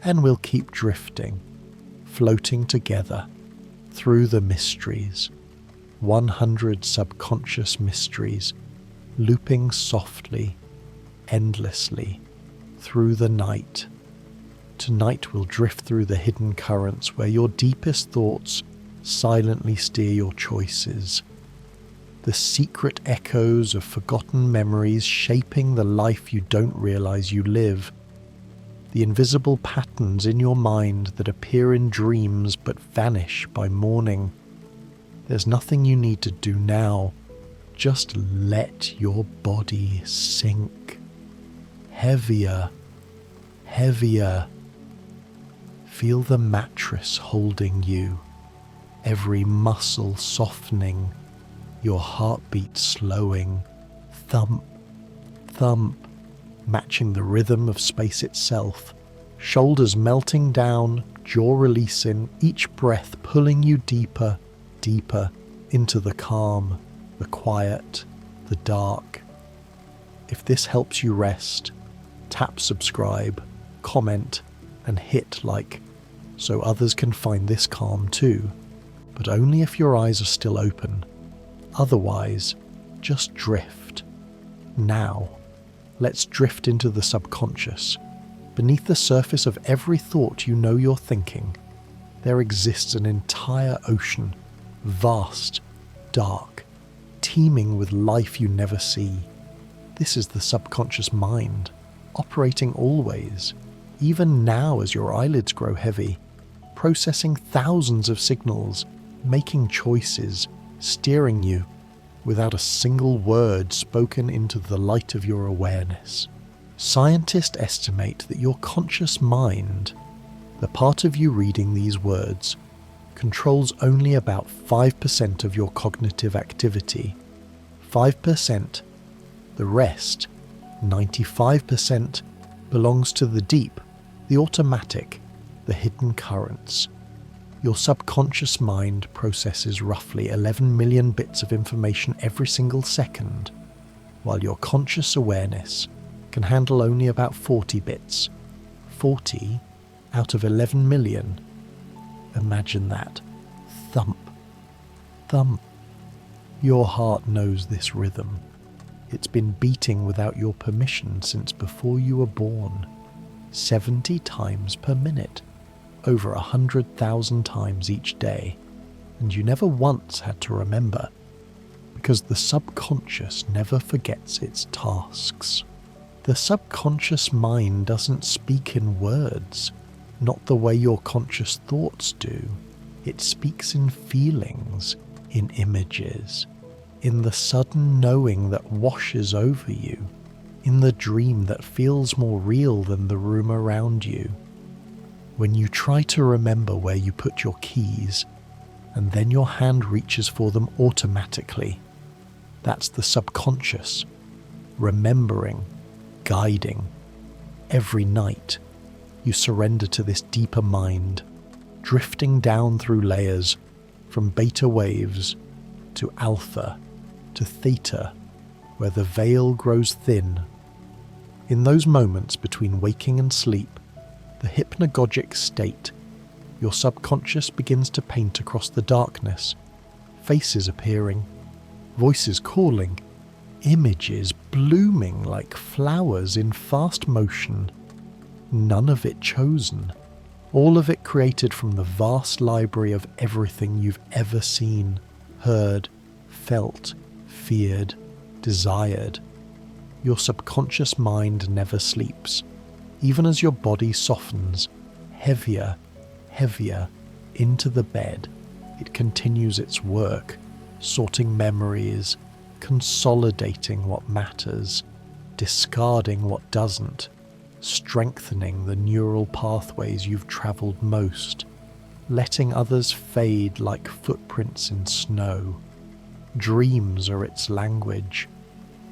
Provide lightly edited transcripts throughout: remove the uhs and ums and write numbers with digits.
and we'll keep drifting, floating together through the mysteries, 100 subconscious mysteries, looping softly, endlessly, through the night. Tonight we'll drift through the hidden currents where your deepest thoughts silently steer your choices. The secret echoes of forgotten memories shaping the life you don't realize you live. The invisible patterns in your mind that appear in dreams but vanish by morning. There's nothing you need to do now. Just let your body sink. Heavier, heavier. Feel the mattress holding you, every muscle softening, your heartbeat slowing, thump, thump, matching the rhythm of space itself, shoulders melting down, jaw releasing, each breath pulling you deeper, deeper into the calm, the quiet, the dark. If this helps you rest, tap subscribe, comment, and hit like so others can find this calm too, but only if your eyes are still open. Otherwise, just drift. Now, let's drift into the subconscious. Beneath the surface of every thought you know you're thinking, there exists an entire ocean, vast, dark, teeming with life you never see. This is the subconscious mind, operating always, even now as your eyelids grow heavy, processing thousands of signals, making choices, steering you, without a single word spoken into the light of your awareness. Scientists estimate that your conscious mind, the part of you reading these words, controls only about 5% of your cognitive activity. 5%. The rest, 95%, belongs to the deep, the automatic, the hidden currents. Your subconscious mind processes roughly 11 million bits of information every single second, while your conscious awareness can handle only about 40 bits. 40 out of 11 million. Imagine that. Thump, thump. Your heart knows this rhythm. It's been beating without your permission since before you were born. 70 times per minute. Over 100,000 times each day, and you never once had to remember, because the subconscious never forgets its tasks. The subconscious mind doesn't speak in words, not the way your conscious thoughts do. It speaks in feelings, in images, in the sudden knowing that washes over you, in the dream that feels more real than the room around you. When you try to remember where you put your keys, and then your hand reaches for them automatically, that's the subconscious, remembering, guiding. Every night, you surrender to this deeper mind, drifting down through layers, from beta waves to alpha to theta, where the veil grows thin. In those moments between waking and sleep, the hypnagogic state, your subconscious begins to paint across the darkness, faces appearing, voices calling, images blooming like flowers in fast motion, none of it chosen, all of it created from the vast library of everything you've ever seen, heard, felt, feared, desired. Your subconscious mind never sleeps. Even as your body softens, heavier, heavier, into the bed, it continues its work, sorting memories, consolidating what matters, discarding what doesn't, strengthening the neural pathways you've traveled most, letting others fade like footprints in snow. Dreams are its language.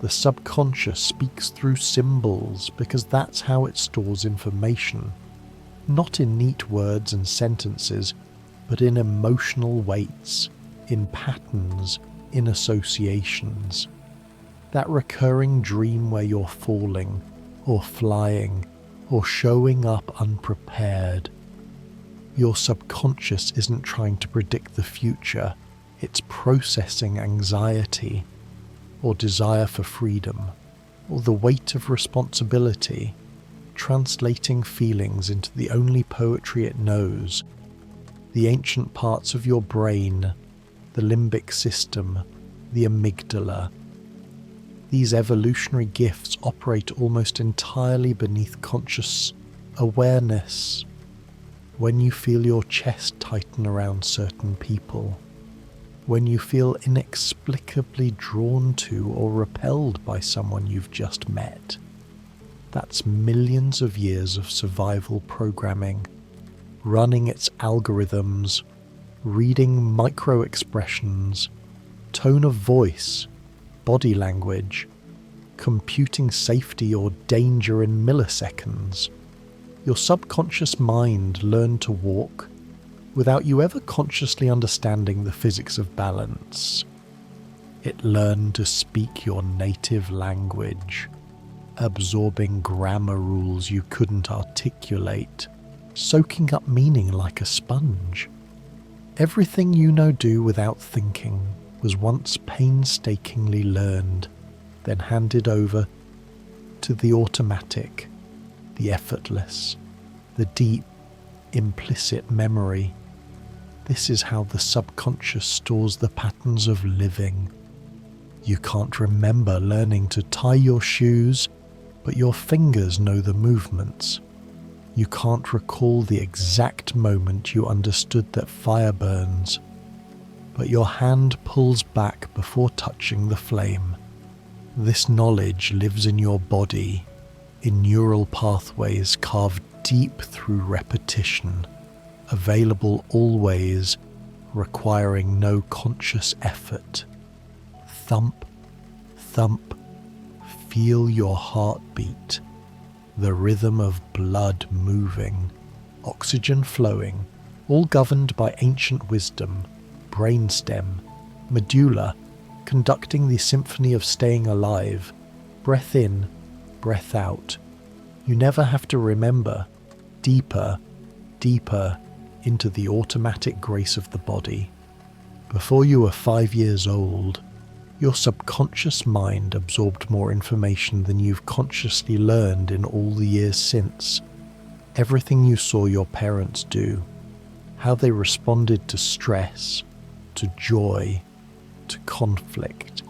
The subconscious speaks through symbols because that's how it stores information, not in neat words and sentences, but in emotional weights, in patterns, in associations. That recurring dream where you're falling, or flying, or showing up unprepared. Your subconscious isn't trying to predict the future, it's processing anxiety, or desire for freedom, or the weight of responsibility, translating feelings into the only poetry it knows. The ancient parts of your brain, the limbic system, the amygdala. These evolutionary gifts operate almost entirely beneath conscious awareness. When you feel your chest tighten around certain people, when you feel inexplicably drawn to or repelled by someone you've just met, that's millions of years of survival programming, running its algorithms, reading micro-expressions, tone of voice, body language, computing safety or danger in milliseconds. Your subconscious mind learned to walk without you ever consciously understanding the physics of balance. It learned to speak your native language, absorbing grammar rules you couldn't articulate, soaking up meaning like a sponge. Everything you now do without thinking was once painstakingly learned, then handed over to the automatic, the effortless, the deep, implicit memory. This is how the subconscious stores the patterns of living. You can't remember learning to tie your shoes, but your fingers know the movements. You can't recall the exact moment you understood that fire burns, but your hand pulls back before touching the flame. This knowledge lives in your body, in neural pathways carved deep through repetition, available always, requiring no conscious effort. Thump, thump, feel your heartbeat, the rhythm of blood moving, oxygen flowing, all governed by ancient wisdom, brainstem, medulla, conducting the symphony of staying alive, breath in, breath out. You never have to remember, deeper, deeper into the automatic grace of the body. Before you were 5 years old, your subconscious mind absorbed more information than you've consciously learned in all the years since. Everything you saw your parents do, how they responded to stress, to joy, to conflict,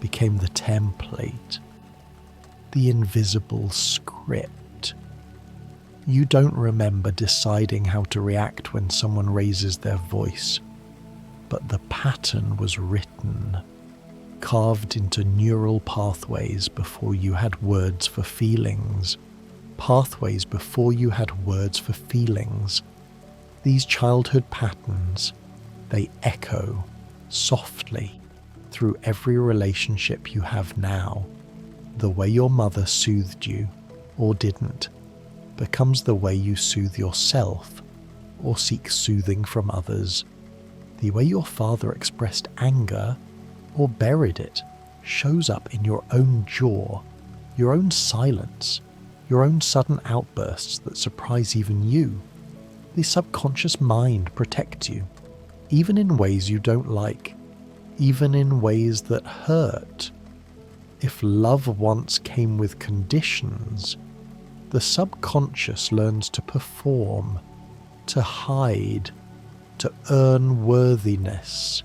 became the template, the invisible script. You don't remember deciding how to react when someone raises their voice, but the pattern was written, carved into neural pathways before you had words for feelings. Pathways before you had words for feelings. These childhood patterns, they echo softly through every relationship you have now. The way your mother soothed you, or didn't, becomes the way you soothe yourself, or seek soothing from others. The way your father expressed anger, or buried it, shows up in your own jaw, your own silence, your own sudden outbursts that surprise even you. The subconscious mind protects you, even in ways you don't like, even in ways that hurt. If love once came with conditions, the subconscious learns to perform, to hide, to earn worthiness.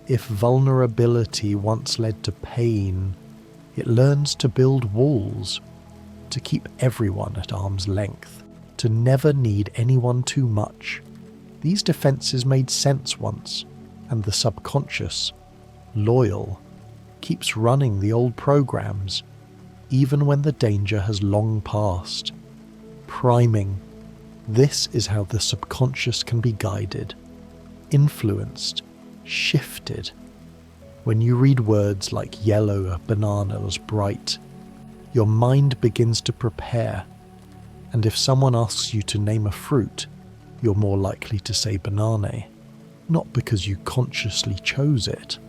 If vulnerability once led to pain, it learns to build walls, to keep everyone at arm's length, to never need anyone too much. These defenses made sense once, and the subconscious, loyal, keeps running the old programs, even when the danger has long passed. Priming. This is how the subconscious can be guided, influenced, shifted. When you read words like yellow, a banana was bright, your mind begins to prepare, and if someone asks you to name a fruit, you're more likely to say banana, not because you consciously chose it,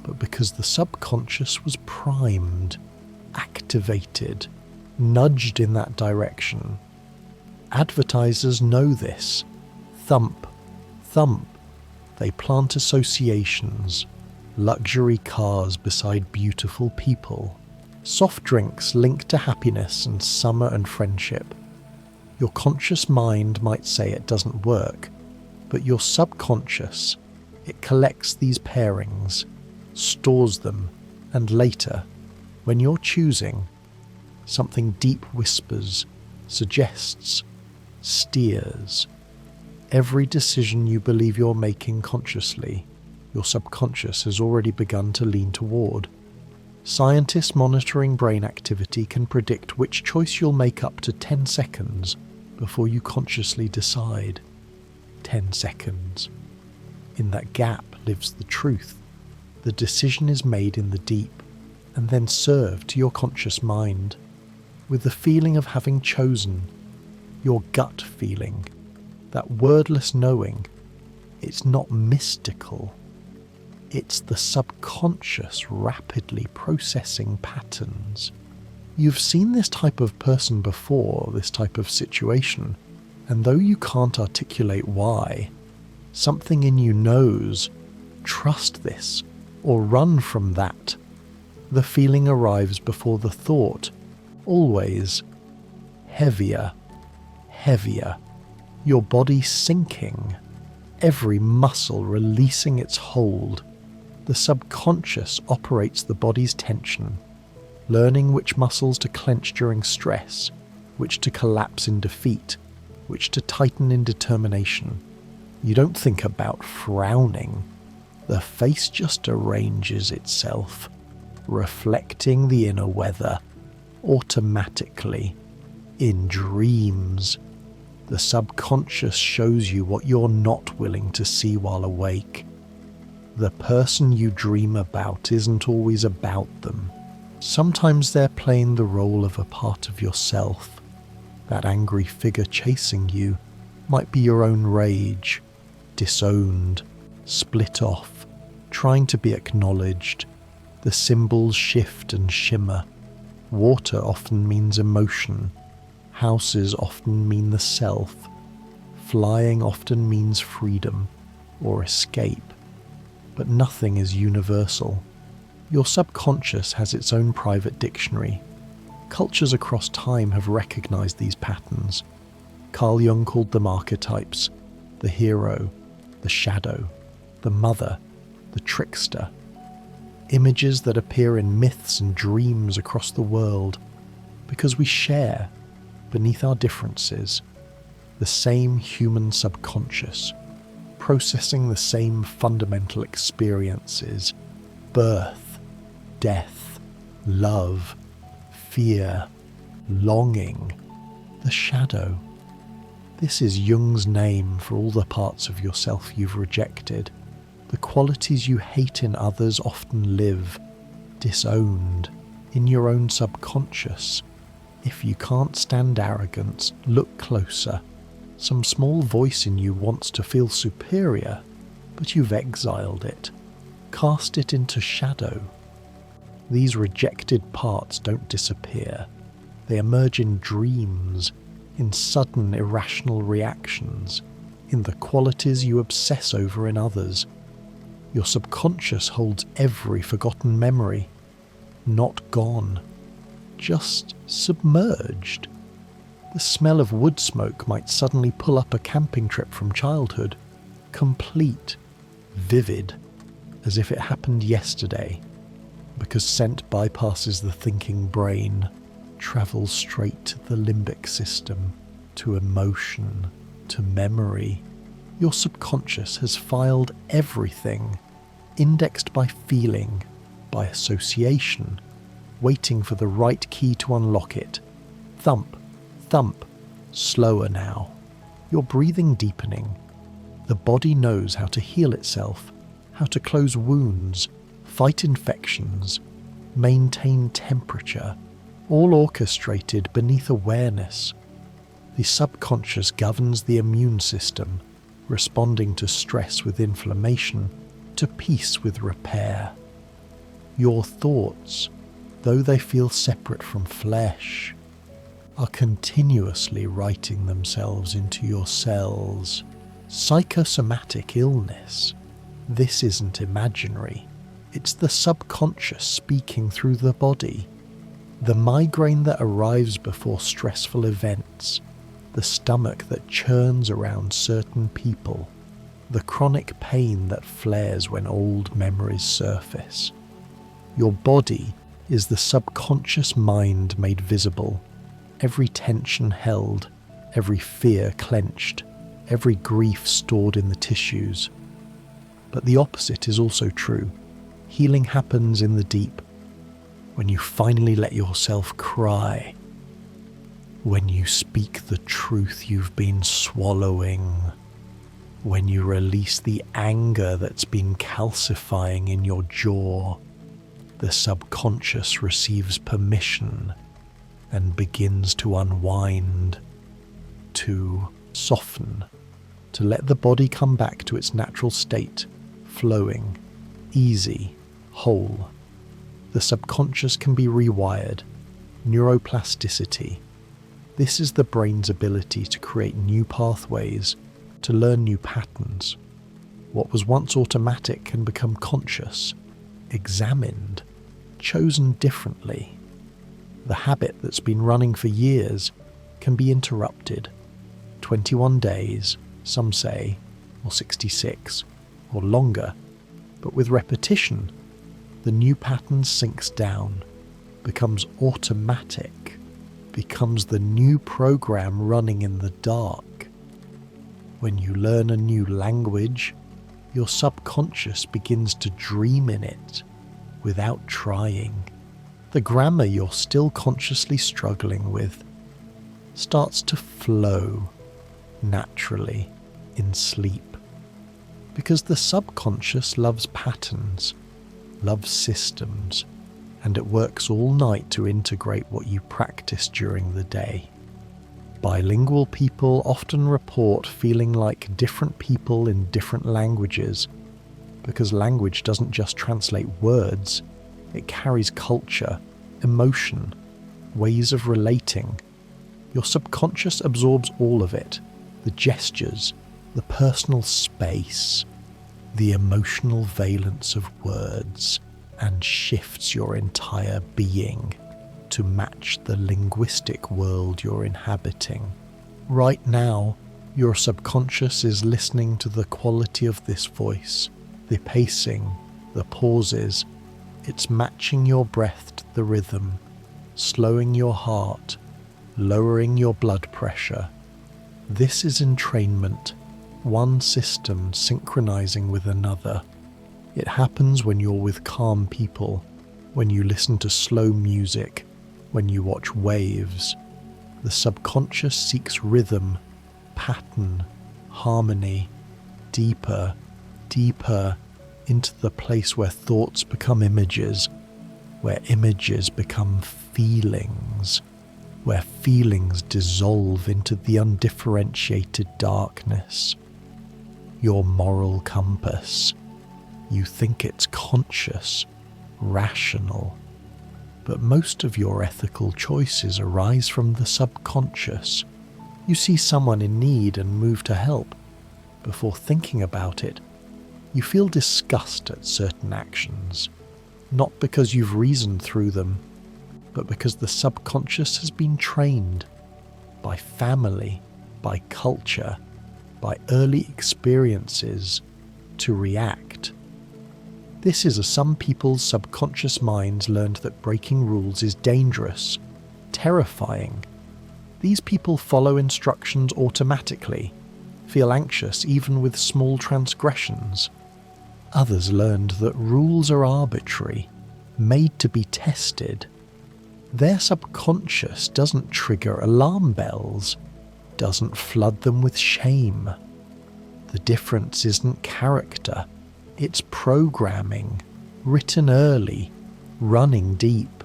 but because the subconscious was primed, activated, nudged in that direction. Advertisers know this. Thump, thump. They plant associations. Luxury cars beside beautiful people. Soft drinks linked to happiness and summer and friendship. Your conscious mind might say it doesn't work, but your subconscious, it collects these pairings, stores them, and later, when you're choosing, something deep whispers, suggests, steers. Every decision you believe you're making consciously, your subconscious has already begun to lean toward. Scientists monitoring brain activity can predict which choice you'll make up to 10 seconds before you consciously decide. 10 seconds. In that gap lives the truth. The decision is made in the deep and then served to your conscious mind with the feeling of having chosen, your gut feeling, that wordless knowing. It's not mystical. It's the subconscious rapidly processing patterns. You've seen this type of person before, this type of situation, and though you can't articulate why, something in you knows, trust this, or run from that. The feeling arrives before the thought, always. Heavier, heavier, your body sinking, every muscle releasing its hold. The subconscious operates the body's tension, learning which muscles to clench during stress, which to collapse in defeat, which to tighten in determination. You don't think about frowning. The face just arranges itself, reflecting the inner weather, automatically, in dreams. The subconscious shows you what you're not willing to see while awake. The person you dream about isn't always about them. Sometimes they're playing the role of a part of yourself. That angry figure chasing you might be your own rage, disowned, split off, trying to be acknowledged. The symbols shift and shimmer. Water often means emotion. Houses often mean the self. Flying often means freedom or escape. But nothing is universal. Your subconscious has its own private dictionary. Cultures across time have recognized these patterns. Carl Jung called them archetypes: the hero, the shadow, the mother, the trickster. Images that appear in myths and dreams across the world, because we share, beneath our differences, the same human subconscious, processing the same fundamental experiences: birth, death, love, fear, longing, the shadow. This is Jung's name for all the parts of yourself you've rejected. The qualities you hate in others often live, disowned, in your own subconscious. If you can't stand arrogance, look closer. Some small voice in you wants to feel superior, but you've exiled it. Cast it into shadow. These rejected parts don't disappear. They emerge in dreams, in sudden irrational reactions, in the qualities you obsess over in others. Your subconscious holds every forgotten memory, not gone, just submerged. The smell of wood smoke might suddenly pull up a camping trip from childhood, complete, vivid, as if it happened yesterday, because scent bypasses the thinking brain, travels straight to the limbic system, to emotion, to memory. Your subconscious has filed everything, indexed by feeling, by association, waiting for the right key to unlock it. Thump, thump, slower now. Your breathing deepening. The body knows how to heal itself, how to close wounds, fight infections, maintain temperature, all orchestrated beneath awareness. The subconscious governs the immune system, responding to stress with inflammation, to peace with repair. Your thoughts, though they feel separate from flesh, are continuously writing themselves into your cells. Psychosomatic illness. This isn't imaginary. It's the subconscious speaking through the body. The migraine that arrives before stressful events, the stomach that churns around certain people, the chronic pain that flares when old memories surface. Your body is the subconscious mind made visible. Every tension held, every fear clenched, every grief stored in the tissues. But the opposite is also true. Healing happens in the deep, when you finally let yourself cry, when you speak the truth you've been swallowing, when you release the anger that's been calcifying in your jaw. The subconscious receives permission and begins to unwind, to soften, to let the body come back to its natural state, flowing, easy, whole. The subconscious can be rewired. Neuroplasticity. This is the brain's ability to create new pathways, to learn new patterns. What was once automatic can become conscious, examined, chosen differently. The habit that's been running for years can be interrupted. 21 days, some say, or 66, or longer, but with repetition, the new pattern sinks down, becomes automatic, becomes the new program running in the dark. When you learn a new language, your subconscious begins to dream in it without trying. The grammar you're still consciously struggling with starts to flow naturally in sleep, because the subconscious loves patterns, loves systems, and it works all night to integrate what you practice during the day. Bilingual people often report feeling like different people in different languages, because language doesn't just translate words, it carries culture, emotion, ways of relating. Your subconscious absorbs all of it, the gestures, the personal space, the emotional valence of words, and shifts your entire being to match the linguistic world you're inhabiting. Right now, your subconscious is listening to the quality of this voice, the pacing, the pauses. It's matching your breath to the rhythm, slowing your heart, lowering your blood pressure. This is entrainment, one system synchronizing with another. It happens when you're with calm people, when you listen to slow music, when you watch waves. The subconscious seeks rhythm, pattern, harmony, deeper, deeper into the place where thoughts become images, where images become feelings, where feelings dissolve into the undifferentiated darkness. Your moral compass. You think it's conscious, rational, but most of your ethical choices arise from the subconscious. You see someone in need and move to help. Before thinking about it, you feel disgust at certain actions, not because you've reasoned through them, but because the subconscious has been trained by family, by culture, by early experiences to react. This is as some people's subconscious minds learned that breaking rules is dangerous, terrifying. These people follow instructions automatically, feel anxious even with small transgressions. Others learned that rules are arbitrary, made to be tested. Their subconscious doesn't trigger alarm bells, doesn't flood them with shame. The difference isn't character. It's programming, written early, running deep.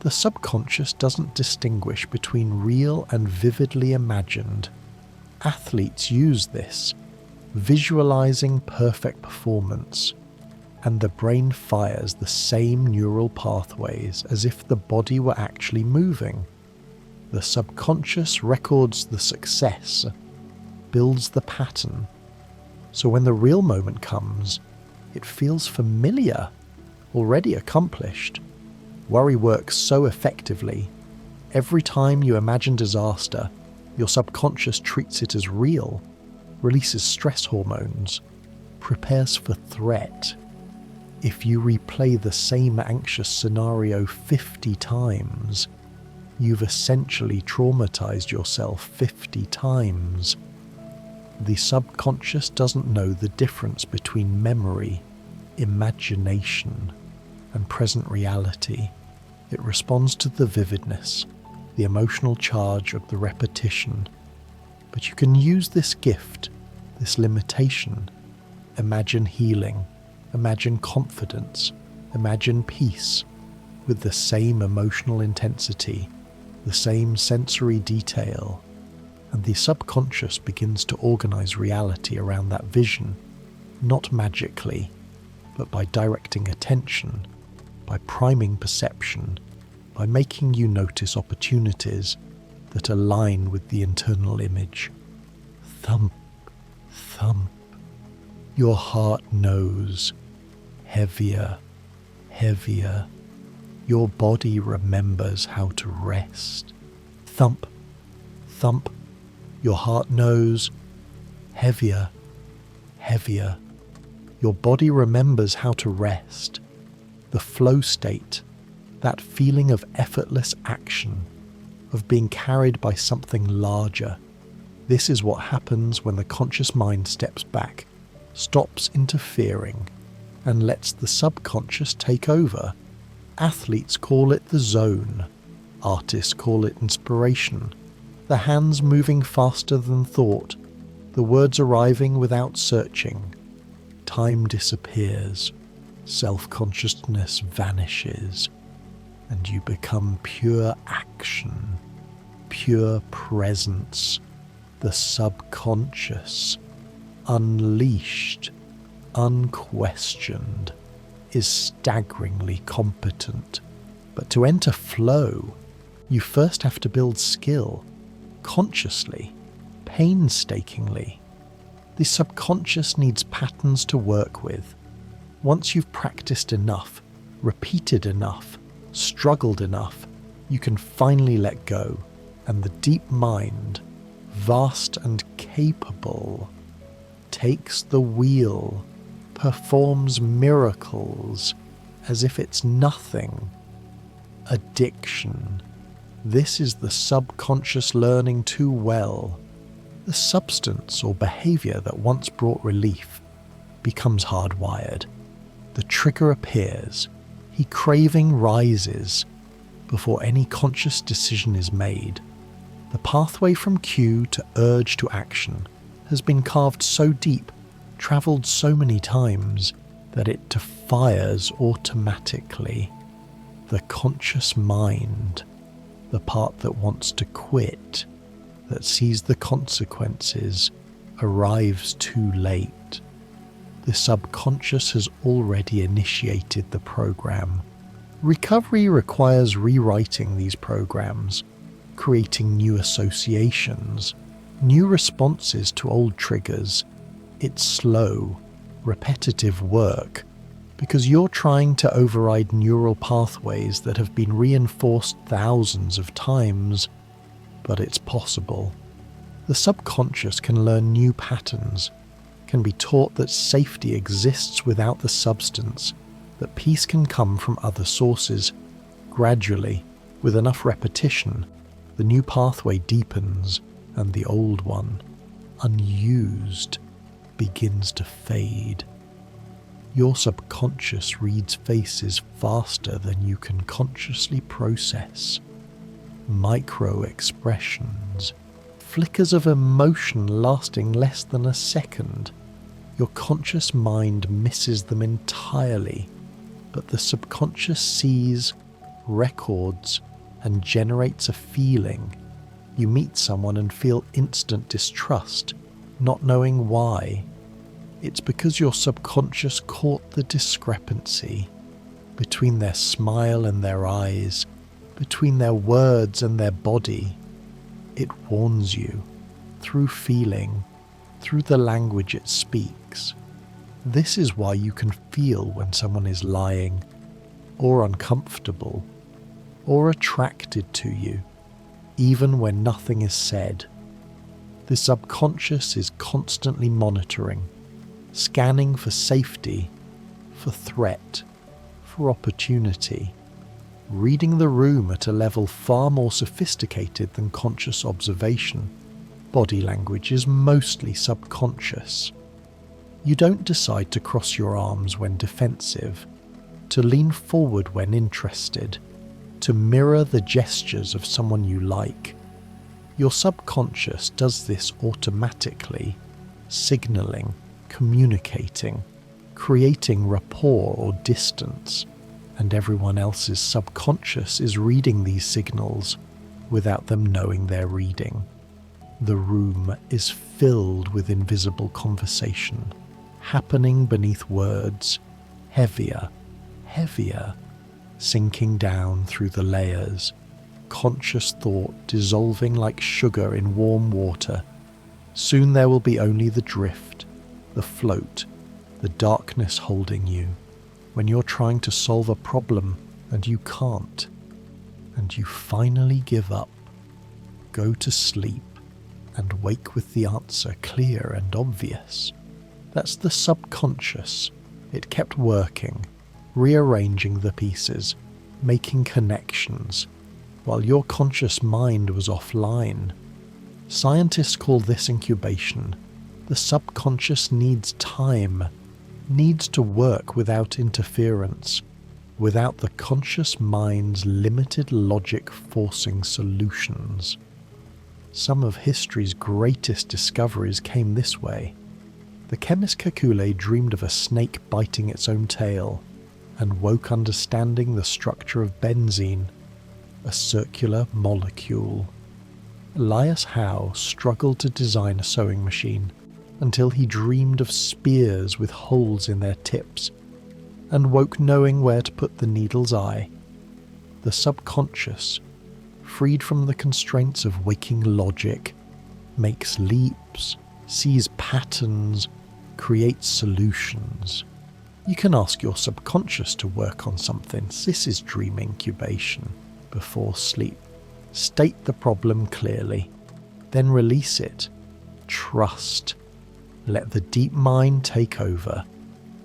The subconscious doesn't distinguish between real and vividly imagined. Athletes use this, visualizing perfect performance, and the brain fires the same neural pathways as if the body were actually moving. The subconscious records the success, builds the pattern, so when the real moment comes, it feels familiar, already accomplished. Worry works so effectively. Every time you imagine disaster, your subconscious treats it as real, releases stress hormones, prepares for threat. If you replay the same anxious scenario 50 times, you've essentially traumatized yourself 50 times. The subconscious doesn't know the difference between memory, imagination, and present reality. It responds to the vividness, the emotional charge of the repetition. But you can use this gift, this limitation. Imagine healing, imagine confidence, imagine peace, with the same emotional intensity, the same sensory detail, and the subconscious begins to organize reality around that vision, not magically, but by directing attention, by priming perception, by making you notice opportunities that align with the internal image. Thump, thump. Your heart knows. Heavier, heavier. Your body remembers how to rest. Thump, thump. Your heart knows. Heavier, heavier. Your body remembers how to rest. The flow state, that feeling of effortless action, of being carried by something larger. This is what happens when the conscious mind steps back, stops interfering, and lets the subconscious take over. Athletes call it the zone. Artists call it inspiration. The hands moving faster than thought, the words arriving without searching. Time disappears, self-consciousness vanishes, and you become pure action, pure presence, the subconscious, unleashed, unquestioned, is staggeringly competent. But to enter flow, you first have to build skill, consciously, painstakingly. The subconscious needs patterns to work with. Once you've practiced enough, repeated enough, struggled enough, you can finally let go, and the deep mind, vast and capable, takes the wheel, performs miracles as if it's nothing. Addiction. This is the subconscious learning too well. The substance or behavior that once brought relief becomes hardwired. The trigger appears. The craving rises before any conscious decision is made. The pathway from cue to urge to action has been carved so deep, travelled so many times, that it fires automatically. The conscious mind, the part that wants to quit, that sees the consequences, arrives too late. The subconscious has already initiated the program. Recovery requires rewriting these programs, creating new associations, new responses to old triggers. It's slow, repetitive work, because you're trying to override neural pathways that have been reinforced thousands of times, but it's possible. The subconscious can learn new patterns, can be taught that safety exists without the substance, that peace can come from other sources. Gradually, with enough repetition, the new pathway deepens and the old one, unused, begins to fade. Your subconscious reads faces faster than you can consciously process. Micro-expressions, flickers of emotion lasting less than a second. Your conscious mind misses them entirely, but the subconscious sees, records, and generates a feeling. You meet someone and feel instant distrust, not knowing why. It's because your subconscious caught the discrepancy between their smile and their eyes, between their words and their body. It warns you, through feeling, through the language it speaks. This is why you can feel when someone is lying, or uncomfortable, or attracted to you, even when nothing is said. The subconscious is constantly monitoring, scanning for safety, for threat, for opportunity, reading the room at a level far more sophisticated than conscious observation. Body language is mostly subconscious. You don't decide to cross your arms when defensive, to lean forward when interested, to mirror the gestures of someone you like. Your subconscious does this automatically, signaling, communicating, creating rapport or distance, and everyone else's subconscious is reading these signals without them knowing they're reading. The room is filled with invisible conversation, happening beneath words, heavier, heavier, sinking down through the layers, conscious thought dissolving like sugar in warm water. Soon there will be only the drift, the float, the darkness holding you, when you're trying to solve a problem and you can't, and you finally give up, go to sleep, and wake with the answer clear and obvious. That's the subconscious. It kept working, rearranging the pieces, making connections, while your conscious mind was offline. Scientists call this incubation. The subconscious needs time, needs to work without interference, without the conscious mind's limited logic forcing solutions. Some of history's greatest discoveries came this way. The chemist Kekule dreamed of a snake biting its own tail, and woke understanding the structure of benzene, a circular molecule. Elias Howe struggled to design a sewing machine until he dreamed of spears with holes in their tips, and woke knowing where to put the needle's eye. The subconscious, freed from the constraints of waking logic, makes leaps, sees patterns, creates solutions. You can ask your subconscious to work on something. This is dream incubation. Before sleep, state the problem clearly, then release it. Trust. Let the deep mind take over.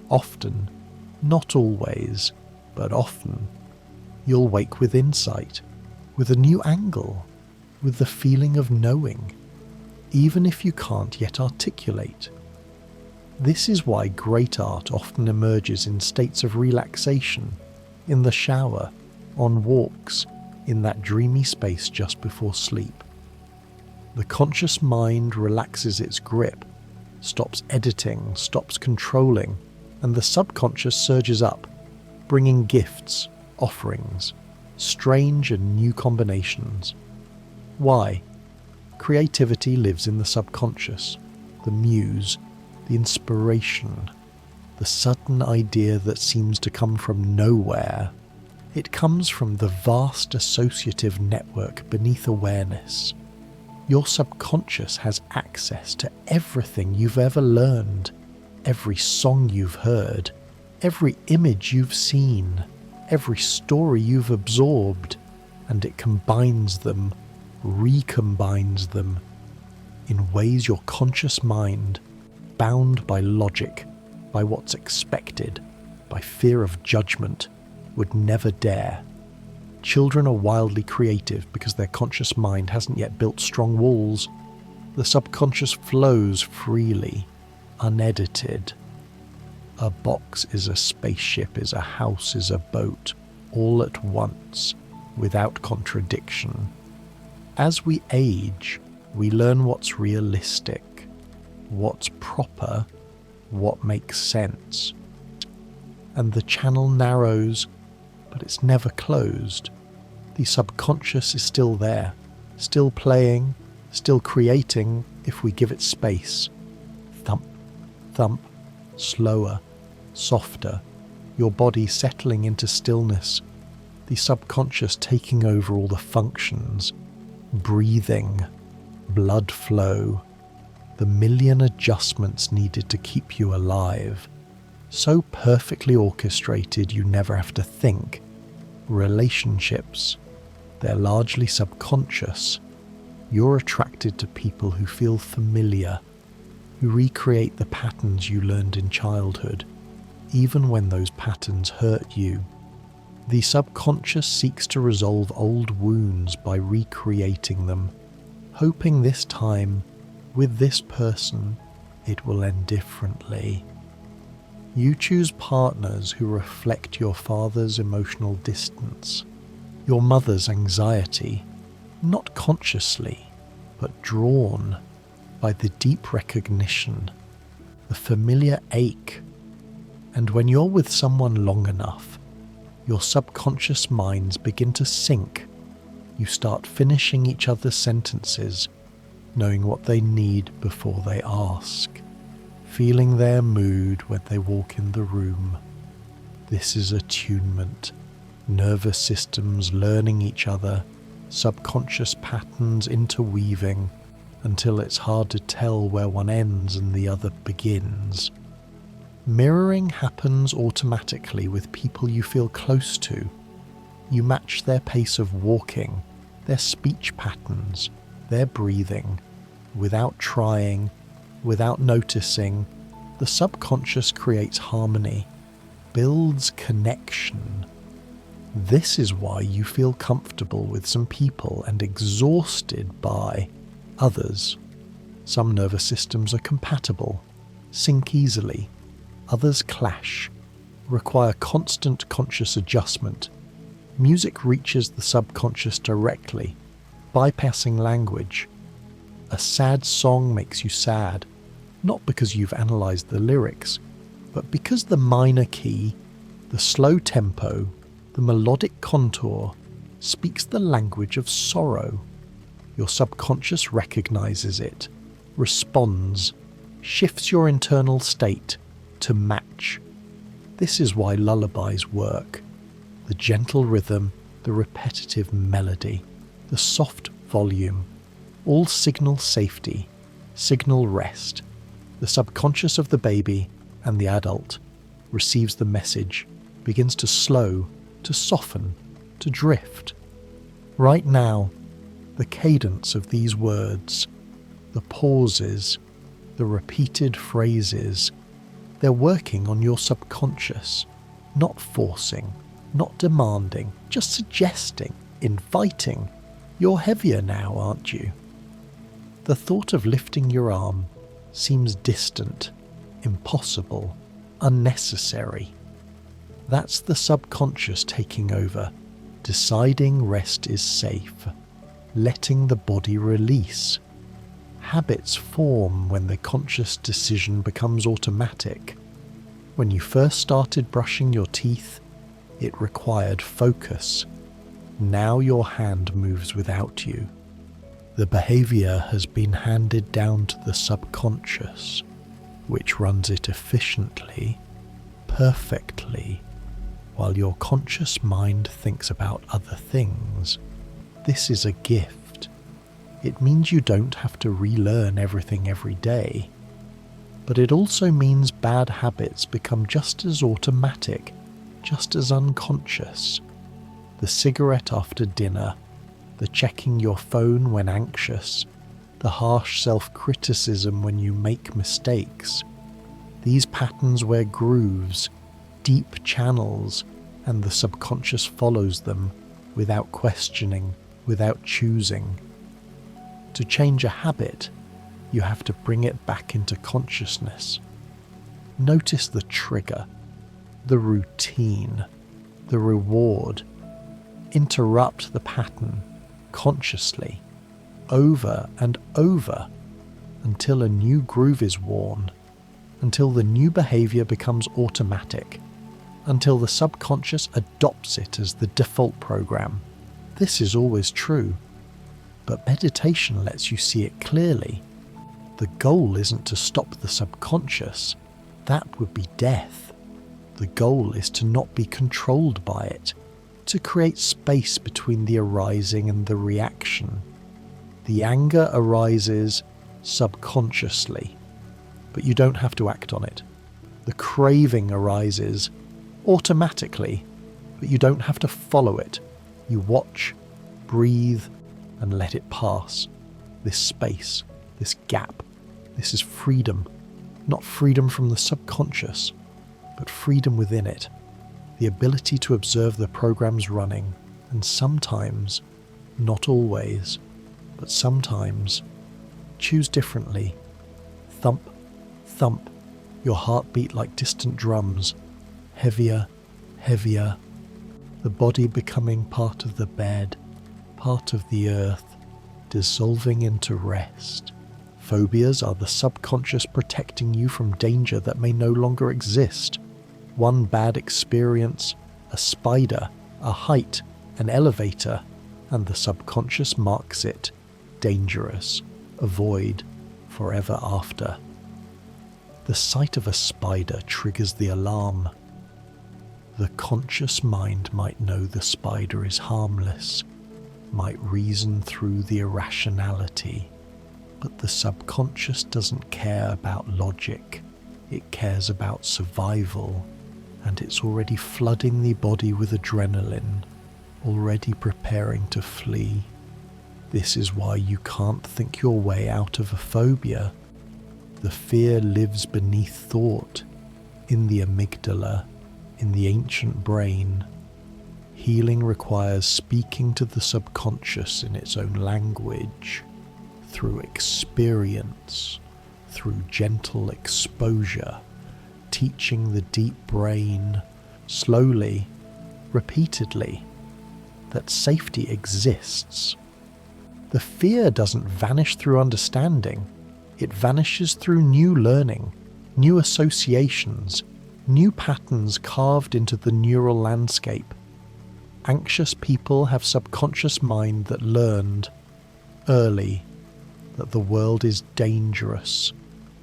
Often, not always, but often, you'll wake with insight, with a new angle, with the feeling of knowing, even if you can't yet articulate. This is why great art often emerges in states of relaxation, in the shower, on walks, in that dreamy space just before sleep. The conscious mind relaxes its grip, stops editing, stops controlling, and the subconscious surges up, bringing gifts, offerings, strange and new combinations. Why? Creativity lives in the subconscious, the muse, the inspiration, the sudden idea that seems to come from nowhere. It comes from the vast associative network beneath awareness. Your subconscious has access to everything you've ever learned, every song you've heard, every image you've seen, every story you've absorbed, and it combines them, recombines them, in ways your conscious mind, bound by logic, by what's expected, by fear of judgment, would never dare. Children are wildly creative because their conscious mind hasn't yet built strong walls. The subconscious flows freely, unedited. A box is a spaceship, is a house, is a boat, all at once, without contradiction. As we age, we learn what's realistic, what's proper, what makes sense. And the channel narrows, but it's never closed. The subconscious is still there, still playing, still creating if we give it space. Thump, thump, slower, softer, your body settling into stillness, the subconscious taking over all the functions, breathing, blood flow, the million adjustments needed to keep you alive, so perfectly orchestrated you never have to think. Relationships, they're largely subconscious. You're attracted to people who feel familiar, who recreate the patterns you learned in childhood, even when those patterns hurt you. The subconscious seeks to resolve old wounds by recreating them, hoping this time, with this person, it will end differently. You choose partners who reflect your father's emotional distance, your mother's anxiety, not consciously, but drawn by the deep recognition, the familiar ache. And when you're with someone long enough, your subconscious minds begin to sync. You start finishing each other's sentences, knowing what they need before they ask, feeling their mood when they walk in the room. This is attunement, nervous systems learning each other, subconscious patterns interweaving until it's hard to tell where one ends and the other begins. Mirroring happens automatically with people you feel close to. You match their pace of walking, their speech patterns, their breathing. Without trying, without noticing, the subconscious creates harmony, builds connection. This is why you feel comfortable with some people and exhausted by others. Some nervous systems are compatible, sync easily. Others clash, require constant conscious adjustment. Music reaches the subconscious directly, bypassing language. A sad song makes you sad, not because you've analysed the lyrics, but because the minor key, the slow tempo, the melodic contour speaks the language of sorrow. Your subconscious recognises it, responds, shifts your internal state to match. This is why lullabies work. The gentle rhythm, the repetitive melody, the soft volume, all signal safety, signal rest. The subconscious of the baby and the adult receives the message, begins to slow, to soften, to drift. Right now, the cadence of these words, the pauses, the repeated phrases, they're working on your subconscious, not forcing, not demanding, just suggesting, inviting. You're heavier now, aren't you? The thought of lifting your arm seems distant, impossible, unnecessary. That's the subconscious taking over, deciding rest is safe, letting the body release. Habits form when the conscious decision becomes automatic. When you first started brushing your teeth, it required focus. Now your hand moves without you. The behaviour has been handed down to the subconscious, which runs it efficiently, perfectly, while your conscious mind thinks about other things. This is a gift. It means you don't have to relearn everything every day. But it also means bad habits become just as automatic, just as unconscious. The cigarette after dinner, the checking your phone when anxious, the harsh self-criticism when you make mistakes. These patterns wear grooves, deep channels, and the subconscious follows them without questioning, without choosing. To change a habit, you have to bring it back into consciousness. Notice the trigger, the routine, the reward. Interrupt the pattern consciously, over and over, until a new groove is worn, until the new behaviour becomes automatic, until the subconscious adopts it as the default program. This is always true. But meditation lets you see it clearly. The goal isn't to stop the subconscious. That would be death. The goal is to not be controlled by it, to create space between the arising and the reaction. The anger arises subconsciously, but you don't have to act on it. The craving arises automatically, but you don't have to follow it. You watch, breathe, and let it pass. This space, this gap, this is freedom. Not freedom from the subconscious, but freedom within it. The ability to observe the programs running, and sometimes, not always, but sometimes, choose differently. Thump, thump, your heartbeat like distant drums, heavier, heavier, the body becoming part of the bed, part of the earth, dissolving into rest. Phobias are the subconscious protecting you from danger that may no longer exist. One bad experience, a spider, a height, an elevator, and the subconscious marks it dangerous, avoid, forever after. The sight of a spider triggers the alarm. The conscious mind might know the spider is harmless, might reason through the irrationality, but the subconscious doesn't care about logic. It cares about survival, and it's already flooding the body with adrenaline, already preparing to flee. This is why you can't think your way out of a phobia. The fear lives beneath thought, in the amygdala, in the ancient brain. Healing requires speaking to the subconscious in its own language, through experience, through gentle exposure, teaching the deep brain, slowly, repeatedly, that safety exists. The fear doesn't vanish through understanding. It vanishes through new learning, new associations, new patterns carved into the neural landscape. Anxious people have subconscious mind that learned early that the world is dangerous,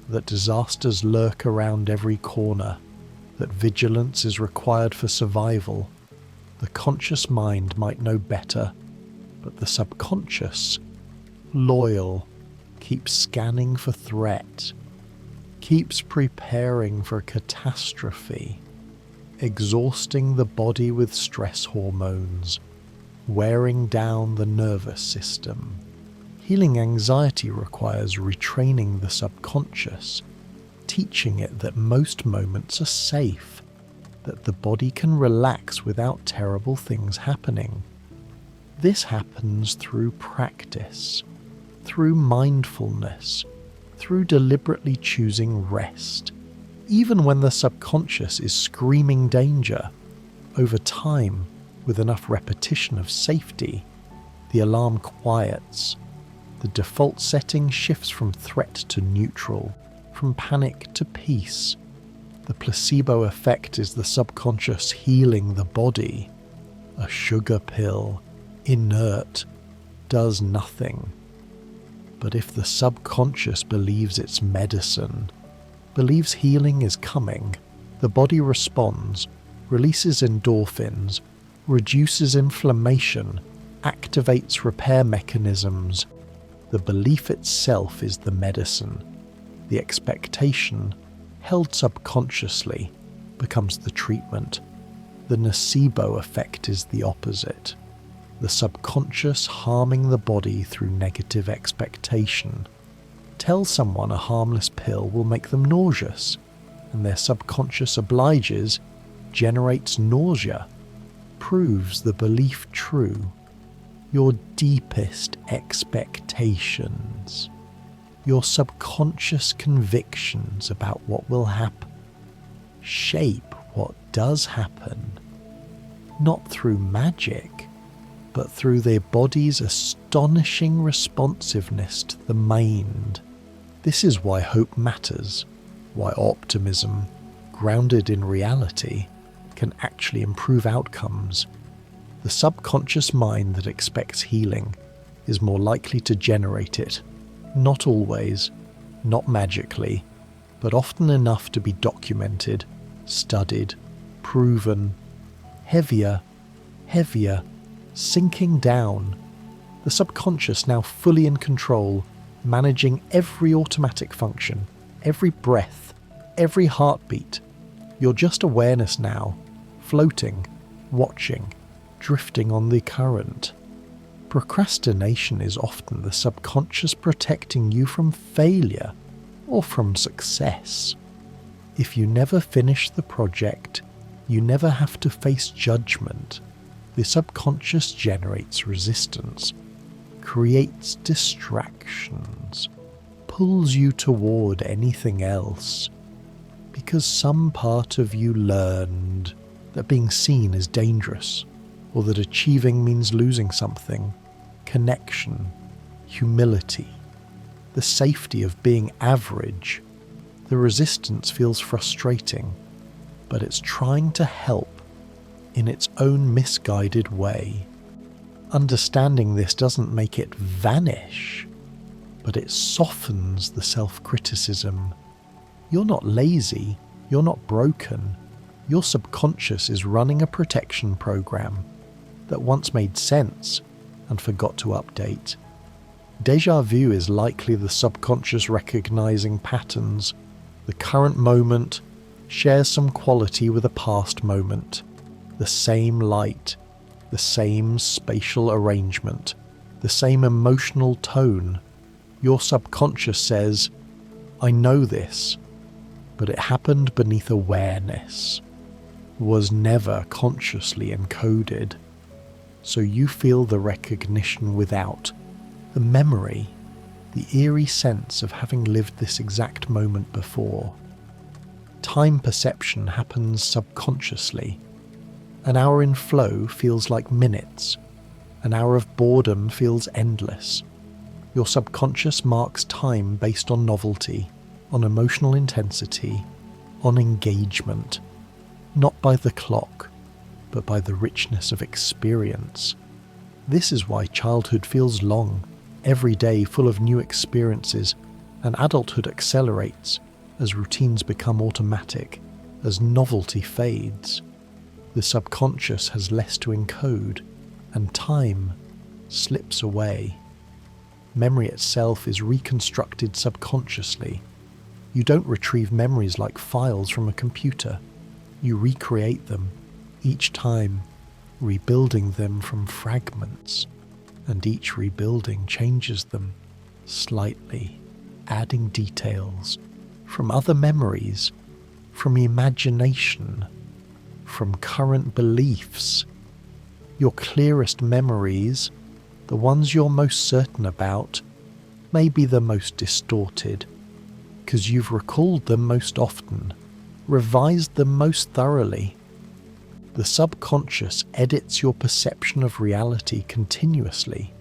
that disasters lurk around every corner, that vigilance is required for survival. The conscious mind might know better, but the subconscious, loyal, keeps scanning for threat, keeps preparing for catastrophe, exhausting the body with stress hormones, wearing down the nervous system. Healing anxiety requires retraining the subconscious, teaching it that most moments are safe, that the body can relax without terrible things happening. This happens through practice, through mindfulness, through deliberately choosing rest, even when the subconscious is screaming danger. Over time, with enough repetition of safety, the alarm quiets. The default setting shifts from threat to neutral, from panic to peace. The placebo effect is the subconscious healing the body. A sugar pill, inert, does nothing. But if the subconscious believes it's medicine, believes healing is coming, the body responds, releases endorphins, reduces inflammation, activates repair mechanisms. The belief itself is the medicine. The expectation, held subconsciously, becomes the treatment. The nocebo effect is the opposite. The subconscious harming the body through negative expectation. Tell someone a harmless pill will make them nauseous, and their subconscious obliges, generates nausea, proves the belief true. Your deepest expectations, your subconscious convictions about what will happen, shape what does happen, not through magic, but through their body's astonishing responsiveness to the mind. This is why hope matters, why optimism, grounded in reality, can actually improve outcomes. The subconscious mind that expects healing is more likely to generate it, not always, not magically, but often enough to be documented, studied, proven, heavier, heavier, sinking down. The subconscious now fully in control, managing every automatic function, every breath, every heartbeat. You're just awareness now, floating, watching, drifting on the current. Procrastination is often the subconscious protecting you from failure or from success. If you never finish the project, you never have to face judgment. The subconscious generates resistance, creates distractions, pulls you toward anything else, because some part of you learned that being seen is dangerous, or that achieving means losing something, connection, humility, the safety of being average. The resistance feels frustrating, but it's trying to help in its own misguided way. Understanding this doesn't make it vanish, but it softens the self-criticism. You're not lazy, you're not broken. Your subconscious is running a protection program that once made sense and forgot to update. Déjà vu is likely the subconscious recognizing patterns. The current moment shares some quality with a past moment. The same light, the same spatial arrangement, the same emotional tone. Your subconscious says, I know this, but it happened beneath awareness, was never consciously encoded. So you feel the recognition without, the memory, the eerie sense of having lived this exact moment before. Time perception happens subconsciously. An hour in flow feels like minutes. An hour of boredom feels endless. Your subconscious marks time based on novelty, on emotional intensity, on engagement, not by the clock, but by the richness of experience. This is why childhood feels long, every day full of new experiences, and adulthood accelerates as routines become automatic, as novelty fades. The subconscious has less to encode, and time slips away. Memory itself is reconstructed subconsciously. You don't retrieve memories like files from a computer. You recreate them, each time rebuilding them from fragments, and each rebuilding changes them slightly, adding details from other memories, from imagination, from current beliefs. Your clearest memories, the ones you're most certain about, may be the most distorted, because you've recalled them most often, revised them most thoroughly. The subconscious edits your perception of reality continuously.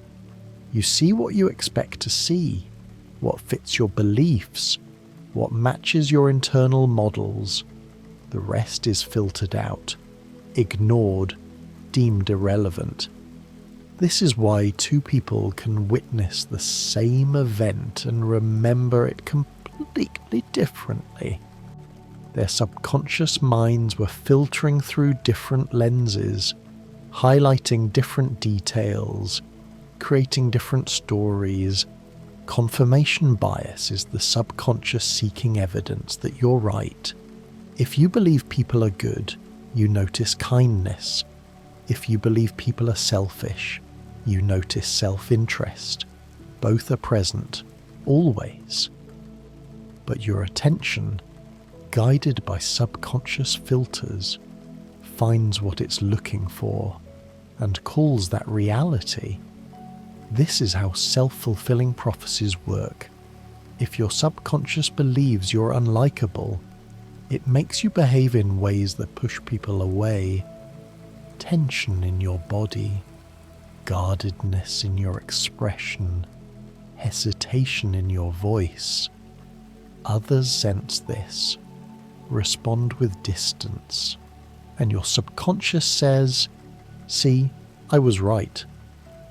You see what you expect to see, what fits your beliefs, what matches your internal models. The rest is filtered out, ignored, deemed irrelevant. This is why two people can witness the same event and remember it completely differently. Their subconscious minds were filtering through different lenses, highlighting different details, creating different stories. Confirmation bias is the subconscious seeking evidence that you're right. If you believe people are good, you notice kindness. If you believe people are selfish, you notice self-interest. Both are present, always. But your attention, guided by subconscious filters, finds what it's looking for and calls that reality. This is how self-fulfilling prophecies work. If your subconscious believes you're unlikable, it makes you behave in ways that push people away. Tension in your body, guardedness in your expression, hesitation in your voice. Others sense this, respond with distance, and your subconscious says, "See, I was right."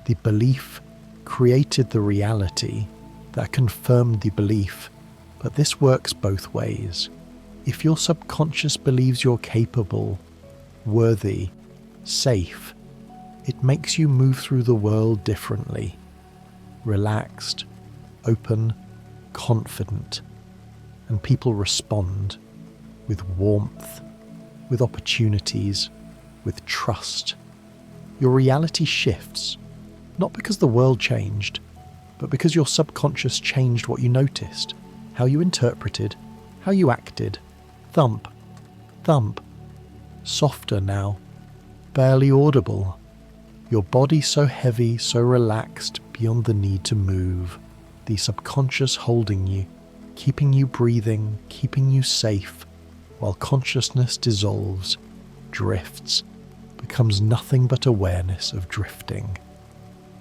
The belief created the reality that confirmed the belief, but this works both ways. If your subconscious believes you're capable, worthy, safe, it makes you move through the world differently. relaxed, open, confident, and people respond with warmth, with opportunities, with trust. Your reality shifts, not because the world changed, but because your subconscious changed what you noticed, how you interpreted, how you acted. Thump, thump, softer now, barely audible. Your body so heavy, so relaxed, beyond the need to move. The subconscious holding you, keeping you breathing, keeping you safe, while consciousness dissolves, drifts, becomes nothing but awareness of drifting.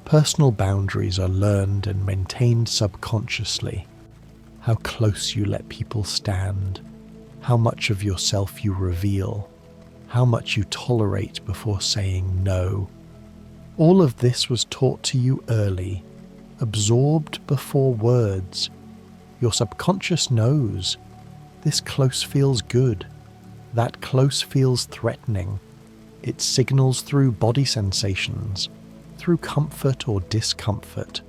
Personal boundaries are learned and maintained subconsciously. How close you let people stand, how much of yourself you reveal, how much you tolerate before saying no. All of this was taught to you early, absorbed before words. Your subconscious knows. This close feels good. That close feels threatening. It signals through body sensations, through comfort or discomfort,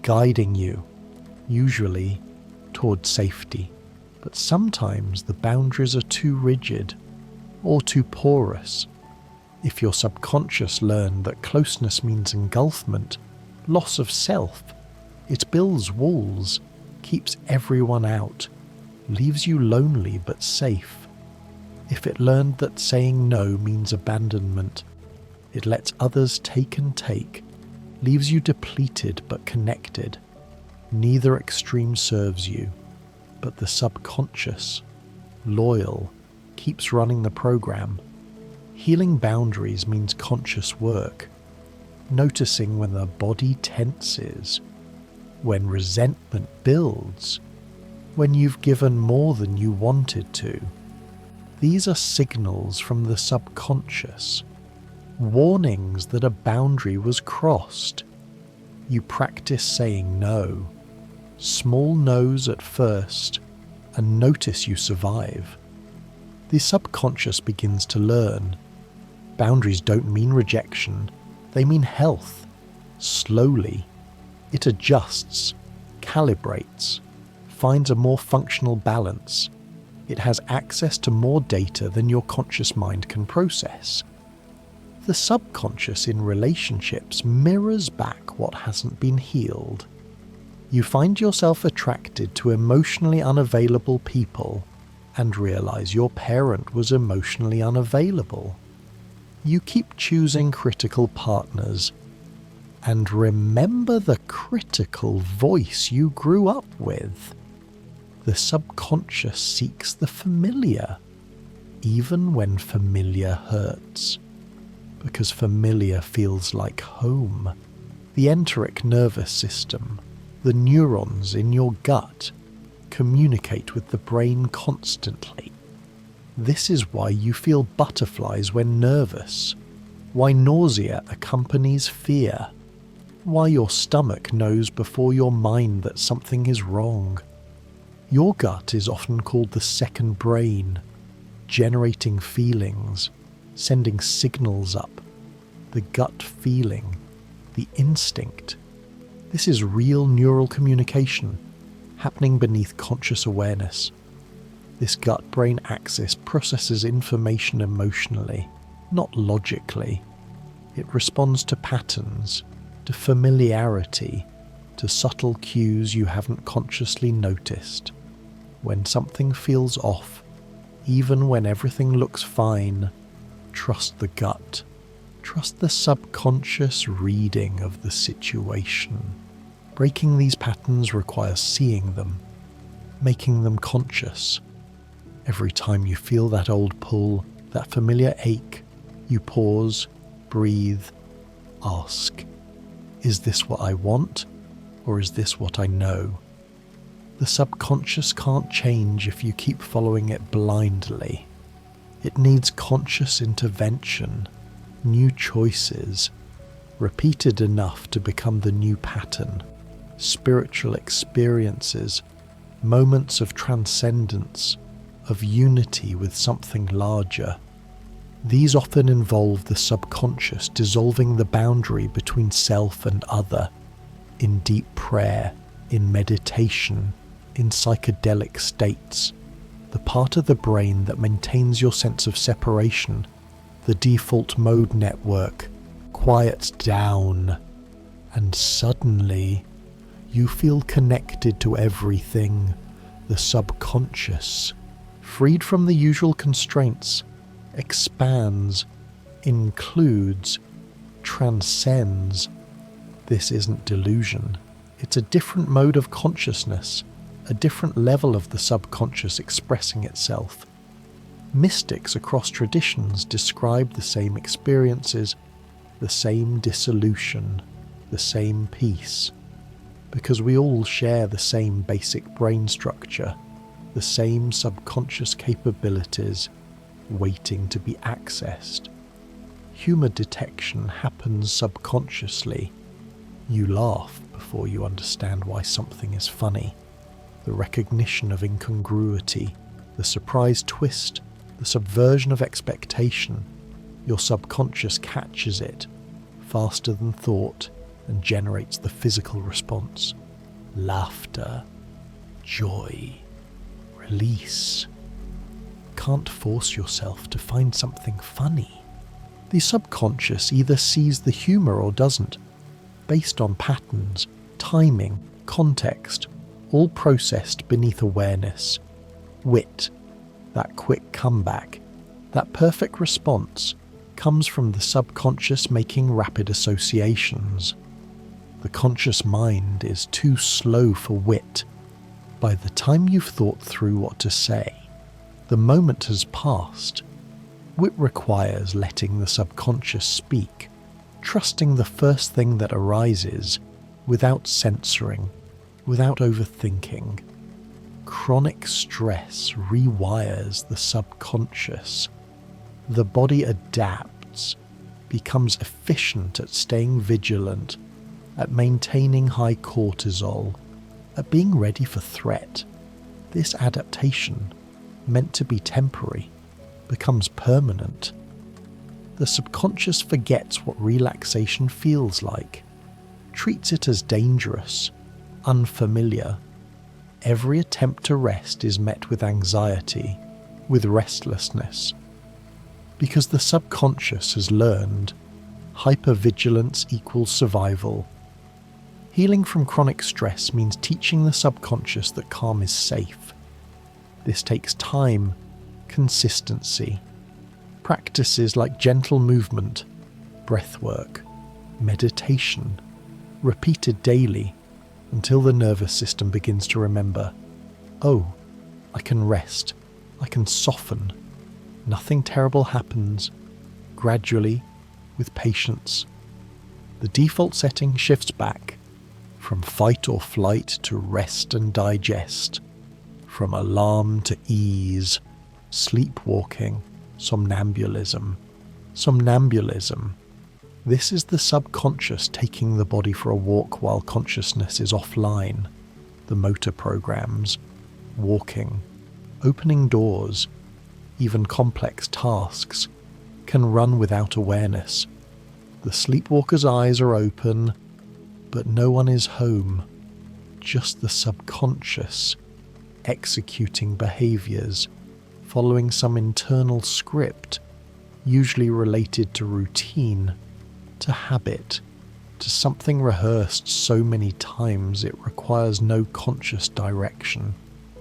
guiding you, usually toward safety. But sometimes the boundaries are too rigid or too porous. If your subconscious learned that closeness means engulfment, loss of self, it builds walls, keeps everyone out, leaves you lonely but safe. If it learned that saying no means abandonment, it lets others take and take, leaves you depleted but connected. Neither extreme serves you, but the subconscious, loyal, keeps running the program. Healing boundaries means conscious work, noticing when the body tenses, when resentment builds, when you've given more than you wanted to. These are signals from the subconscious, warnings that a boundary was crossed. You practice saying no, small no's at first, and notice you survive. The subconscious begins to learn. Boundaries don't mean rejection, they mean health. Slowly, it adjusts, calibrates, finds a more functional balance. It has access to more data than your conscious mind can process. The subconscious in relationships mirrors back what hasn't been healed. You find yourself attracted to emotionally unavailable people and realize your parent was emotionally unavailable. You keep choosing critical partners and remember the critical voice you grew up with. The subconscious seeks the familiar, even when familiar hurts, because familiar feels like home. The enteric nervous system, the neurons in your gut, communicate with the brain constantly. This is why you feel butterflies when nervous, why nausea accompanies fear, why your stomach knows before your mind that something is wrong. Your gut is often called the second brain, generating feelings, sending signals up. The gut feeling, the instinct. This is real neural communication, happening beneath conscious awareness. This gut-brain axis processes information emotionally, not logically. It responds to patterns, to familiarity, to subtle cues you haven't consciously noticed. When something feels off, even when everything looks fine, trust the gut. Trust the subconscious reading of the situation. Breaking these patterns requires seeing them, making them conscious. Every time you feel that old pull, that familiar ache, you pause, breathe, ask, is this what I want, or is this what I know? The subconscious can't change if you keep following it blindly. It needs conscious intervention, new choices, repeated enough to become the new pattern, spiritual experiences, moments of transcendence, of unity with something larger. These often involve the subconscious dissolving the boundary between self and other. in deep prayer, in meditation, in psychedelic states, the part of the brain that maintains your sense of separation, the default mode network, quiets down, and suddenly you feel connected to everything. The subconscious, freed from the usual constraints, expands, includes, transcends. This isn't delusion. It's a different mode of consciousness, a different level of the subconscious expressing itself. Mystics across traditions describe the same experiences, the same dissolution, the same peace, because we all share the same basic brain structure, the same subconscious capabilities waiting to be accessed. Humor detection happens subconsciously. You laugh before you understand why something is funny. The recognition of incongruity, the surprise twist, the subversion of expectation. Your subconscious catches it faster than thought and generates the physical response. Laughter, joy, release. Can't force yourself to find something funny. The subconscious either sees the humor or doesn't, based on patterns, timing, context, all processed beneath awareness. Wit, that quick comeback, that perfect response, comes from the subconscious making rapid associations. The conscious mind is too slow for wit. By the time you've thought through what to say, the moment has passed. Wit requires letting the subconscious speak, trusting the first thing that arises, without censoring, without overthinking. Chronic stress rewires the subconscious. The body adapts, becomes efficient at staying vigilant, at maintaining high cortisol, at being ready for threat. This adaptation, meant to be temporary, becomes permanent. The subconscious forgets what relaxation feels like, treats it as dangerous, unfamiliar. Every attempt to rest is met with anxiety, with restlessness, because the subconscious has learned hypervigilance equals survival. Healing from chronic stress means teaching the subconscious that calm is safe. This takes time, consistency, practices like gentle movement, breathwork, meditation, repeated daily until the nervous system begins to remember, oh, I can rest, I can soften. Nothing terrible happens. Gradually, with patience, the default setting shifts back from fight or flight to rest and digest, from alarm to ease, sleepwalking, somnambulism. Somnambulism. This is the subconscious taking the body for a walk while consciousness is offline. The motor programs, walking, opening doors, even complex tasks, can run without awareness. The sleepwalker's eyes are open, but no one is home, just the subconscious, executing behaviors, following some internal script, usually related to routine, to habit, to something rehearsed so many times it requires no conscious direction.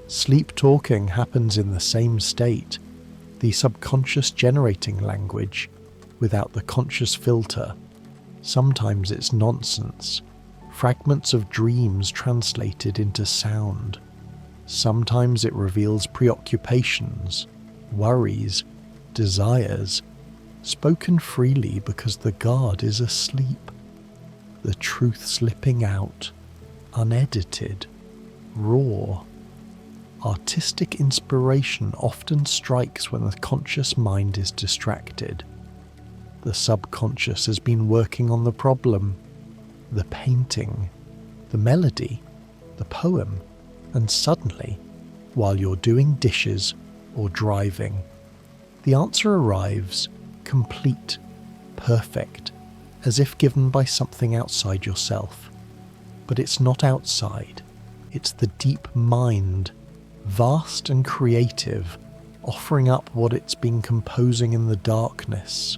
Sleep talking happens in the same state, the subconscious generating language without the conscious filter. Sometimes it's nonsense, fragments of dreams translated into sound. Sometimes it reveals preoccupations, worries, desires, spoken freely because the guard is asleep. The truth slipping out, unedited, raw. Artistic inspiration often strikes when the conscious mind is distracted. The subconscious has been working on the problem, the painting, the melody, the poem, and suddenly, while you're doing dishes or driving, the answer arrives, complete, perfect, as if given by something outside yourself. But it's not outside. It's the deep mind, vast and creative, offering up what it's been composing in the darkness.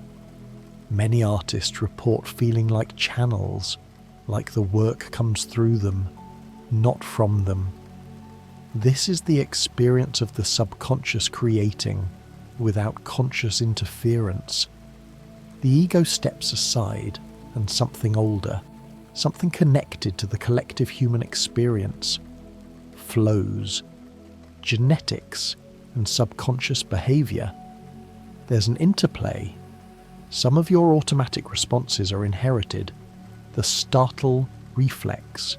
Many artists report feeling like channels, like the work comes through them, not from them. This is the experience of the subconscious creating without conscious interference. The ego steps aside, and something older, something connected to the collective human experience, flows. Genetics and subconscious behavior. There's an interplay. Some of your automatic responses are inherited. The startle reflex,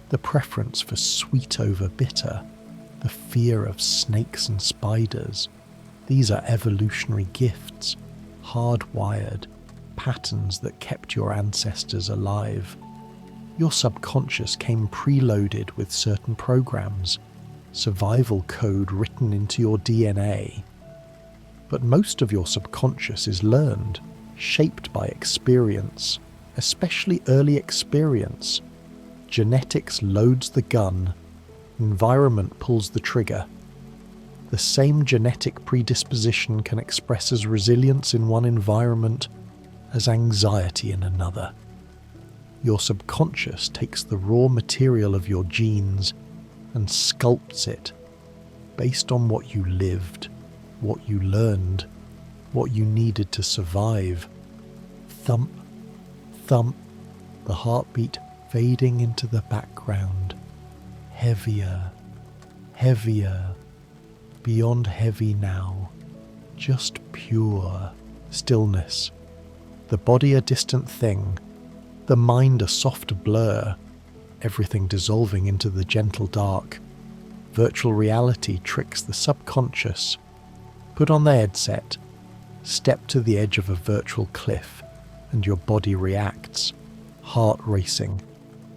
the preference for sweet over bitter, the fear of snakes and spiders. These are evolutionary gifts, hardwired, patterns that kept your ancestors alive. Your subconscious came preloaded with certain programs, survival code written into your DNA. But most of your subconscious is learned, shaped by experience, especially early experience. Genetics loads the gun, environment pulls the trigger. The same genetic predisposition can express as resilience in one environment as anxiety in another. Your subconscious takes the raw material of your genes and sculpts it based on what you lived, what you learned, what you needed to survive. Thump, thump, the heartbeat fading into the background. Heavier, heavier, beyond heavy now, just pure stillness. The body a distant thing, the mind a soft blur, everything dissolving into the gentle dark. Virtual reality tricks the subconscious. Put on the headset, step to the edge of a virtual cliff, and your body reacts, heart racing,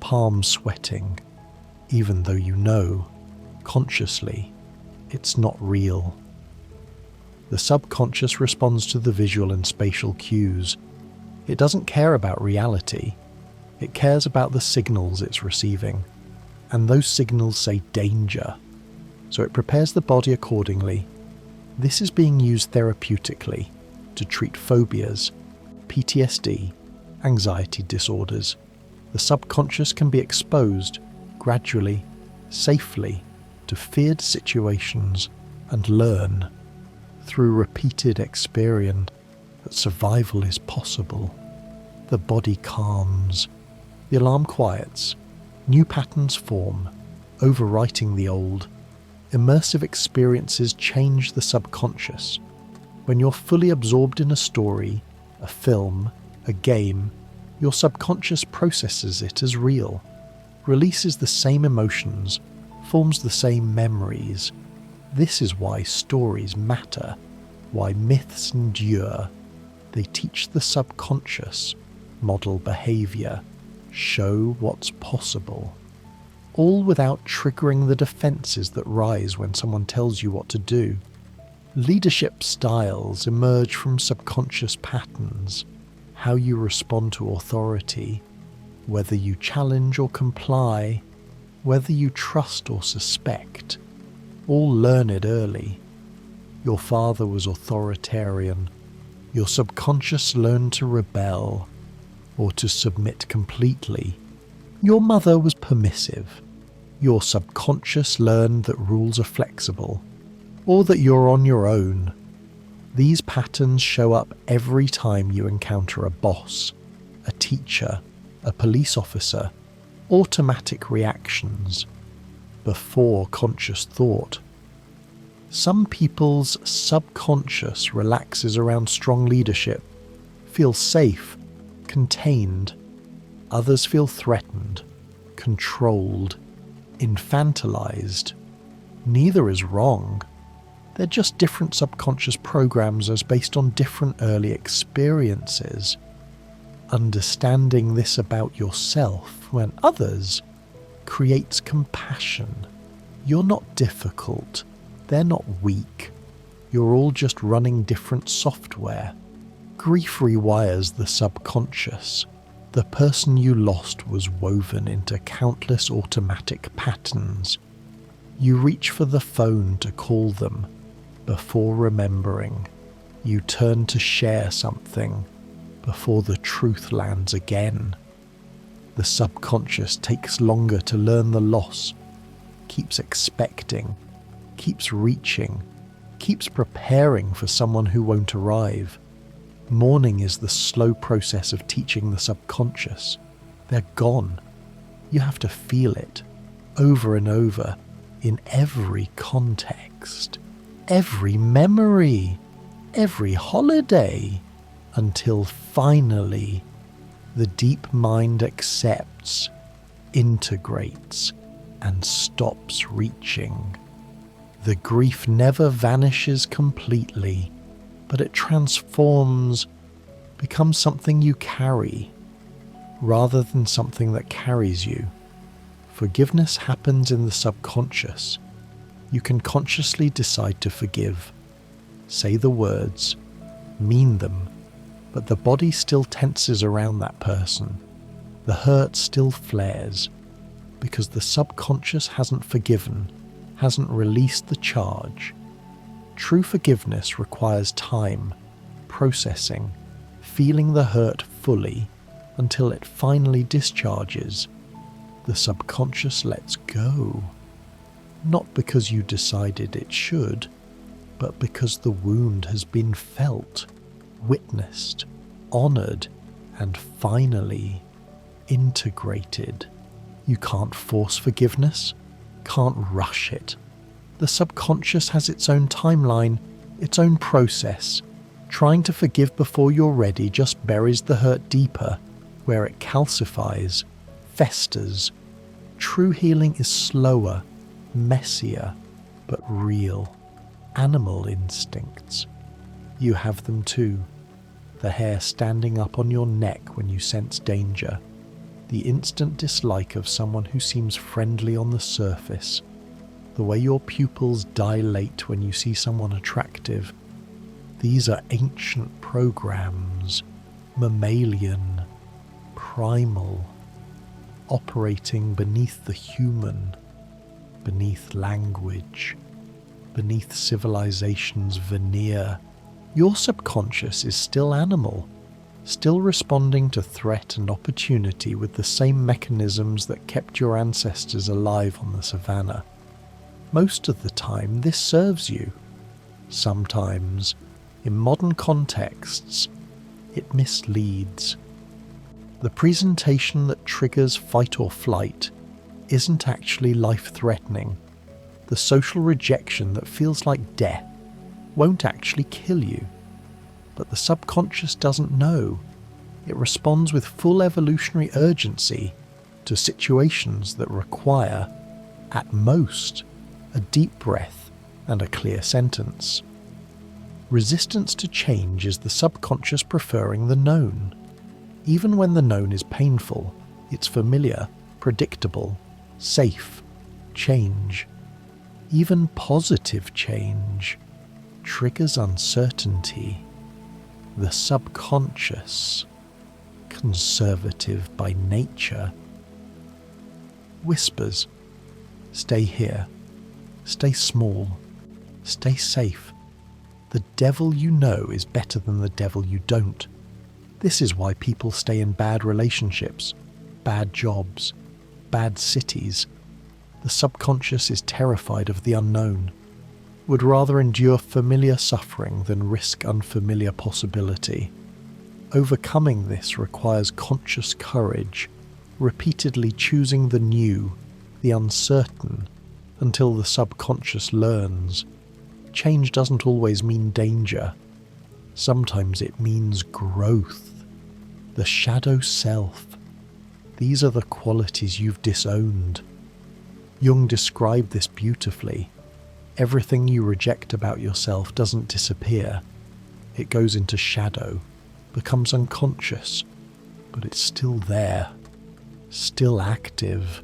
palms sweating, even though you know, consciously, it's not real. The subconscious responds to the visual and spatial cues. It doesn't care about reality. It cares about the signals it's receiving, and those signals say danger, so it prepares the body accordingly. This is being used therapeutically to treat phobias, PTSD, anxiety disorders. The subconscious can be exposed gradually, safely, to feared situations and learn through repeated experience that survival is possible. The body calms. The alarm quiets, new patterns form, overwriting the old. Immersive experiences change the subconscious. When you're fully absorbed in a story, a film, a game, your subconscious processes it as real, releases the same emotions, forms the same memories. This is why stories matter, why myths endure. They teach the subconscious, model behavior, show what's possible, all without triggering the defenses that rise when someone tells you what to do. Leadership styles emerge from subconscious patterns, how you respond to authority, whether you challenge or comply, whether you trust or suspect, all learned early. Your father was authoritarian. Your subconscious learned to rebel, or to submit completely. Your mother was permissive. Your subconscious learned that rules are flexible, or that you're on your own. These patterns show up every time you encounter a boss, a teacher, a police officer. Automatic reactions, before conscious thought. Some people's subconscious relaxes around strong leadership, feels safe, contained. Others feel threatened, controlled, infantilized. Neither is wrong. They're just different subconscious programs as based on different early experiences. Understanding this about yourself when others creates compassion. You're not difficult. They're not weak. You're all just running different software. Grief rewires the subconscious. The person you lost was woven into countless automatic patterns. You reach for the phone to call them. Before remembering, you turn to share something before the truth lands again. The subconscious takes longer to learn the loss, keeps expecting, keeps reaching, keeps preparing for someone who won't arrive. Mourning is the slow process of teaching the subconscious. They're gone. You have to feel it, over and over, in every context, every memory, every holiday, until finally the deep mind accepts, integrates, and stops reaching. The grief never vanishes completely, but it transforms, becomes something you carry, rather than something that carries you. Forgiveness happens in the subconscious. You can consciously decide to forgive, say the words, mean them, but the body still tenses around that person. The hurt still flares, because the subconscious hasn't forgiven, hasn't released the charge. True forgiveness requires time, processing, feeling the hurt fully until it finally discharges. The subconscious lets go. Not because you decided it should, but because the wound has been felt, witnessed, honoured, and finally integrated. You can't force forgiveness, can't rush it. The subconscious has its own timeline, its own process. Trying to forgive before you're ready just buries the hurt deeper, where it calcifies, festers. True healing is slower, messier, but real. Animal instincts. You have them too. The hair standing up on your neck when you sense danger. The instant dislike of someone who seems friendly on the surface. The way your pupils dilate when you see someone attractive. These are ancient programs, mammalian, primal, operating beneath the human, beneath language, beneath civilization's veneer. Your subconscious is still animal, still responding to threat and opportunity with the same mechanisms that kept your ancestors alive on the savannah. Most of the time, this serves you. Sometimes, in modern contexts, it misleads. The presentation that triggers fight or flight isn't actually life-threatening. The social rejection that feels like death won't actually kill you. But the subconscious doesn't know. It responds with full evolutionary urgency to situations that require, at most, a deep breath and a clear sentence. Resistance to change is the subconscious preferring the known. Even when the known is painful, it's familiar, predictable, safe. Change, even positive change, triggers uncertainty. The subconscious, conservative by nature, whispers, "Stay here. Stay small. Stay safe. The devil you know is better than the devil you don't." This is why people stay in bad relationships, bad jobs, bad cities. The subconscious is terrified of the unknown, would rather endure familiar suffering than risk unfamiliar possibility. Overcoming this requires conscious courage, repeatedly choosing the new, the uncertain, until the subconscious learns. Change doesn't always mean danger. Sometimes it means growth. The shadow self. These are the qualities you've disowned. Jung described this beautifully. Everything you reject about yourself doesn't disappear. It goes into shadow, becomes unconscious, but it's still there, still active,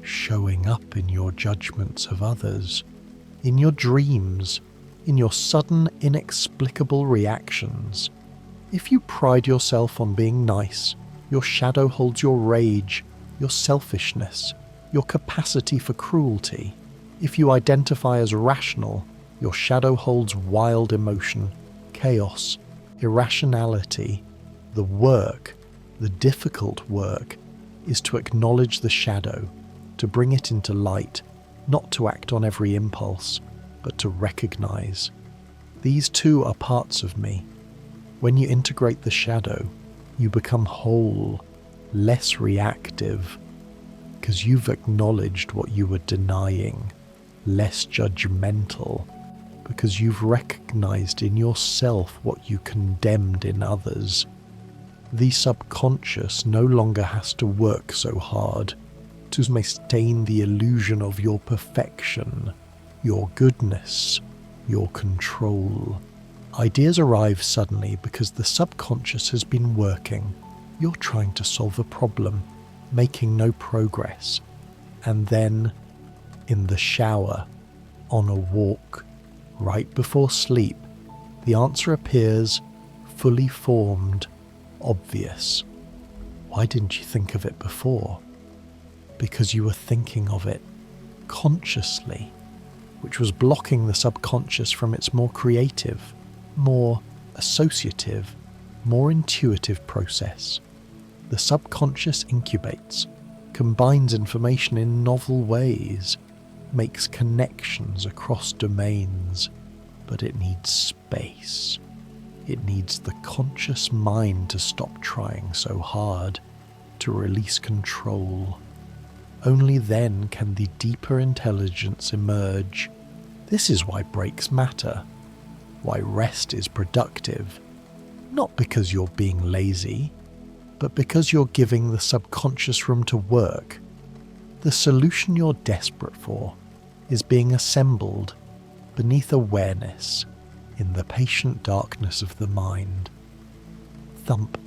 showing up in your judgments of others, in your dreams, in your sudden, inexplicable reactions. If you pride yourself on being nice, Your shadow holds your rage, your selfishness, your capacity for cruelty. If you identify as rational, your shadow holds wild emotion, chaos, irrationality. The difficult work, is to acknowledge the shadow, to bring it into light, not to act on every impulse, but to recognize. These too are parts of me. When you integrate the shadow, you become whole, less reactive, because you've acknowledged what you were denying, less judgmental, because you've recognized in yourself what you condemned in others. The subconscious no longer has to work so hard to maintain the illusion of your perfection, your goodness, your control. Ideas arrive suddenly because the subconscious has been working. You're trying to solve a problem, making no progress. And then, in the shower, on a walk, right before sleep, the answer appears, fully formed, obvious. Why didn't you think of it before? Because you were thinking of it consciously, which was blocking the subconscious from its more creative, more associative, more intuitive process. The subconscious incubates, combines information in novel ways, makes connections across domains, but it needs space. It needs the conscious mind to stop trying so hard, to release control. Only then can the deeper intelligence emerge. This is why breaks matter, why rest is productive. Not because you're being lazy, but because you're giving the subconscious room to work. The solution you're desperate for is being assembled beneath awareness in the patient darkness of the mind. Thump,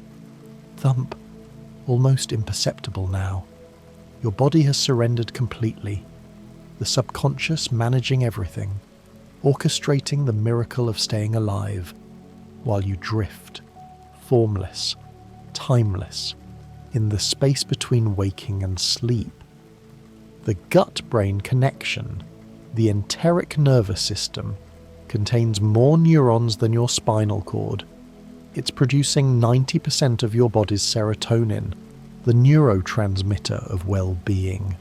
thump, almost imperceptible now. Your body has surrendered completely, the subconscious managing everything, orchestrating the miracle of staying alive, while you drift, formless, timeless, in the space between waking and sleep. The gut-brain connection, the enteric nervous system, contains more neurons than your spinal cord. It's producing 90% of your body's serotonin, the neurotransmitter of well-being.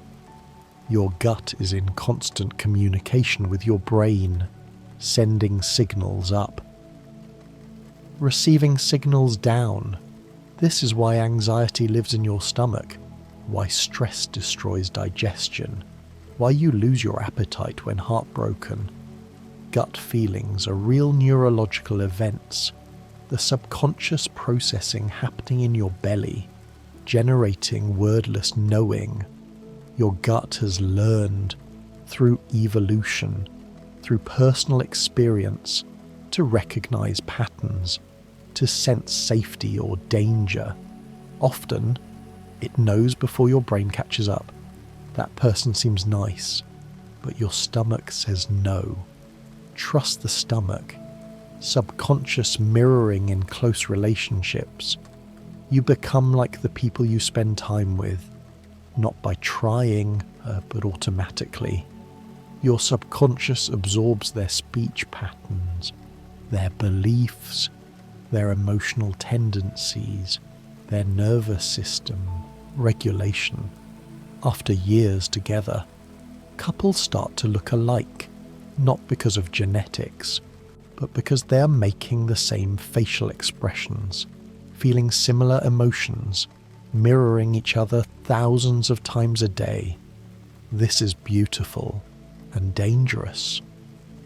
Your gut is in constant communication with your brain, sending signals up, receiving signals down. This is why anxiety lives in your stomach, why stress destroys digestion, why you lose your appetite when heartbroken. Gut feelings are real neurological events, the subconscious processing happening in your belly, generating wordless knowing. Your gut has learned, through evolution, through personal experience, to recognize patterns, to sense safety or danger. Often, it knows before your brain catches up. That person seems nice, but your stomach says no. Trust the stomach. Subconscious mirroring in close relationships. You become like the people you spend time with, not by trying, but automatically. Your subconscious absorbs their speech patterns, their beliefs, their emotional tendencies, their nervous system, regulation. After years together, couples start to look alike, not because of genetics, but because they are making the same facial expressions, feeling similar emotions, mirroring each other thousands of times a day. This is beautiful and dangerous.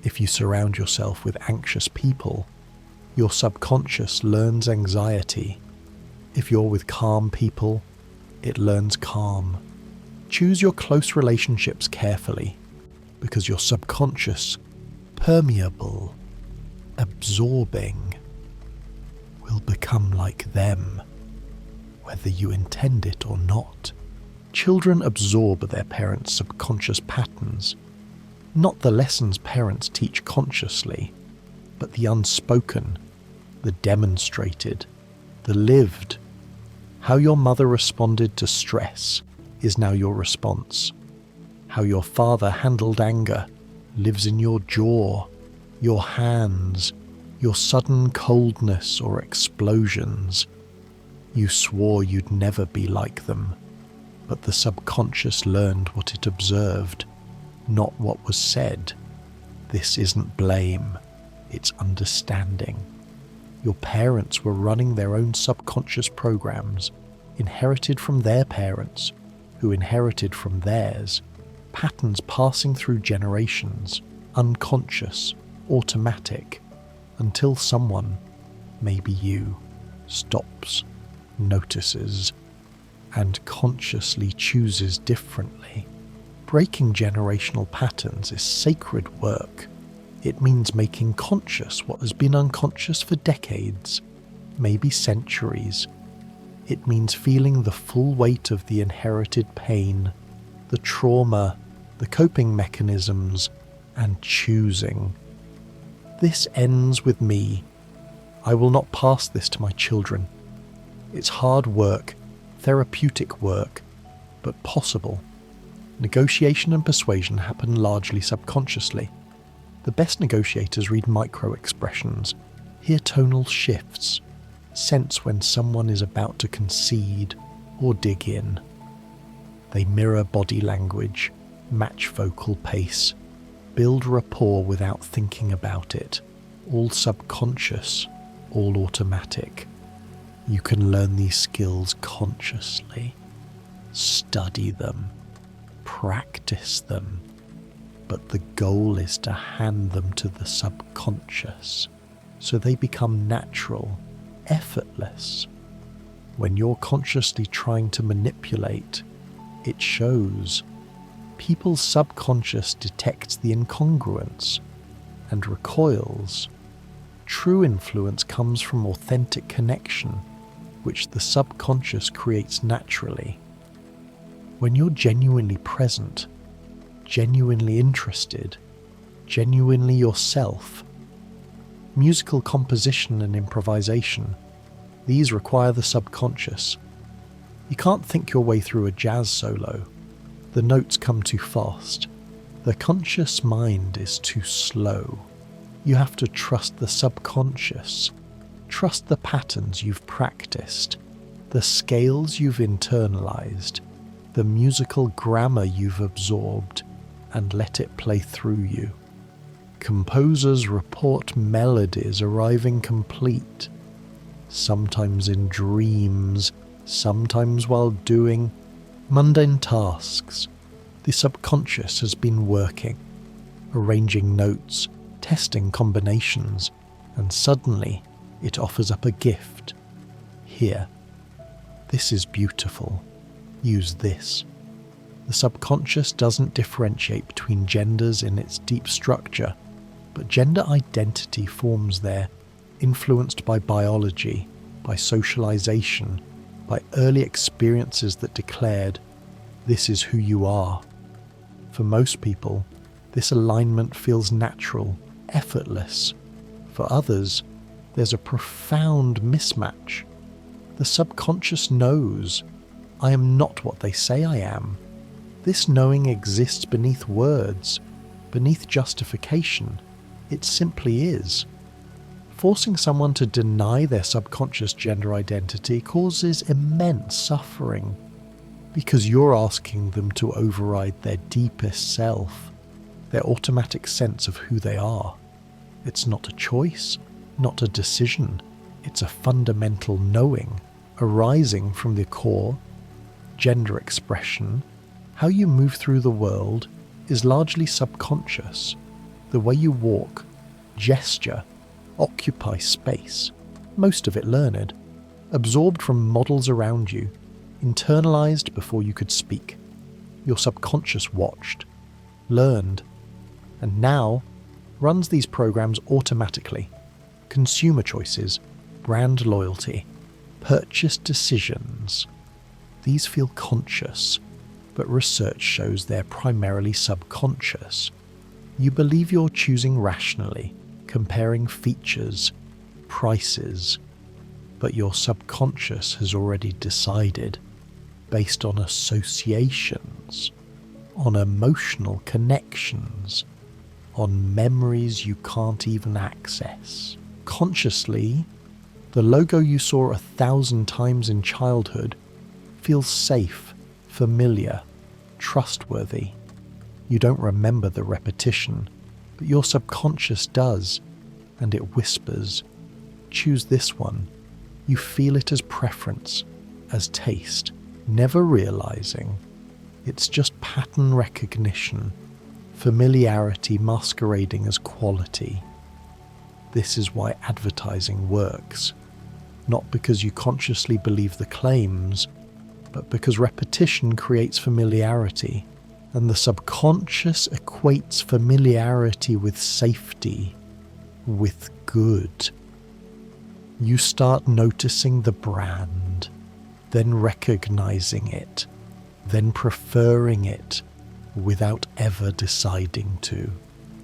If you surround yourself with anxious people, your subconscious learns anxiety. If you're with calm people, it learns calm. Choose your close relationships carefully, because your subconscious, permeable, absorbing, will become like them, whether you intend it or not. Children absorb their parents' subconscious patterns, not the lessons parents teach consciously, but the unspoken, the demonstrated, the lived. How your mother responded to stress is now your response. How your father handled anger lives in your jaw, your hands, your sudden coldness or explosions. You swore you'd never be like them, but the subconscious learned what it observed, not what was said. This isn't blame, it's understanding. Your parents were running their own subconscious programs, inherited from their parents, who inherited from theirs, patterns passing through generations, unconscious, automatic, until someone, maybe you, stops, notices, and consciously chooses differently. Breaking generational patterns is sacred work. It means making conscious what has been unconscious for decades, maybe centuries. It means feeling the full weight of the inherited pain, the trauma, the coping mechanisms, and choosing. This ends with me. I will not pass this to my children. It's hard work, therapeutic work, but possible. Negotiation and persuasion happen largely subconsciously. The best negotiators read micro-expressions, hear tonal shifts, sense when someone is about to concede or dig in. They mirror body language, match vocal pace, build rapport without thinking about it, all subconscious, all automatic. You can learn these skills consciously. Study them, practice them. But the goal is to hand them to the subconscious, so they become natural, effortless. When you're consciously trying to manipulate, it shows. People's subconscious detects the incongruence and recoils. True influence comes from authentic connection, which the subconscious creates naturally. When you're genuinely present, genuinely interested, genuinely yourself. Musical composition and improvisation, these require the subconscious. You can't think your way through a jazz solo. The notes come too fast. The conscious mind is too slow. You have to trust the subconscious. Trust the patterns you've practiced, the scales you've internalized, the musical grammar you've absorbed, and let it play through you. Composers report melodies arriving complete, sometimes in dreams, sometimes while doing mundane tasks. The subconscious has been working, arranging notes, testing combinations, and suddenly it offers up a gift. Here, this is beautiful. Use this. The subconscious doesn't differentiate between genders in its deep structure, but gender identity forms there, influenced by biology, by socialization, by early experiences that declared, this is who you are. For most people, this alignment feels natural, effortless. For others, there's a profound mismatch. The subconscious knows, I am not what they say I am. This knowing exists beneath words, beneath justification. It simply is. Forcing someone to deny their subconscious gender identity causes immense suffering, because you're asking them to override their deepest self, their automatic sense of who they are. It's not a choice, not a decision. It's a fundamental knowing, arising from the core. Gender expression, how you move through the world, is largely subconscious. The way you walk, gesture, occupy space, most of it learned, absorbed from models around you, internalized before you could speak. Your subconscious watched, learned, and now runs these programs automatically. Consumer choices, brand loyalty, purchase decisions. These feel conscious, but research shows they're primarily subconscious. You believe you're choosing rationally, comparing features, prices. but your subconscious has already decided, based on associations, on emotional connections, on memories you can't even access. Consciously, the logo you saw 1,000 times in childhood feels safe, familiar, trustworthy. You don't remember the repetition, but your subconscious does, and it whispers, "Choose this one." You feel it as preference, as taste, never realizing it's just pattern recognition, familiarity masquerading as quality. This is why advertising works, not because you consciously believe the claims, but because repetition creates familiarity, and the subconscious equates familiarity with safety, with good. You start noticing the brand, then recognizing it, then preferring it without ever deciding to.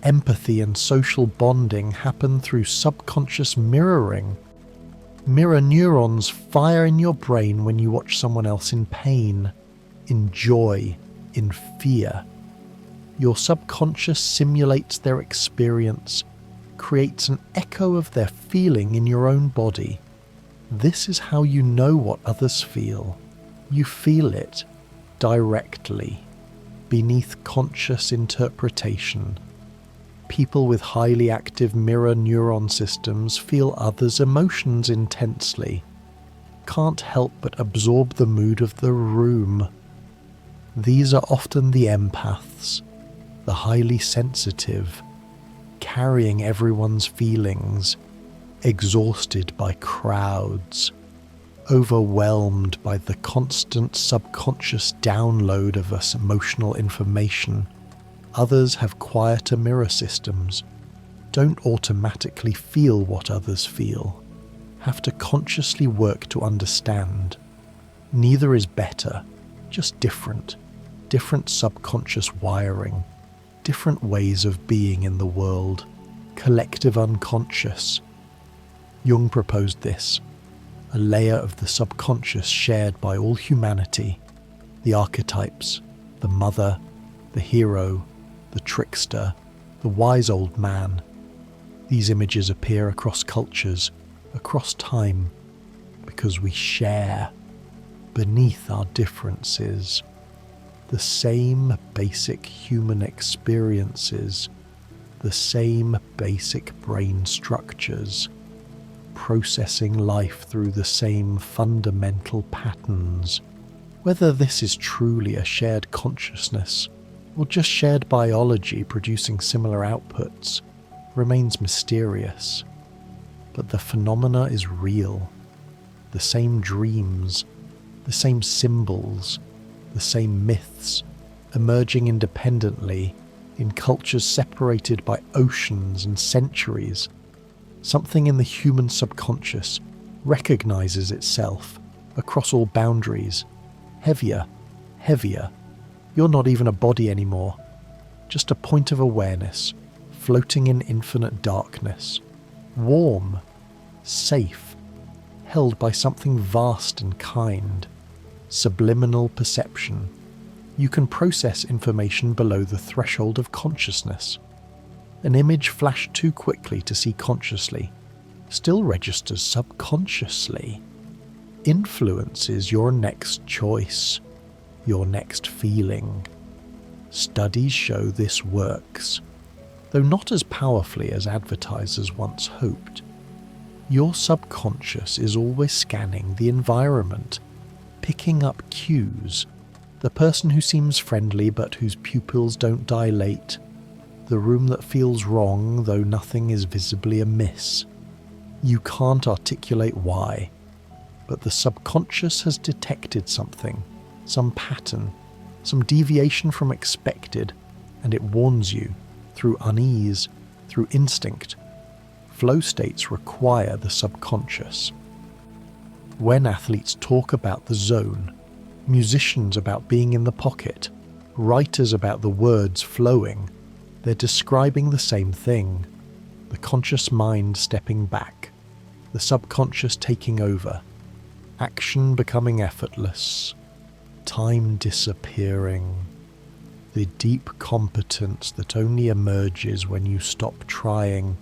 Empathy and social bonding happen through subconscious mirroring. Mirror neurons fire in your brain when you watch someone else in pain, in joy, in fear. Your subconscious simulates their experience, creates an echo of their feeling in your own body. This is how you know what others feel. You feel it directly, beneath conscious interpretation. People with highly active mirror neuron systems feel others' emotions intensely, can't help but absorb the mood of the room. These are often the empaths, the highly sensitive, carrying everyone's feelings, exhausted by crowds, overwhelmed by the constant subconscious download of us emotional information. Others have quieter mirror systems, don't automatically feel what others feel, have to consciously work to understand. Neither is better, just different subconscious wiring, different ways of being in the world, collective unconscious. Jung proposed this, a layer of the subconscious shared by all humanity, the archetypes, the mother, the hero, the trickster, the wise old man. These images appear across cultures, across time, because we share, beneath our differences, the same basic human experiences, the same basic brain structures, processing life through the same fundamental patterns. Whether this is truly a shared consciousness or just shared biology producing similar outputs remains mysterious. But the phenomena is real. The same dreams, the same symbols, the same myths, emerging independently in cultures separated by oceans and centuries. Something in the human subconscious recognizes itself across all boundaries. Heavier. You're not even a body anymore, just a point of awareness, floating in infinite darkness. Warm, safe, held by something vast and kind. Subliminal perception. You can process information below the threshold of consciousness. An image flashed too quickly to see consciously still registers subconsciously. Influences your next choice, your next feeling. Studies show this works, though not as powerfully as advertisers once hoped. Your subconscious is always scanning the environment, picking up cues. The person who seems friendly but whose pupils don't dilate. The room that feels wrong though nothing is visibly amiss. You can't articulate why, but the subconscious has detected something, some pattern, some deviation from expected, and it warns you, through unease, through instinct. Flow states require the subconscious. When athletes talk about the zone, musicians about being in the pocket, writers about the words flowing, they're describing the same thing, the conscious mind stepping back, the subconscious taking over, action becoming effortless, time disappearing, the deep competence that only emerges when you stop trying.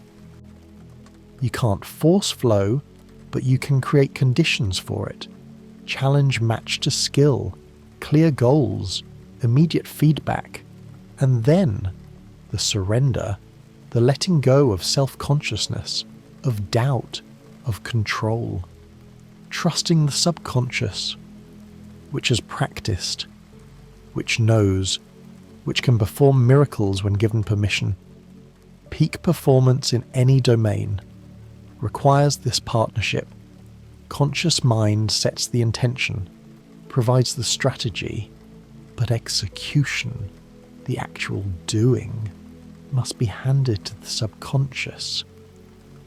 You can't force flow, but you can create conditions for it. Challenge match to skill, clear goals, immediate feedback, and then the surrender, the letting go of self-consciousness, of doubt, of control. Trusting the subconscious, which has practiced, which knows, which can perform miracles when given permission. Peak performance in any domain requires this partnership. Conscious mind sets the intention, provides the strategy, but execution, the actual doing, must be handed to the subconscious.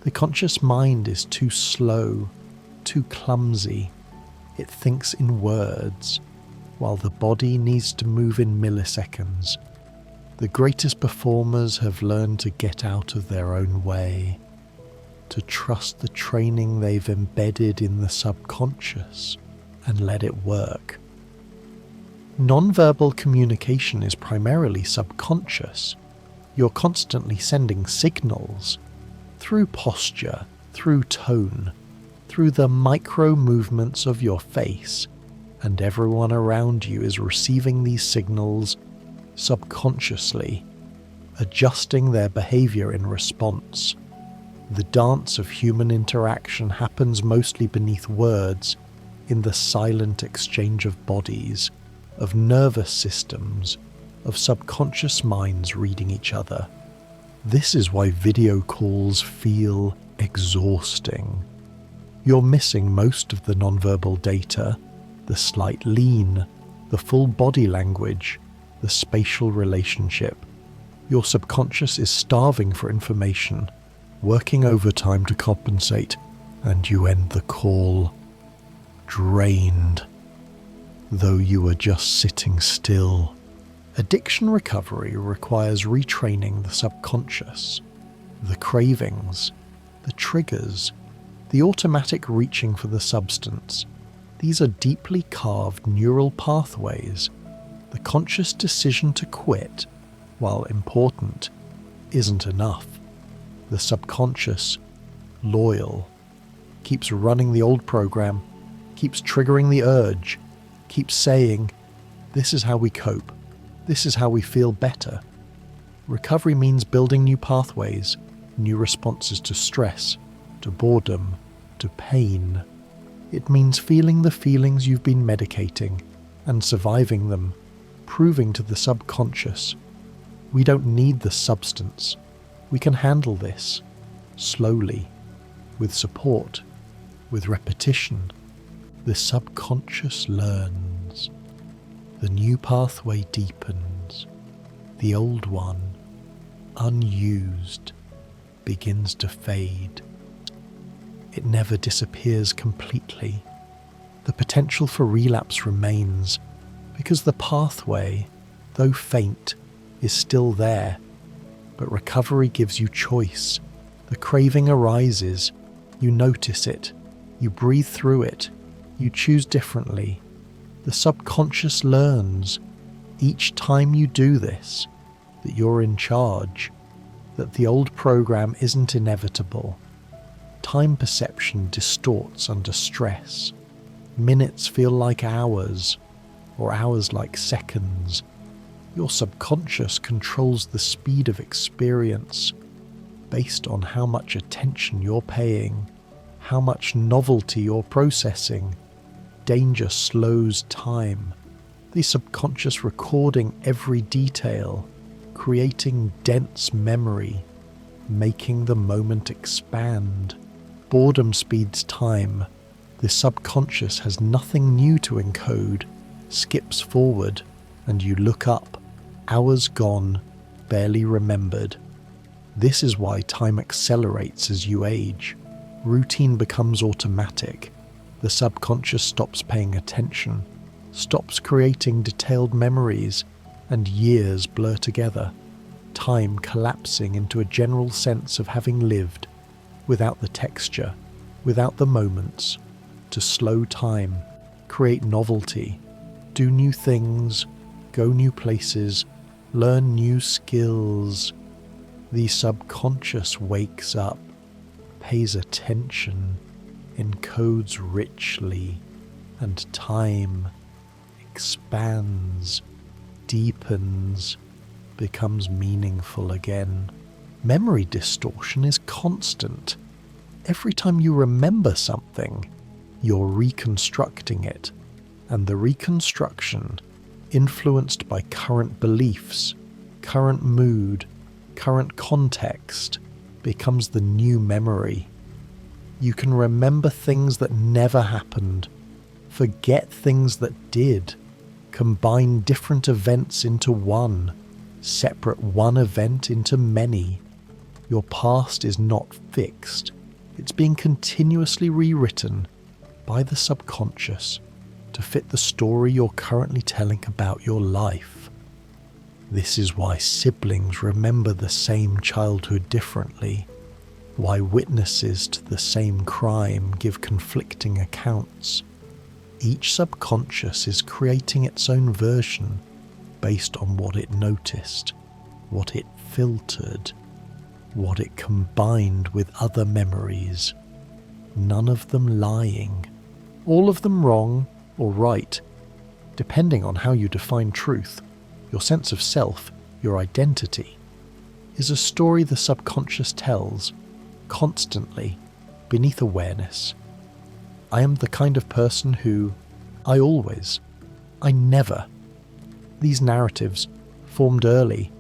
The conscious mind is too slow, too clumsy. It thinks in words, while the body needs to move in milliseconds. The greatest performers have learned to get out of their own way, to trust the training they've embedded in the subconscious and let it work. Nonverbal communication is primarily subconscious. You're constantly sending signals through posture, through tone, through the micro movements of your face, and everyone around you is receiving these signals subconsciously, adjusting their behavior in response. The dance of human interaction happens mostly beneath words, in the silent exchange of bodies, of nervous systems, of subconscious minds reading each other. This is why video calls feel exhausting. You're missing most of the nonverbal data, the slight lean, the full body language, the spatial relationship. Your subconscious is starving for information, working overtime to compensate, and you end the call drained, though you were just sitting still. Addiction recovery requires retraining the subconscious, the cravings, the triggers, the automatic reaching for the substance. These are deeply carved neural pathways. The conscious decision to quit, while important, isn't enough. The subconscious, loyal, keeps running the old program, keeps triggering the urge, keeps saying, "This is how we cope. This is how we feel better." Recovery means building new pathways, new responses to stress, to boredom, to pain. It means feeling the feelings you've been medicating and surviving them, proving to the subconscious, we don't need the substance. We can handle this, slowly, with support, with repetition. The subconscious learns. The new pathway deepens. The old one, unused, begins to fade. It never disappears completely. The potential for relapse remains because the pathway, though faint, is still there. But recovery gives you choice. The craving arises. You notice it. You breathe through it. You choose differently. The subconscious learns, each time you do this, that you're in charge, that the old program isn't inevitable. Time perception distorts under stress. Minutes feel like hours, or hours like seconds. Your subconscious controls the speed of experience based on how much attention you're paying, how much novelty you're processing. Danger slows time. The subconscious recording every detail, creating dense memory, making the moment expand. Boredom speeds time. The subconscious has nothing new to encode, skips forward, and you look up. Hours gone, barely remembered. This is why time accelerates as you age. Routine becomes automatic. The subconscious stops paying attention, stops creating detailed memories, and years blur together. Time collapsing into a general sense of having lived, without the texture, without the moments to slow time, create novelty, do new things, go new places, learn new skills. The subconscious wakes up, pays attention, encodes richly, and time expands, deepens, becomes meaningful again. Memory distortion is constant. Every time you remember something, you're reconstructing it, and the reconstruction, influenced by current beliefs, current mood, current context, becomes the new memory. You can remember things that never happened, forget things that did, combine different events into one, separate one event into many. Your past is not fixed. It's being continuously rewritten by the subconscious to fit the story you're currently telling about your life. This is why siblings remember the same childhood differently, why witnesses to the same crime give conflicting accounts. Each subconscious is creating its own version based on what it noticed, what it filtered, what it combined with other memories, none of them lying, all of them wrong or right, depending on how you define truth. Your sense of self, your identity, is a story the subconscious tells, constantly, beneath awareness. I am the kind of person who, I always, I never. These narratives, formed early,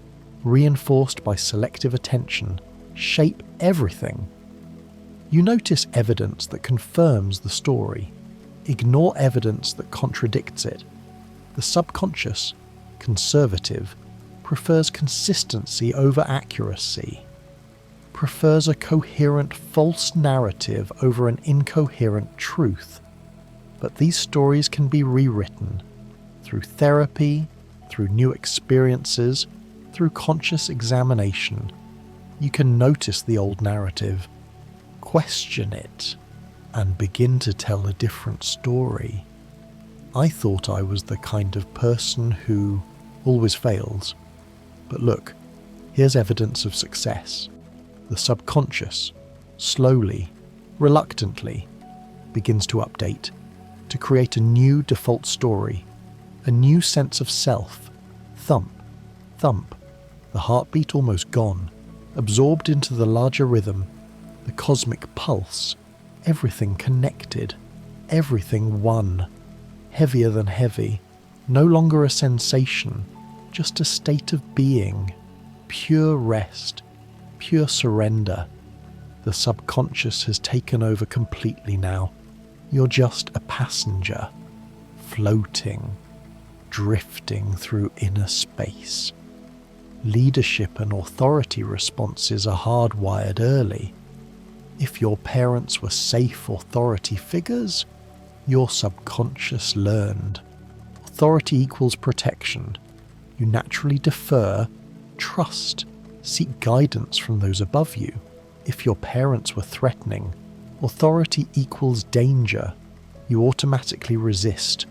reinforced by selective attention, shape everything. You notice evidence that confirms the story. Ignore evidence that contradicts it. The subconscious, conservative, prefers consistency over accuracy, prefers a coherent false narrative over an incoherent truth. But these stories can be rewritten through therapy, through new experiences, through conscious examination. You can notice the old narrative, question it, and begin to tell a different story. I thought I was the kind of person who always fails. But look, here's evidence of success. The subconscious, slowly, reluctantly, begins to update, to create a new default story, a new sense of self. Thump, thump, the heartbeat almost gone, absorbed into the larger rhythm, the cosmic pulse, everything connected, everything one, heavier than heavy, no longer a sensation, just a state of being, pure rest, pure surrender. The subconscious has taken over completely now. You're just a passenger, floating, drifting through inner space. Leadership and authority responses are hardwired early. If your parents were safe authority figures, your subconscious learned. Authority equals protection. You naturally defer, trust, seek guidance from those above you. If your parents were threatening, authority equals danger. You automatically resist,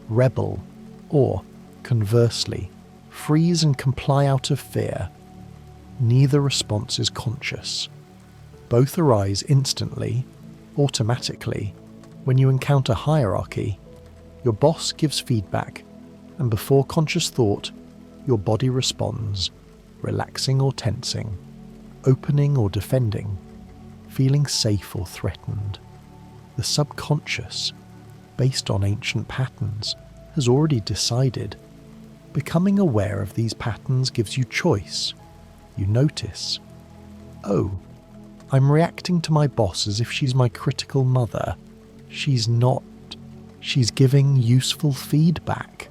rebel, or, conversely, freeze and comply out of fear. Neither response is conscious. Both arise instantly, automatically, when you encounter hierarchy. Your boss gives feedback, and before conscious thought, your body responds, relaxing or tensing, opening or defending, feeling safe or threatened. The subconscious, based on ancient patterns, has already decided. Becoming aware of these patterns gives you choice. You notice, oh, I'm reacting to my boss as if she's my critical mother. She's not. She's giving useful feedback.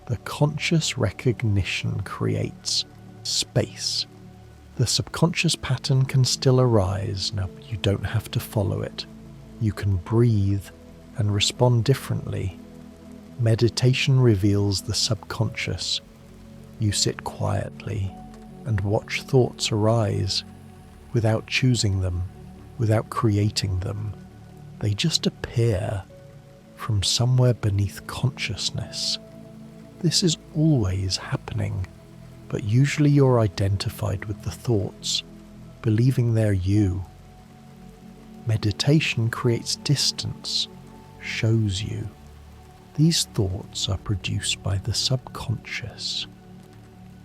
The conscious recognition creates space. The subconscious pattern can still arise. Now, you don't have to follow it. You can breathe and respond differently. Meditation reveals the subconscious. You sit quietly and watch thoughts arise without choosing them, without creating them. They just appear from somewhere beneath consciousness. This is always happening, but usually you're identified with the thoughts, believing they're you. Meditation creates distance, shows you. These thoughts are produced by the subconscious.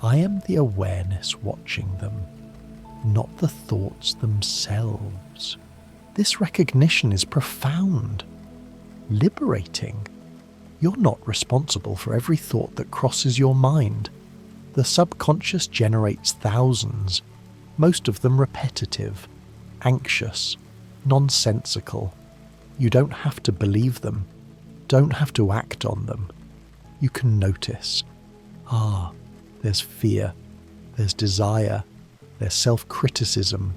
I am the awareness watching them, not the thoughts themselves. This recognition is profound, liberating. You're not responsible for every thought that crosses your mind. The subconscious generates thousands, most of them repetitive, anxious, nonsensical. You don't have to believe them, don't have to act on them. You can notice. There's fear, there's desire, there's self-criticism,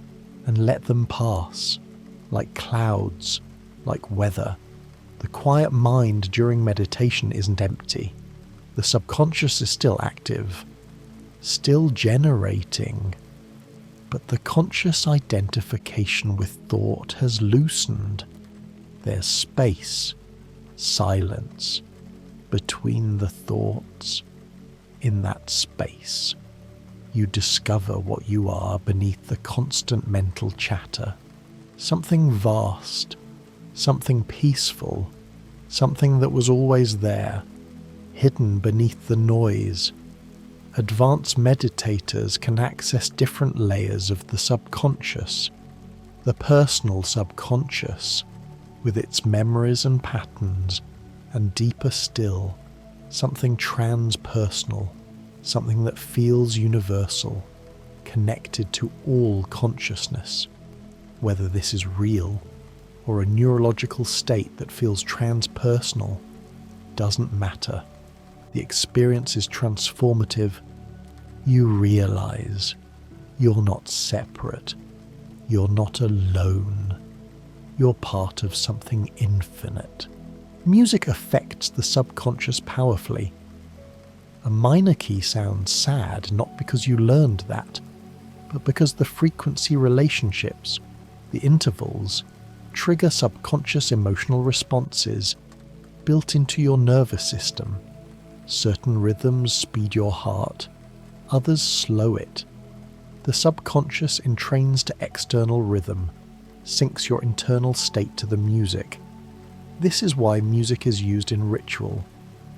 and let them pass, like clouds, like weather. The quiet mind during meditation isn't empty. The subconscious is still active, still generating, but the conscious identification with thought has loosened. There's space, silence, between the thoughts. In that space, you discover what you are beneath the constant mental chatter. Something vast, something peaceful, something that was always there, hidden beneath the noise. Advanced meditators can access different layers of the subconscious. The personal subconscious, with its memories and patterns, and deeper still, something transpersonal, something that feels universal, connected to all consciousness. Whether this is real or a neurological state that feels transpersonal doesn't matter. The experience is transformative. You realize you're not separate. You're not alone. You're part of something infinite. Music affects the subconscious powerfully. A minor key sounds sad not because you learned that, but because the frequency relationships, the intervals, trigger subconscious emotional responses built into your nervous system. Certain rhythms speed your heart, others slow it. The subconscious entrains to external rhythm, syncs your internal state to the music. This is why music is used in ritual,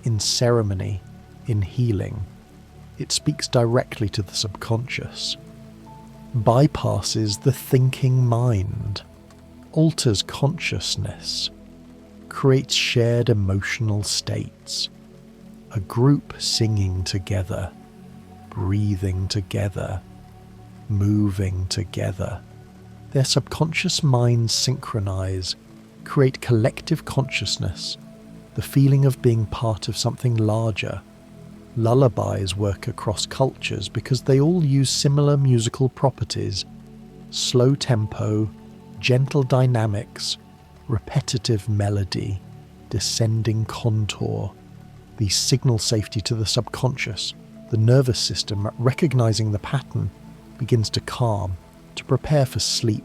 in ceremony, in healing. It speaks directly to the subconscious, bypasses the thinking mind, alters consciousness, creates shared emotional states. A group singing together, breathing together, moving together. Their subconscious minds synchronize, create collective consciousness, the feeling of being part of something larger. Lullabies work across cultures because they all use similar musical properties: slow tempo, gentle dynamics, repetitive melody, descending contour. These signal safety to the subconscious. The nervous system, recognizing the pattern, begins to calm, to prepare for sleep.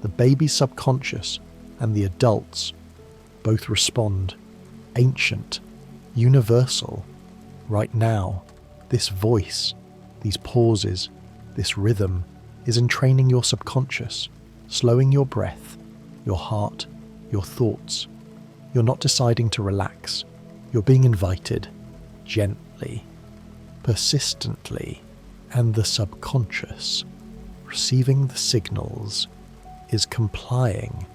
The baby's subconscious and the adults both respond. Ancient, universal. Right now, this voice, these pauses, this rhythm is entraining your subconscious, slowing your breath, your heart, your thoughts. You're not deciding to relax. You're being invited, gently, persistently, and the subconscious, receiving the signals, is complying,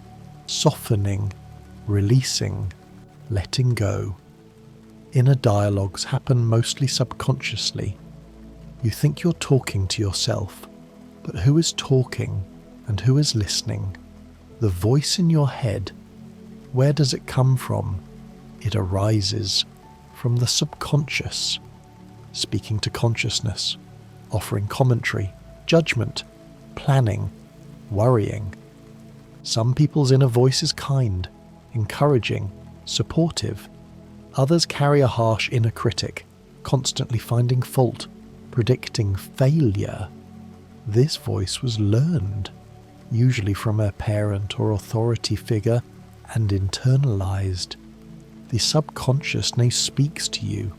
softening, releasing, letting go. Inner dialogues happen mostly subconsciously. You think you're talking to yourself, but who is talking and who is listening? The voice in your head, where does it come from? It arises from the subconscious, speaking to consciousness, offering commentary, judgment, planning, worrying. Some people's inner voice is kind, encouraging, supportive. Others carry a harsh inner critic, constantly finding fault, predicting failure. This voice was learned, usually from a parent or authority figure, and internalized. The subconscious now speaks to you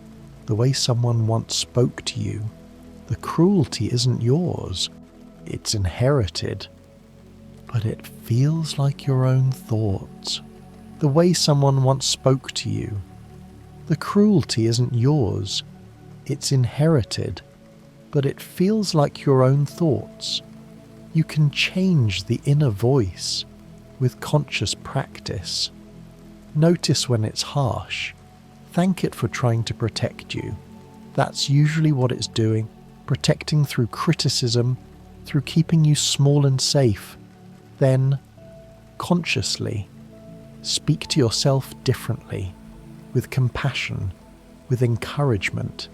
the way someone once spoke to you. The cruelty isn't yours, it's inherited, but it feels like your own thoughts. The way someone once spoke to you. The cruelty isn't yours, it's inherited, but it feels like your own thoughts. You can change the inner voice with conscious practice. Notice when it's harsh. Thank it for trying to protect you. That's usually what it's doing, protecting through criticism, through keeping you small and safe. Then, consciously, speak to yourself differently, with compassion, with encouragement.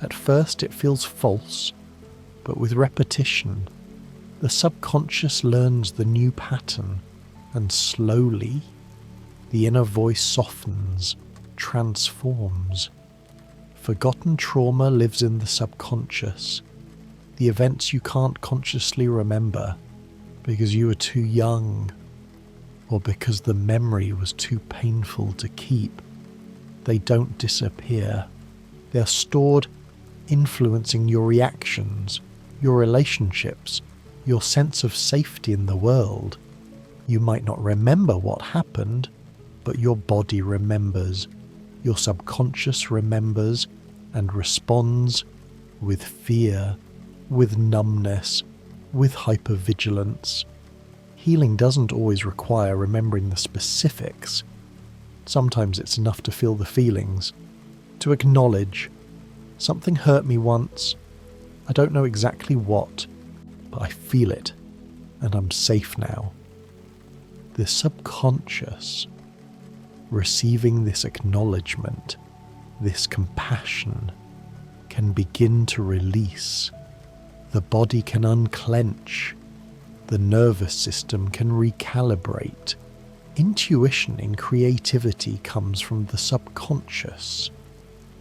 At first it feels false, but with repetition, the subconscious learns the new pattern, and slowly, the inner voice softens, transforms. Forgotten trauma lives in the subconscious, the events you can't consciously remember because you were too young, or because the memory was too painful to keep. They don't disappear. They're stored, influencing your reactions, your relationships, your sense of safety in the world. You might not remember what happened, but your body remembers. Your subconscious remembers and responds with fear, with numbness, with hypervigilance. Healing doesn't always require remembering the specifics. Sometimes it's enough to feel the feelings, to acknowledge, something hurt me once. I don't know exactly what, but I feel it, and I'm safe now. The subconscious, receiving this acknowledgement, this compassion, can begin to release. The body can unclench. The nervous system can recalibrate. Intuition in creativity comes from the subconscious.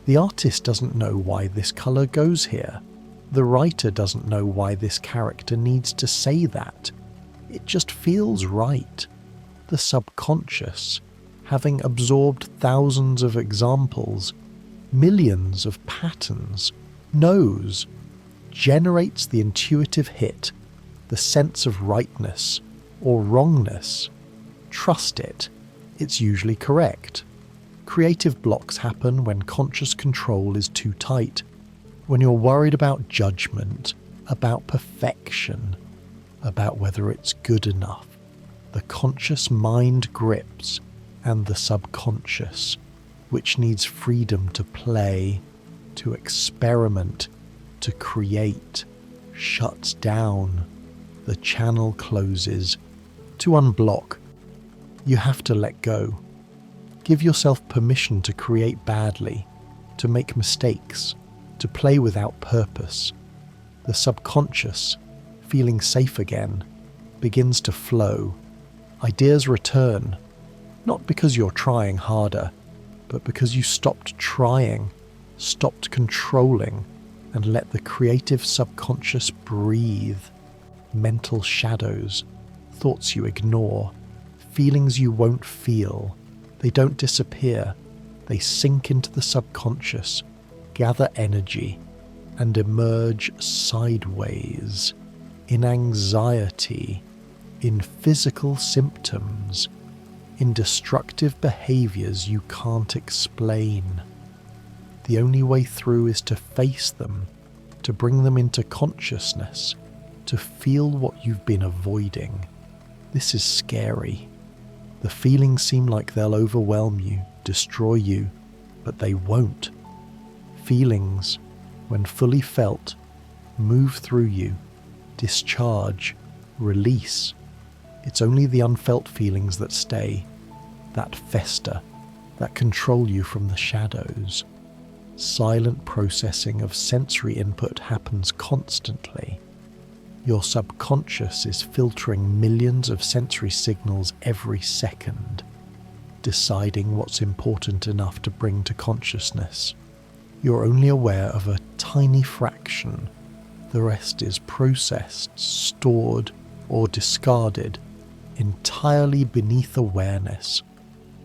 The artist doesn't know why this colour goes here. The writer doesn't know why this character needs to say that. It just feels right. The subconscious, having absorbed thousands of examples, millions of patterns, knows, generates the intuitive hit, the sense of rightness or wrongness. Trust it. It's usually correct. Creative blocks happen when conscious control is too tight, when you're worried about judgment, about perfection, about whether it's good enough. The conscious mind grips, and the subconscious, which needs freedom to play, to experiment, to create, shuts down. The channel closes. To unblock, you have to let go. Give yourself permission to create badly, to make mistakes, to play without purpose. The subconscious, feeling safe again, begins to flow. Ideas return, not because you're trying harder, but because you stopped trying, stopped controlling, and let the creative subconscious breathe. Mental shadows, thoughts you ignore, feelings you won't feel, they don't disappear. They sink into the subconscious, gather energy, and emerge sideways, in anxiety, in physical symptoms, in destructive behaviors you can't explain. The only way through is to face them, to bring them into consciousness, to feel what you've been avoiding. This is scary. The feelings seem like they'll overwhelm you, destroy you, but they won't. Feelings, when fully felt, move through you, discharge, release. It's only the unfelt feelings that stay, that fester, that control you from the shadows. Silent processing of sensory input happens constantly. Your subconscious is filtering millions of sensory signals every second, deciding what's important enough to bring to consciousness. You're only aware of a tiny fraction. The rest is processed, stored, or discarded. entirely beneath awareness.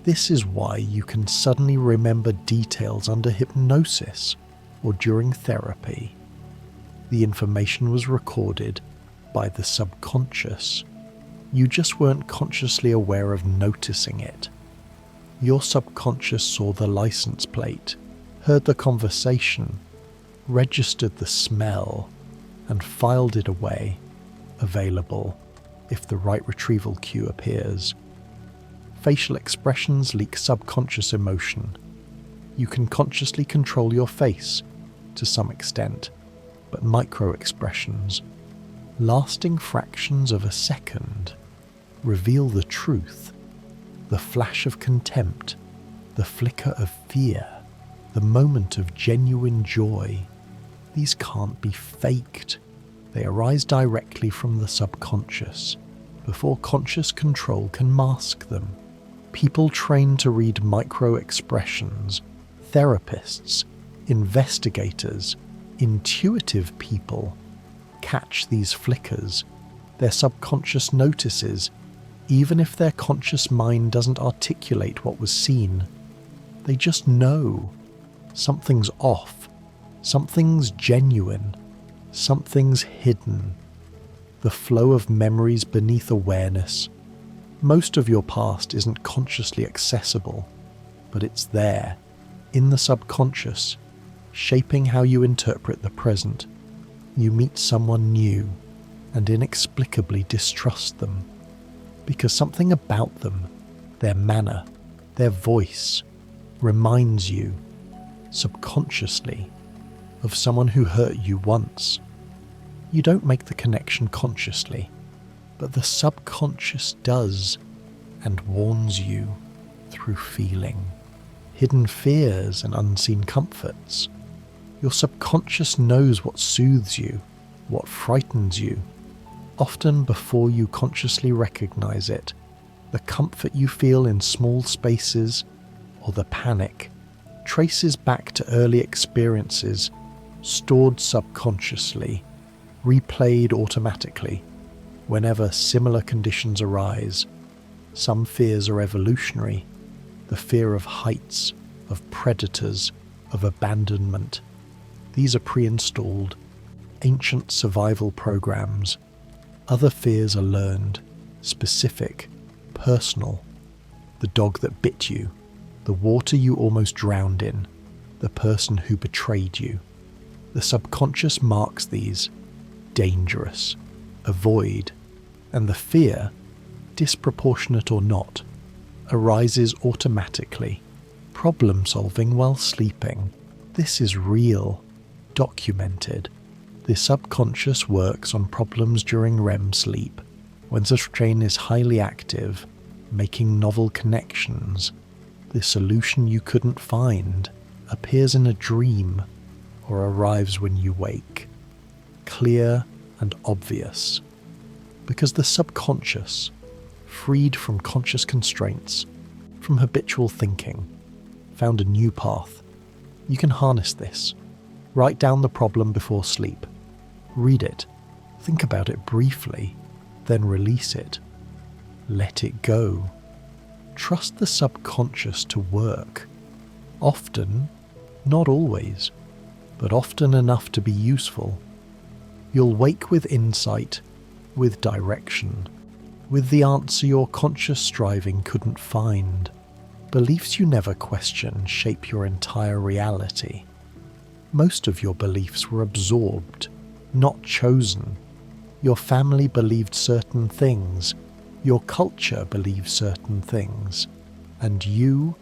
This is why you can suddenly remember details under hypnosis or during therapy. The information was recorded by the subconscious. You just weren't consciously aware of noticing it. Your subconscious saw the license plate, heard the conversation, registered the smell, and filed it away, available if the right retrieval cue appears. Facial expressions leak subconscious emotion. You can consciously control your face, to some extent, but micro-expressions, lasting fractions of a second, reveal the truth. The flash of contempt, the flicker of fear, the moment of genuine joy. These can't be faked. They arise directly from the subconscious, before conscious control can mask them. People trained to read micro-expressions, therapists, investigators, intuitive people, catch these flickers. Their subconscious notices, even if their conscious mind doesn't articulate what was seen. They just know. Something's off. Something's genuine. Something's hidden. The flow of memories beneath awareness. Most of your past isn't consciously accessible, but it's there, in the subconscious, shaping how you interpret the present. You meet someone new and inexplicably distrust them, because something about them, their manner, their voice, reminds you, subconsciously, of someone who hurt you once. You don't make the connection consciously, but the subconscious does, and warns you through feeling. Hidden fears and unseen comforts. Your subconscious knows what soothes you, what frightens you, often before you consciously recognize it. The comfort you feel in small spaces, or the panic, traces back to early experiences, stored subconsciously, replayed automatically, whenever similar conditions arise. Some fears are evolutionary, the fear of heights, of predators, of abandonment. These are pre-installed, ancient survival programs. Other fears are learned, specific, personal. The dog that bit you, the water you almost drowned in, the person who betrayed you. The subconscious marks these, dangerous, avoid, and the fear, disproportionate or not, arises automatically. Problem solving while sleeping. This is real, documented. The subconscious works on problems during REM sleep, when the brain is highly active, making novel connections. The solution you couldn't find appears in a dream or arrives when you wake. Clear and obvious. Because the subconscious, freed from conscious constraints, from habitual thinking, found a new path. You can harness this. Write down the problem before sleep. Read it. Think about it briefly. Then release it. Let it go. Trust the subconscious to work. Often, not always, but often enough to be useful. You'll wake with insight, with direction, with the answer your conscious striving couldn't find. Beliefs you never question shape your entire reality. Most of your beliefs were absorbed, not chosen. Your family believed certain things, your culture believed certain things, and you,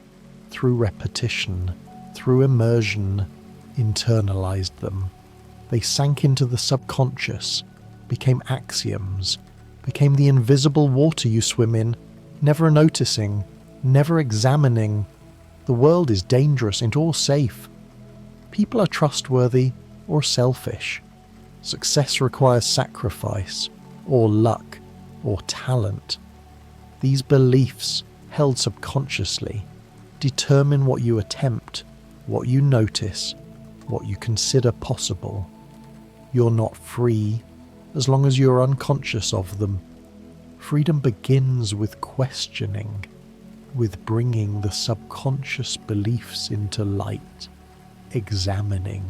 through repetition, through immersion, internalized them. They sank into the subconscious, became axioms, became the invisible water you swim in, never noticing, never examining. The world is dangerous and all safe. People are trustworthy or selfish. Success requires sacrifice, or luck, or talent. These beliefs, held subconsciously, determine what you attempt, what you notice, what you consider possible. You're not free as long as you're unconscious of them. Freedom begins with questioning, with bringing the subconscious beliefs into light, examining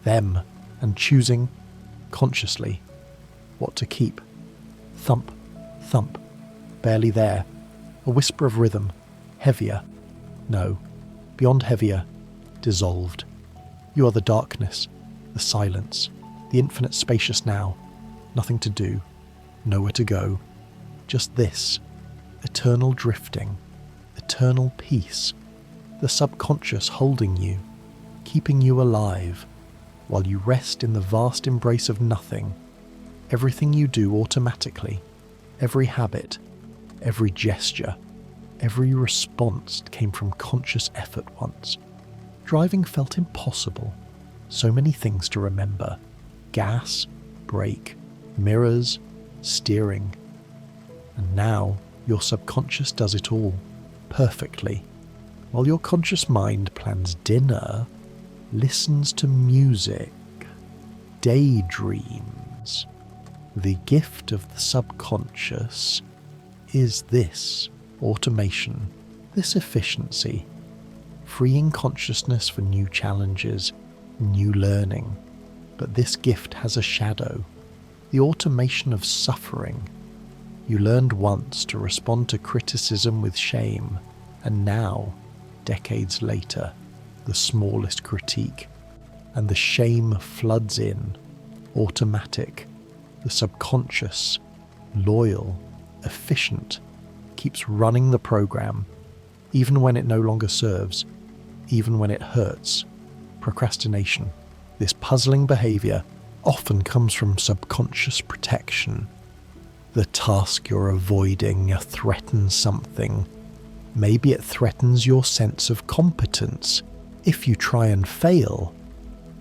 them and choosing consciously what to keep. Thump, thump, barely there. A whisper of rhythm, heavier. No, beyond heavier, dissolved. You are the darkness, the silence, the infinite spacious now. Nothing to do, nowhere to go. Just this, eternal drifting, eternal peace. The subconscious holding you, keeping you alive, while you rest in the vast embrace of nothing. Everything you do automatically, every habit, every gesture, every response came from conscious effort once. Driving felt impossible. So many things to remember. Gas, brake, mirrors, steering. And now your subconscious does it all, perfectly. While your conscious mind plans dinner, listens to music, daydreams. The gift of the subconscious is this automation, this efficiency, freeing consciousness for new challenges, new learning. But this gift has a shadow, the automation of suffering. You learned once to respond to criticism with shame, and now, decades later, the smallest critique, and the shame floods in, automatic. The subconscious, loyal, efficient, keeps running the program, even when it no longer serves, even when it hurts. Procrastination, this puzzling behavior, often comes from subconscious protection. The task you're avoiding threatens something. Maybe it threatens your sense of competence. If you try and fail,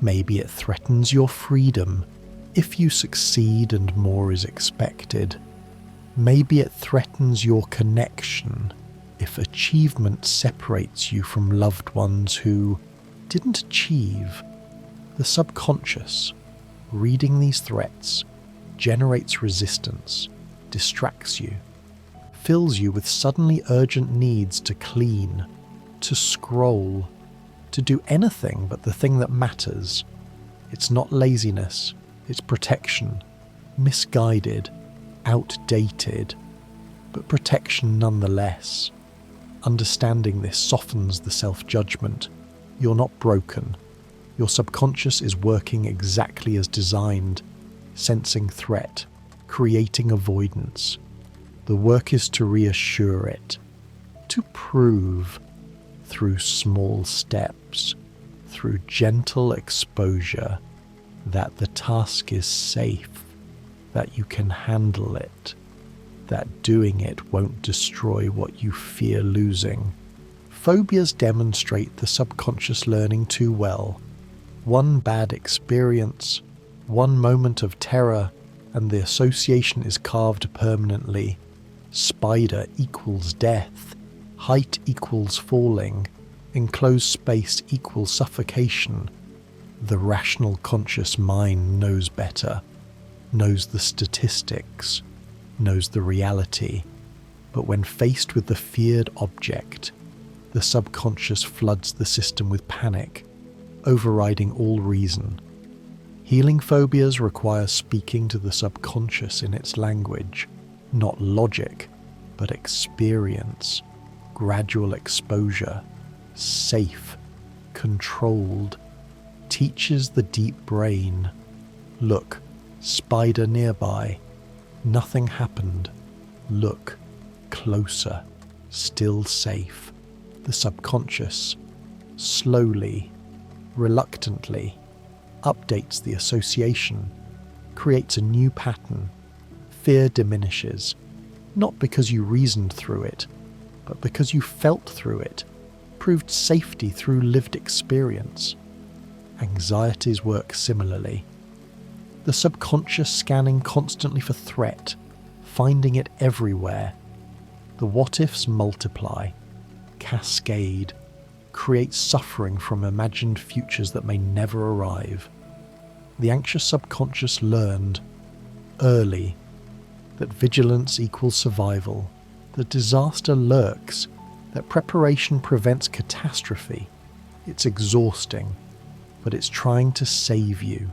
maybe it threatens your freedom. If you succeed and more is expected, maybe it threatens your connection. If achievement separates you from loved ones who didn't achieve, the subconscious, reading these threats, generates resistance, distracts you, fills you with suddenly urgent needs to clean, to scroll, to do anything but the thing that matters. It's not laziness, it's protection, misguided, outdated, but protection nonetheless. Understanding this softens the self-judgment. You're not broken. Your subconscious is working exactly as designed, sensing threat, creating avoidance. The work is to reassure it, to prove, through small steps, through gentle exposure, that the task is safe, that you can handle it, that doing it won't destroy what you fear losing. Phobias demonstrate the subconscious learning too well. One bad experience, one moment of terror, and the association is carved permanently. Spider equals death, height equals falling, enclosed space equals suffocation. The rational conscious mind knows better, knows the statistics, knows the reality. But when faced with the feared object, the subconscious floods the system with panic, overriding all reason. Healing phobias require speaking to the subconscious in its language, not logic, but experience, gradual exposure, safe, controlled, teaches the deep brain. Look, spider nearby. Nothing happened. Look, closer, still safe. The subconscious, slowly, reluctantly, updates the association, creates a new pattern. Fear diminishes, not because you reasoned through it, but because you felt through it, proved safety through lived experience. Anxieties work similarly. The subconscious scanning constantly for threat, finding it everywhere. The what-ifs multiply, cascade, create suffering from imagined futures that may never arrive. The anxious subconscious learned, early, that vigilance equals survival, that disaster lurks, that preparation prevents catastrophe. It's exhausting, but it's trying to save you.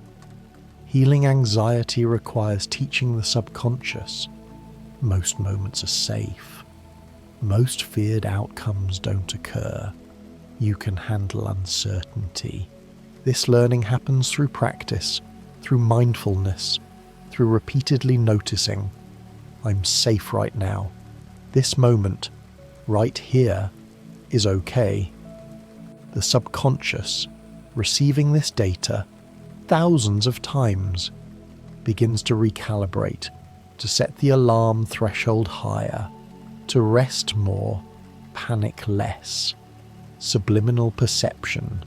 Healing anxiety requires teaching the subconscious. Most moments are safe. Most feared outcomes don't occur. You can handle uncertainty. This learning happens through practice, through mindfulness, through repeatedly noticing, I'm safe right now. This moment, right here, is okay. The subconscious, receiving this data thousands of times, begins to recalibrate, to set the alarm threshold higher, to rest more, panic less. Subliminal perception.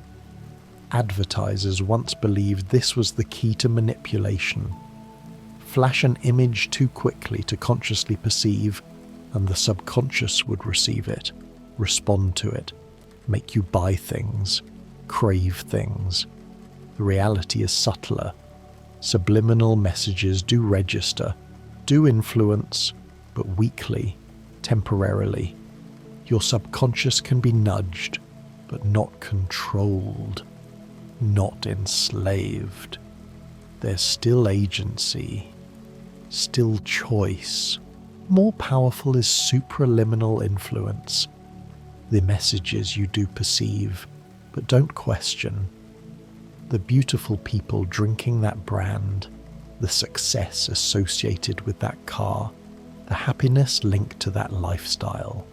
Advertisers once believed this was the key to manipulation. Flash an image too quickly to consciously perceive, and the subconscious would receive it, respond to it, make you buy things, crave things. The reality is subtler. Subliminal messages do register, do influence, but weakly, temporarily. Your subconscious can be nudged, but not controlled, not enslaved. There's still agency, still choice. More powerful is supraliminal influence. The messages you do perceive, but don't question. The beautiful people drinking that brand, the success associated with that car, the happiness linked to that lifestyle.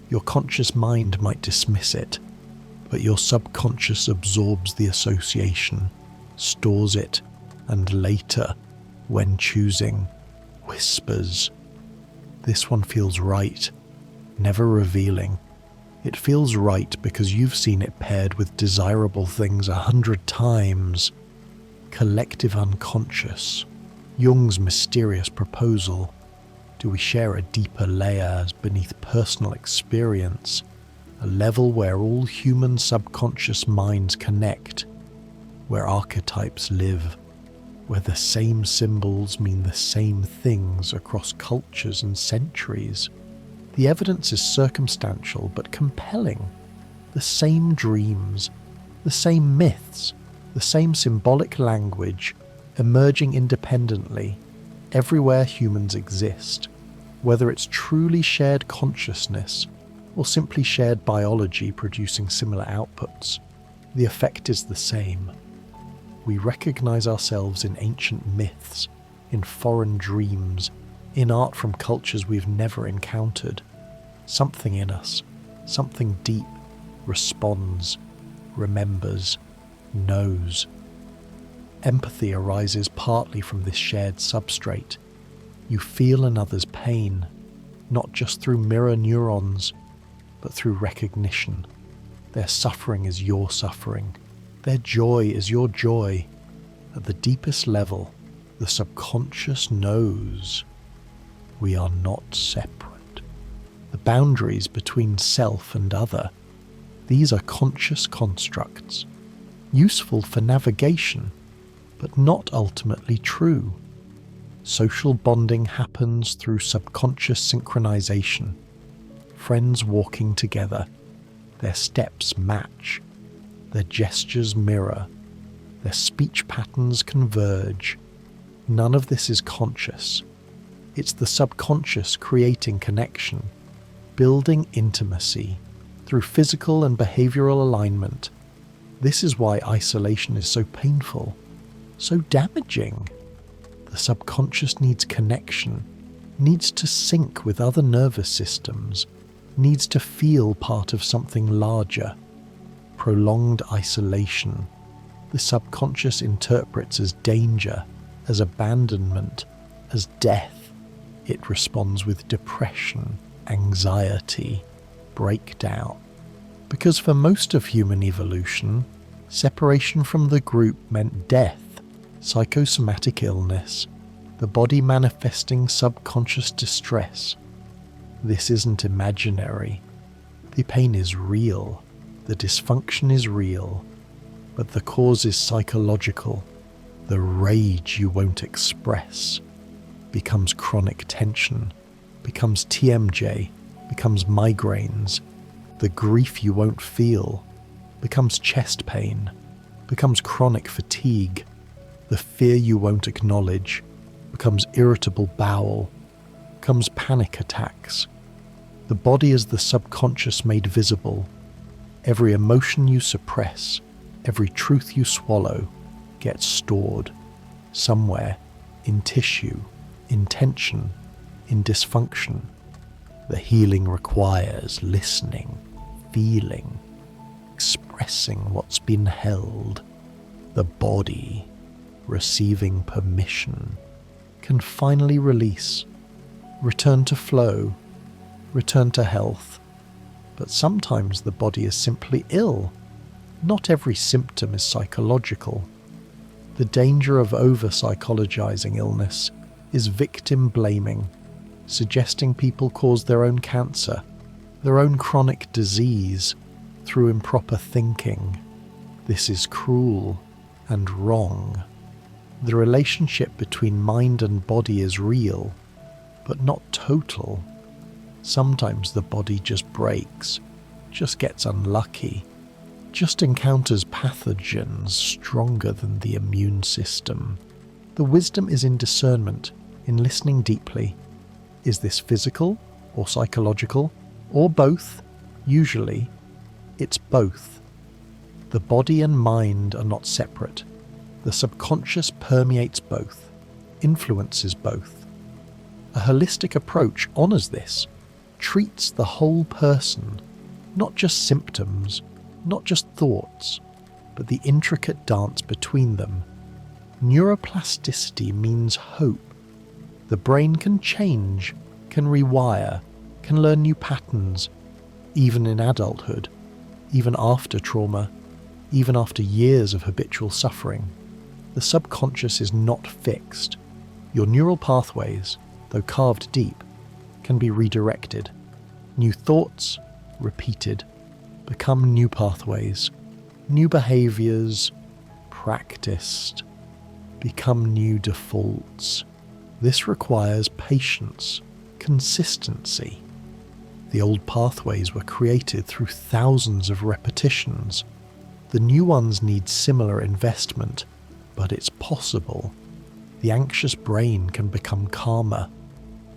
Your conscious mind might dismiss it, but your subconscious absorbs the association, stores it, and later, when choosing, whispers, "This one feels right," never revealing. It feels right because you've seen it paired with desirable things 100 times. Collective unconscious. Jung's mysterious proposal. Do we share a deeper layer beneath personal experience? A level where all human subconscious minds connect, where archetypes live, where the same symbols mean the same things across cultures and centuries. The evidence is circumstantial but compelling. The same dreams, the same myths, the same symbolic language emerging independently everywhere humans exist, whether it's truly shared consciousness or simply shared biology producing similar outputs. The effect is the same. We recognize ourselves in ancient myths, in foreign dreams, in art from cultures we've never encountered. Something in us, something deep, responds, remembers, knows. Empathy arises partly from this shared substrate. You feel another's pain, not just through mirror neurons, but through recognition. Their suffering is your suffering. Their joy is your joy. At the deepest level, the subconscious knows we are not separate. The boundaries between self and other, these are conscious constructs, useful for navigation, but not ultimately true. Social bonding happens through subconscious synchronization. Friends walking together, their steps match, their gestures mirror, their speech patterns converge. None of this is conscious. It's the subconscious creating connection, building intimacy through physical and behavioral alignment. This is why isolation is so painful, so damaging. The subconscious needs connection, needs to sync with other nervous systems, needs to feel part of something larger. Prolonged isolation, the subconscious interprets as danger, as abandonment, as death. It responds with depression, anxiety, breakdown. Because for most of human evolution, separation from the group meant death, psychosomatic illness, the body manifesting subconscious distress. This isn't imaginary. The pain is real, the dysfunction is real, but the cause is psychological, the rage you won't express. becomes chronic tension, becomes TMJ, becomes migraines. The grief you won't feel becomes chest pain, becomes chronic fatigue. The fear you won't acknowledge becomes irritable bowel, becomes panic attacks. The body is the subconscious made visible. Every emotion you suppress, every truth you swallow, gets stored somewhere in tissue, in tension, in dysfunction. The healing requires listening, feeling, expressing what's been held. The body, receiving permission, can finally release, return to flow, return to health. But sometimes the body is simply ill. Not every symptom is psychological. The danger of over-psychologizing illness is victim blaming, suggesting people cause their own cancer, their own chronic disease, through improper thinking. This is cruel and wrong. The relationship between mind and body is real, but not total. Sometimes the body just breaks, just gets unlucky, just encounters pathogens stronger than the immune system. The wisdom is in discernment, in listening deeply. Is this physical or psychological, or both? Usually, it's both. The body and mind are not separate. The subconscious permeates both, influences both. A holistic approach honors this, treats the whole person, not just symptoms, not just thoughts, but the intricate dance between them. Neuroplasticity means hope. The brain can change, can rewire, can learn new patterns, even in adulthood, even after trauma, even after years of habitual suffering. The subconscious is not fixed. Your neural pathways, though carved deep, can be redirected. New thoughts, repeated, become new pathways. New behaviors, practiced, become new defaults. This requires patience, consistency. The old pathways were created through thousands of repetitions. The new ones need similar investment, but it's possible. The anxious brain can become calmer.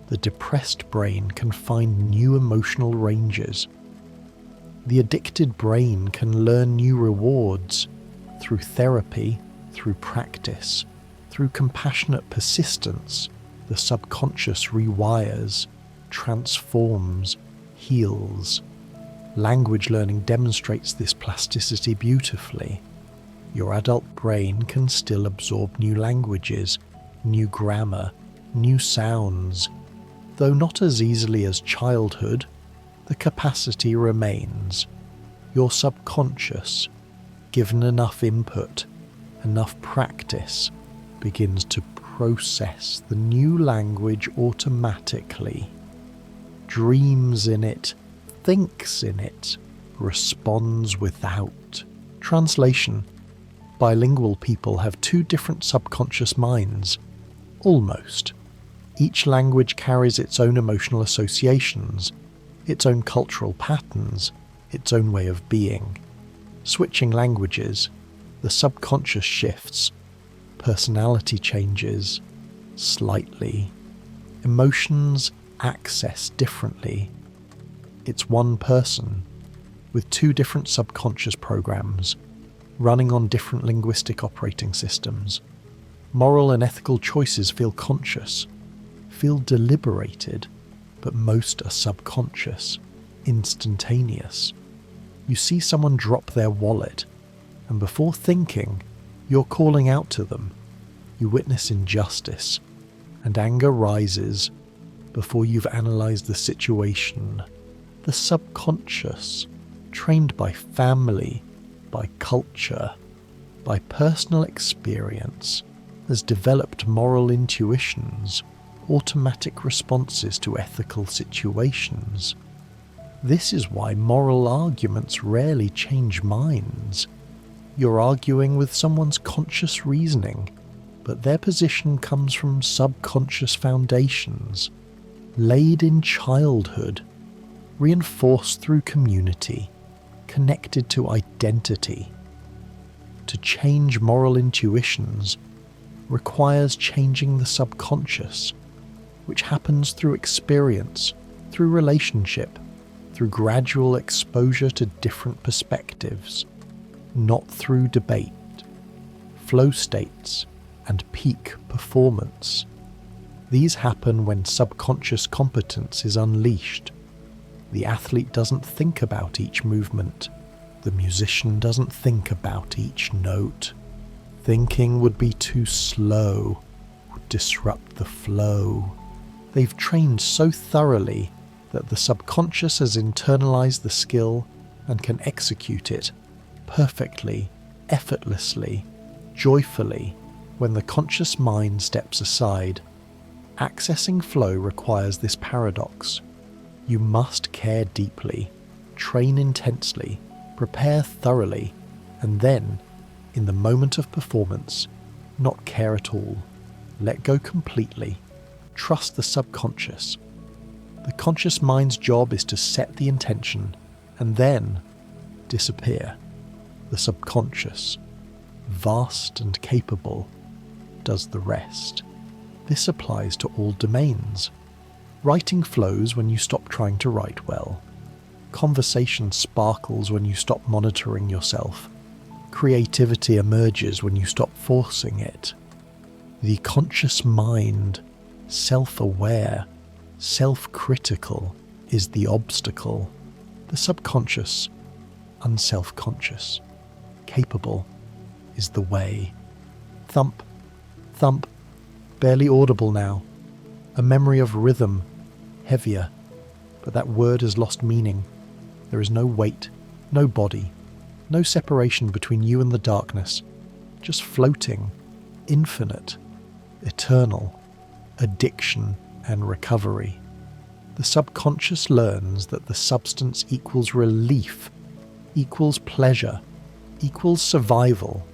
The depressed brain can find new emotional ranges. The addicted brain can learn new rewards through therapy, through practice, through compassionate persistence. The subconscious rewires, transforms, heals. Language learning demonstrates this plasticity beautifully. Your adult brain can still absorb new languages, new grammar, new sounds. Though not as easily as childhood, the capacity remains. Your subconscious, given enough input, enough practice, begins to process the new language automatically, dreams in it, thinks in it, responds without. Translation: bilingual people have two different subconscious minds. Almost. Each language carries its own emotional associations, its own cultural patterns, its own way of being. Switching languages, the subconscious shifts, personality changes slightly, emotions access differently. It's one person with two different subconscious programs running on different linguistic operating systems. Moral and ethical choices feel conscious, feel deliberated, but most are subconscious, instantaneous. You see someone drop their wallet, and before thinking, you're calling out to them. You witness injustice, and anger rises before you've analysed the situation. The subconscious, trained by family, by culture, by personal experience, has developed moral intuitions, automatic responses to ethical situations. This is why moral arguments rarely change minds. You're arguing with someone's conscious reasoning, but their position comes from subconscious foundations, laid in childhood, reinforced through community, connected to identity. To change moral intuitions requires changing the subconscious, which happens through experience, through relationship, through gradual exposure to different perspectives, not through debate, flow states, and peak performance. These happen when subconscious competence is unleashed. The athlete doesn't think about each movement. The musician doesn't think about each note. Thinking would be too slow, would disrupt the flow. They've trained so thoroughly that the subconscious has internalized the skill and can execute it perfectly, effortlessly, joyfully when the conscious mind steps aside. Accessing flow requires this paradox. You must care deeply, train intensely, prepare thoroughly, and then, in the moment of performance, not care at all. Let go completely. Trust the subconscious. The conscious mind's job is to set the intention and then disappear. The subconscious, vast and capable, does the rest. This applies to all domains. Writing flows when you stop trying to write well. Conversation sparkles when you stop monitoring yourself. Creativity emerges when you stop forcing it. The conscious mind, self-aware, self-critical, is the obstacle. The subconscious, unself-conscious, capable, is the way. Thump, thump, barely audible now. A memory of rhythm, heavier, but that word has lost meaning. There is no weight, no body, no separation between you and the darkness, just floating, infinite, eternal, addiction and recovery. The subconscious learns that the substance equals relief, equals pleasure, equals survival.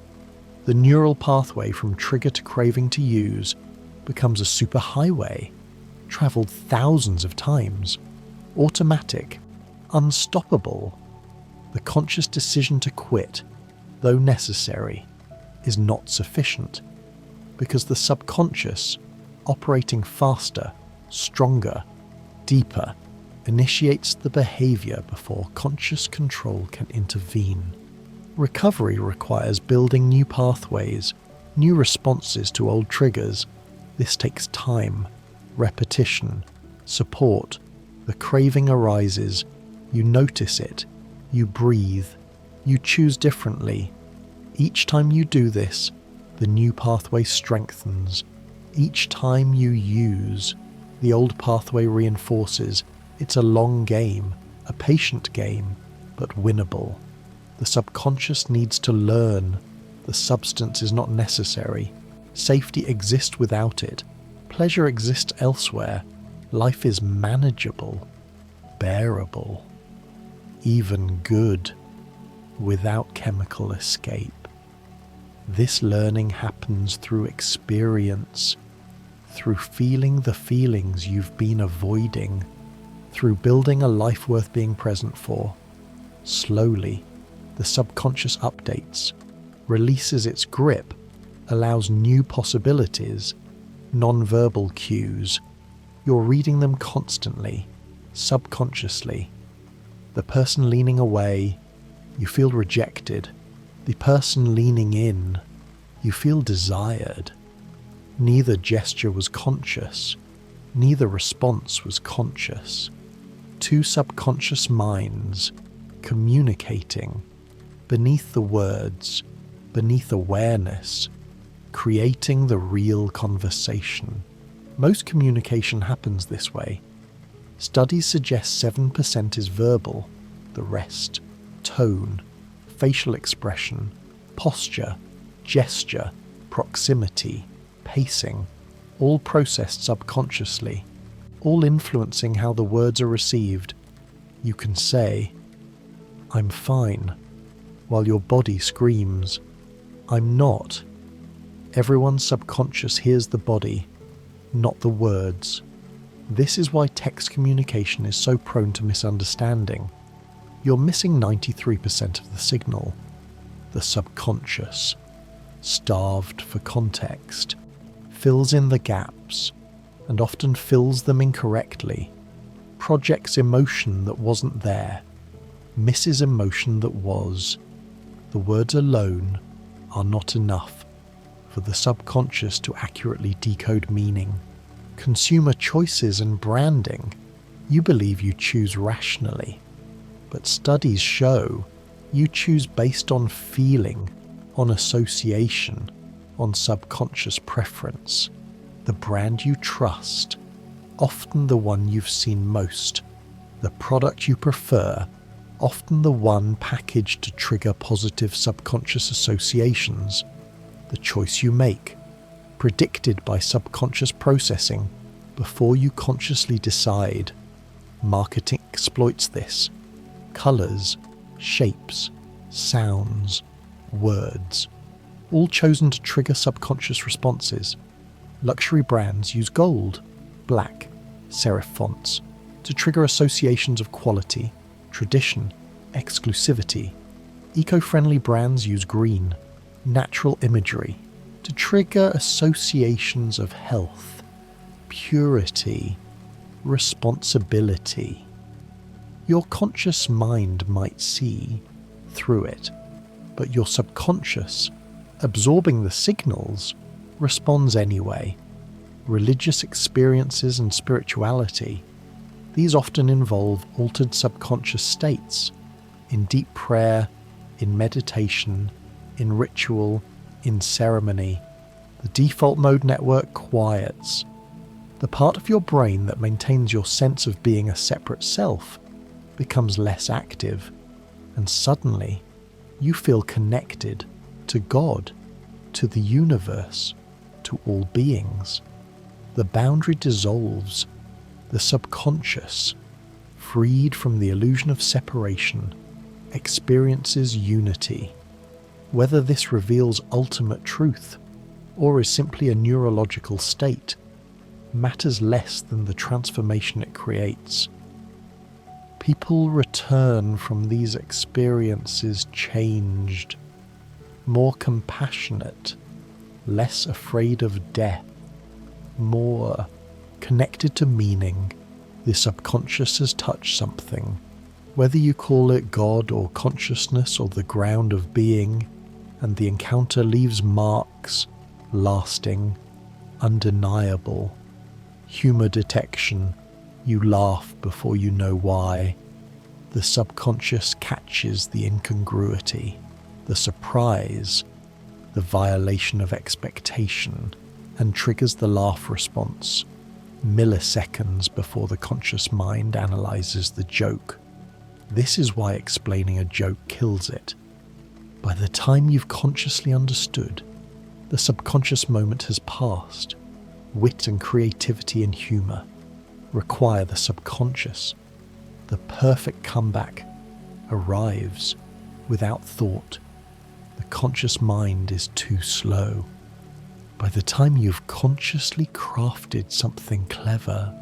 The neural pathway from trigger to craving to use becomes a superhighway, travelled thousands of times, automatic, unstoppable. The conscious decision to quit, though necessary, is not sufficient, because the subconscious, operating faster, stronger, deeper, initiates the behaviour before conscious control can intervene. Recovery requires building new pathways, new responses to old triggers. This takes time, repetition, support. The craving arises, you notice it, you breathe, you choose differently. Each time you do this, the new pathway strengthens. Each time you use, the old pathway reinforces. It's a long game, a patient game, but winnable. The subconscious needs to learn. The substance is not necessary. Safety exists without it. Pleasure exists elsewhere. Life is manageable, bearable, even good, without chemical escape. This learning happens through experience, through feeling the feelings you've been avoiding, through building a life worth being present for. Slowly, the subconscious updates, releases its grip, allows new possibilities, non-verbal cues. You're reading them constantly, subconsciously. The person leaning away, you feel rejected. The person leaning in, you feel desired. Neither gesture was conscious, neither response was conscious. Two subconscious minds communicating beneath the words, beneath awareness, creating the real conversation. Most communication happens this way. Studies suggest 7% is verbal, the rest, tone, facial expression, posture, gesture, proximity, pacing, all processed subconsciously, all influencing how the words are received. You can say, "I'm fine," while your body screams, "I'm not." Everyone's subconscious hears the body, not the words. This is why text communication is so prone to misunderstanding. You're missing 93% of the signal. The subconscious, starved for context, fills in the gaps and often fills them incorrectly, projects emotion that wasn't there, misses emotion that was. The words alone are not enough for the subconscious to accurately decode meaning. Consumer choices and branding, you believe you choose rationally, but studies show you choose based on feeling, on association, on subconscious preference. The brand you trust, often the one you've seen most. The product you prefer, often the one packaged to trigger positive subconscious associations. The choice you make, predicted by subconscious processing before you consciously decide. Marketing exploits this. Colours, shapes, sounds, words, all chosen to trigger subconscious responses. Luxury brands use gold, black, serif fonts to trigger associations of quality, tradition, exclusivity. Eco-friendly brands use green, natural imagery to trigger associations of health, purity, responsibility. Your conscious mind might see through it, but your subconscious, absorbing the signals, responds anyway. Religious experiences and spirituality, these often involve altered subconscious states, in deep prayer, in meditation, in ritual, in ceremony. The default mode network quiets. The part of your brain that maintains your sense of being a separate self becomes less active, and suddenly you feel connected to God, to the universe, to all beings. The boundary dissolves. The subconscious, freed from the illusion of separation, experiences unity. Whether this reveals ultimate truth or is simply a neurological state matters less than the transformation it creates. People return from these experiences changed, more compassionate, less afraid of death, more connected to meaning. The subconscious has touched something. Whether you call it God or consciousness or the ground of being, and the encounter leaves marks, lasting, undeniable. Humor detection, you laugh before you know why. The subconscious catches the incongruity, the surprise, the violation of expectation, and triggers the laugh response, milliseconds before the conscious mind analyzes the joke. This is why explaining a joke kills it. By the time you've consciously understood, the subconscious moment has passed. Wit and creativity and humor require the subconscious. The perfect comeback arrives without thought. The conscious mind is too slow. By the time you've consciously crafted something clever,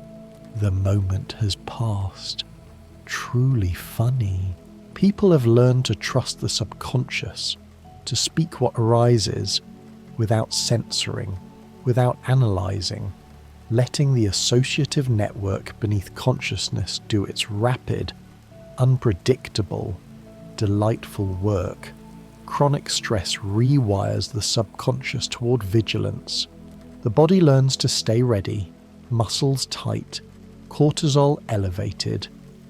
the moment has passed. Truly funny. People have learned to trust the subconscious, to speak what arises without censoring, without analysing, letting the associative network beneath consciousness do its rapid, unpredictable, delightful work. Chronic stress rewires the subconscious toward vigilance. The body learns to stay ready, muscles tight, cortisol elevated,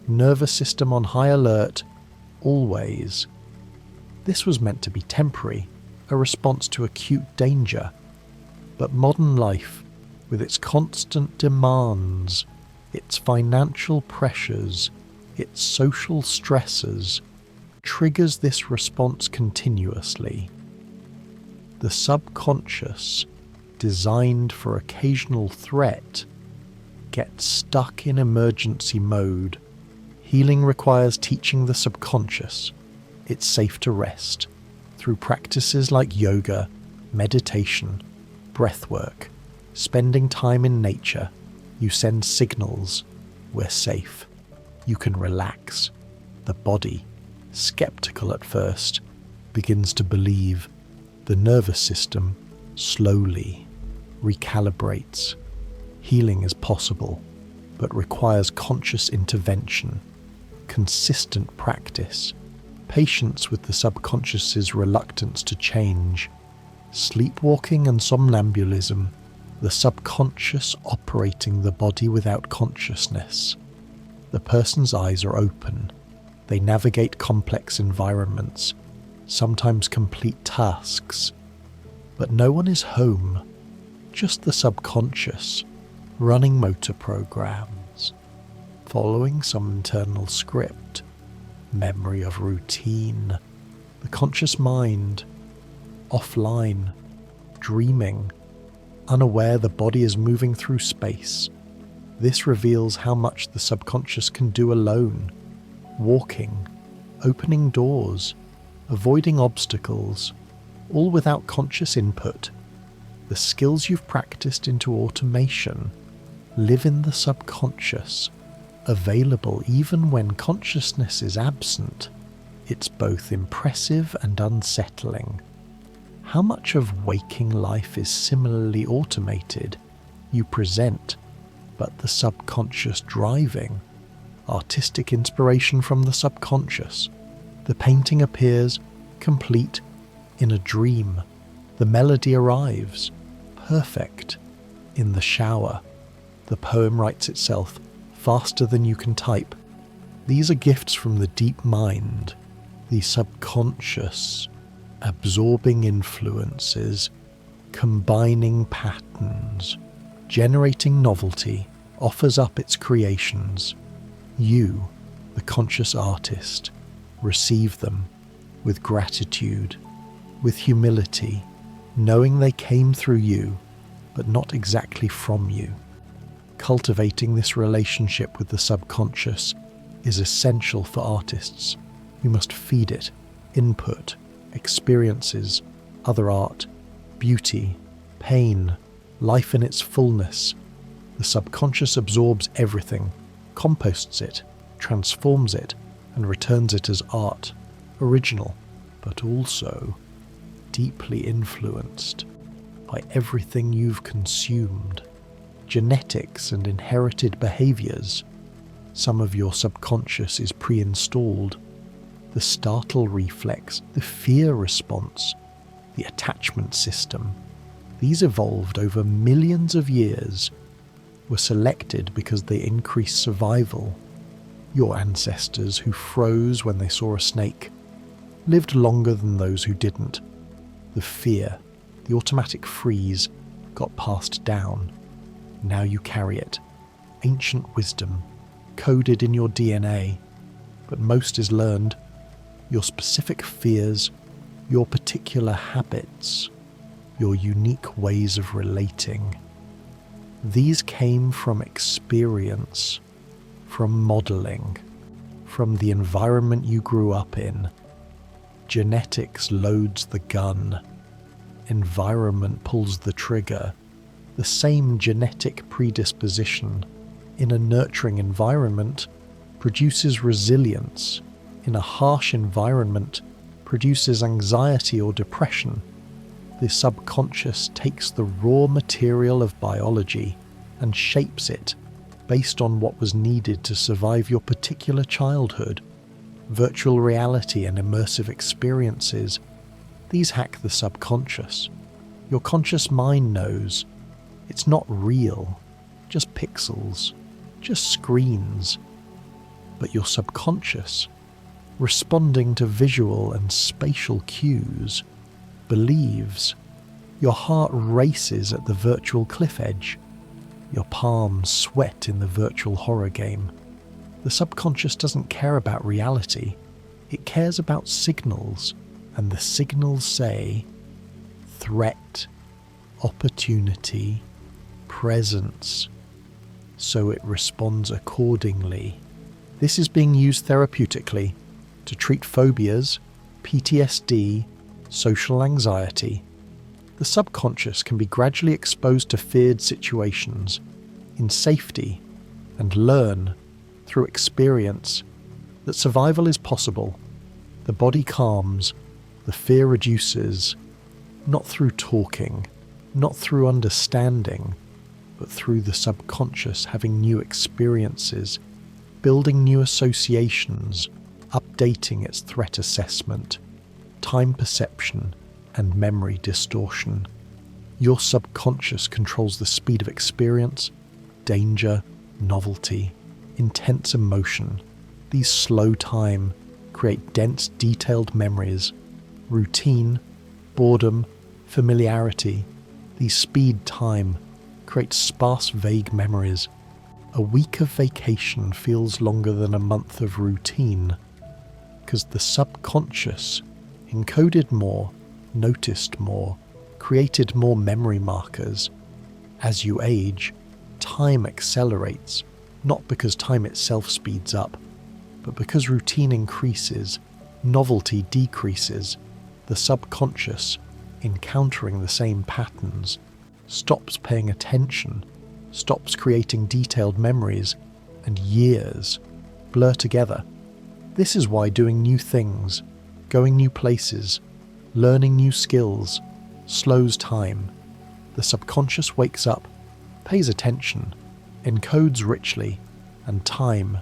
nervous system on high alert, always. This was meant to be temporary, a response to acute danger. But modern life, with its constant demands, its financial pressures, its social stresses, triggers this response continuously. The subconscious, designed for occasional threat, gets stuck in emergency mode. Healing requires teaching the subconscious it's safe to rest through practices like yoga, meditation, Breathwork, spending time in nature, you send signals. We're safe. You can relax. The body, skeptical at first, begins to believe. The nervous system slowly recalibrates. Healing is possible, but requires conscious intervention, consistent practice, patience with the subconscious's reluctance to change. Sleepwalking and somnambulism, the subconscious operating the body without consciousness. The person's eyes are open. They navigate complex environments, sometimes complete tasks. But no one is home, just the subconscious, running motor programs, following some internal script, memory of routine. The conscious mind, offline, dreaming, unaware the body is moving through space. This reveals how much the subconscious can do alone, walking, opening doors, avoiding obstacles, all without conscious input. The skills you've practiced into automation live in the subconscious, available even when consciousness is absent. It's both impressive and unsettling. How much of waking life is similarly automated? You present, but the subconscious driving. Artistic inspiration from the subconscious. The painting appears complete in a dream. The melody arrives, perfect, in the shower. The poem writes itself faster than you can type. These are gifts from the deep mind, the subconscious, absorbing influences, combining patterns, generating novelty, offers up its creations. You, the conscious artist, receive them with gratitude, with humility, knowing they came through you, but not exactly from you. Cultivating this relationship with the subconscious is essential for artists. You must feed it input, experiences, other art, beauty, pain, life in its fullness. The subconscious absorbs everything, composts it, transforms it, and returns it as art, original, but also deeply influenced by everything you've consumed. Genetics and inherited behaviors. Some of your subconscious is pre-installed. The startle reflex, the fear response, the attachment system. These evolved over millions of years, were selected because they increase survival. Your ancestors who froze when they saw a snake lived longer than those who didn't. The fear, the automatic freeze, got passed down. Now you carry it. Ancient wisdom, coded in your DNA. But most is learned. Your specific fears, your particular habits, your unique ways of relating. These came from experience, from modeling, from the environment you grew up in. Genetics loads the gun. Environment pulls the trigger. The same genetic predisposition in a nurturing environment produces resilience. In a harsh environment, produces anxiety or depression. The subconscious takes the raw material of biology and shapes it based on what was needed to survive your particular childhood. Virtual reality and immersive experiences, these hack the subconscious. Your conscious mind knows it's not real, just pixels, just screens. But your subconscious, responding to visual and spatial cues, believes. Your heart races at the virtual cliff edge. Your palms sweat in the virtual horror game. The subconscious doesn't care about reality. It cares about signals, and the signals say threat, opportunity, presence. So it responds accordingly. This is being used therapeutically to treat phobias, PTSD, social anxiety. The subconscious can be gradually exposed to feared situations in safety and learn through experience that survival is possible. The body calms, the fear reduces, not through talking, not through understanding, but through the subconscious having new experiences, building new associations, updating its threat assessment, time perception, and memory distortion. Your subconscious controls the speed of experience, danger, novelty, intense emotion. These slow time create dense, detailed memories. Routine, boredom, familiarity. These speed time create sparse, vague memories. A week of vacation feels longer than a month of routine, because the subconscious encoded more, noticed more, created more memory markers. As you age, time accelerates, not because time itself speeds up, but because routine increases, novelty decreases. The subconscious, encountering the same patterns, stops paying attention, stops creating detailed memories, and years blur together. This is why doing new things, going new places, learning new skills slows time. The subconscious wakes up, pays attention, encodes richly, and time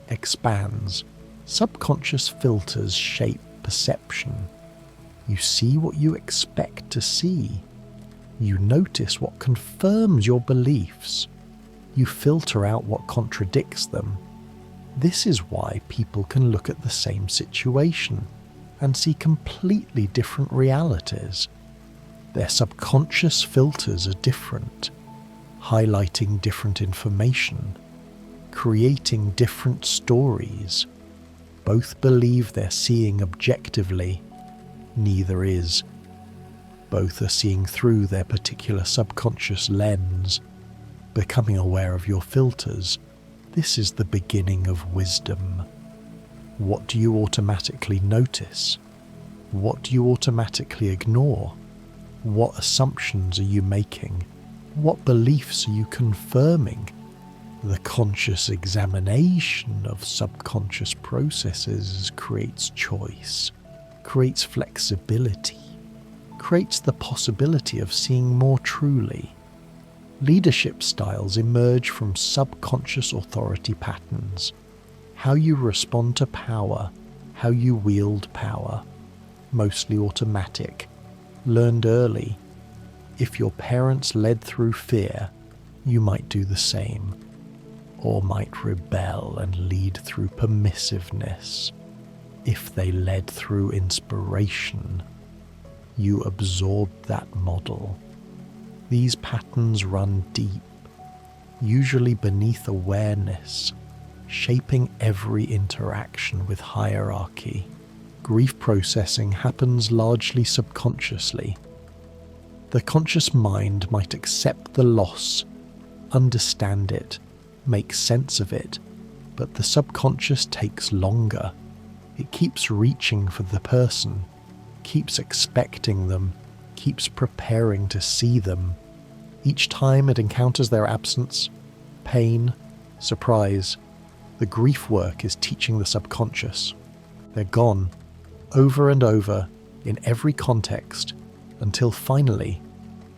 expands. Subconscious filters shape perception. You see what you expect to see. You notice what confirms your beliefs. You filter out what contradicts them. This is why people can look at the same situation and see completely different realities. Their subconscious filters are different, highlighting different information, creating different stories. Both believe they're seeing objectively. Neither is. Both are seeing through their particular subconscious lens, becoming aware of your filters. This is the beginning of wisdom. What do you automatically notice? What do you automatically ignore? What assumptions are you making? What beliefs are you confirming? The conscious examination of subconscious processes creates choice, creates flexibility, creates the possibility of seeing more truly. Leadership styles emerge from subconscious authority patterns. How you respond to power, how you wield power. Mostly automatic, learned early. If your parents led through fear, you might do the same, or might rebel and lead through permissiveness. If they led through inspiration, you absorbed that model. These patterns run deep, usually beneath awareness, shaping every interaction with hierarchy. Grief processing happens largely subconsciously. The conscious mind might accept the loss, understand it, make sense of it, but the subconscious takes longer. It keeps reaching for the person, keeps expecting them, keeps preparing to see them. Each time it encounters their absence, pain, surprise, the grief work is teaching the subconscious. They're gone, over and over, in every context, until finally,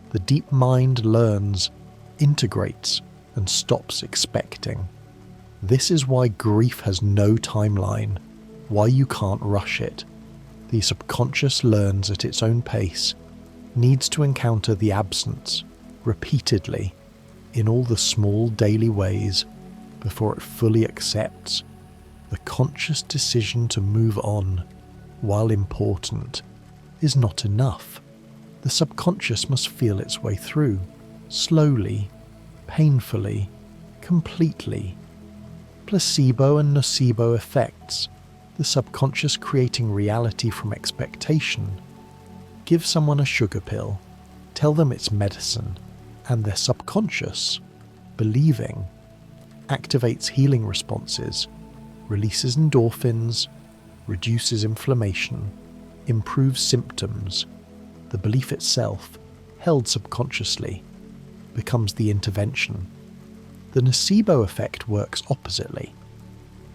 the deep mind learns, integrates, and stops expecting. This is why grief has no timeline, why you can't rush it. The subconscious learns at its own pace, needs to encounter the absence, repeatedly, in all the small daily ways, before it fully accepts. The conscious decision to move on, while important, is not enough. The subconscious must feel its way through, slowly, painfully, completely. Placebo and nocebo effects, the subconscious creating reality from expectation. Give someone a sugar pill, tell them it's medicine, and their subconscious, believing, activates healing responses, releases endorphins, reduces inflammation, improves symptoms. The belief itself, held subconsciously, becomes the intervention. The nocebo effect works oppositely.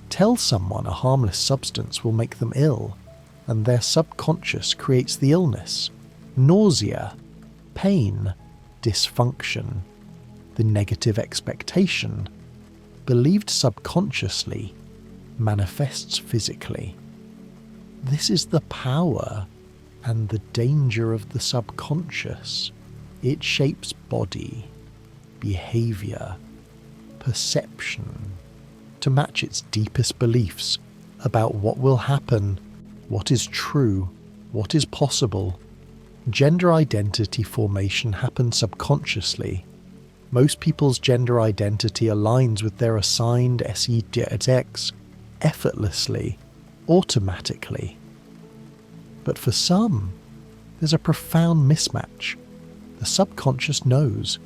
Tell someone a harmless substance will make them ill, and their subconscious creates the illness, nausea, pain, dysfunction. The negative expectation, believed subconsciously, manifests physically. This is the power and the danger of the subconscious. It shapes body, behavior, perception, to match its deepest beliefs about what will happen, what is true, what is possible. Gender identity formation happens subconsciously. Most people's gender identity aligns with their assigned sex effortlessly, automatically. But for some, there's a profound mismatch. The subconscious knows,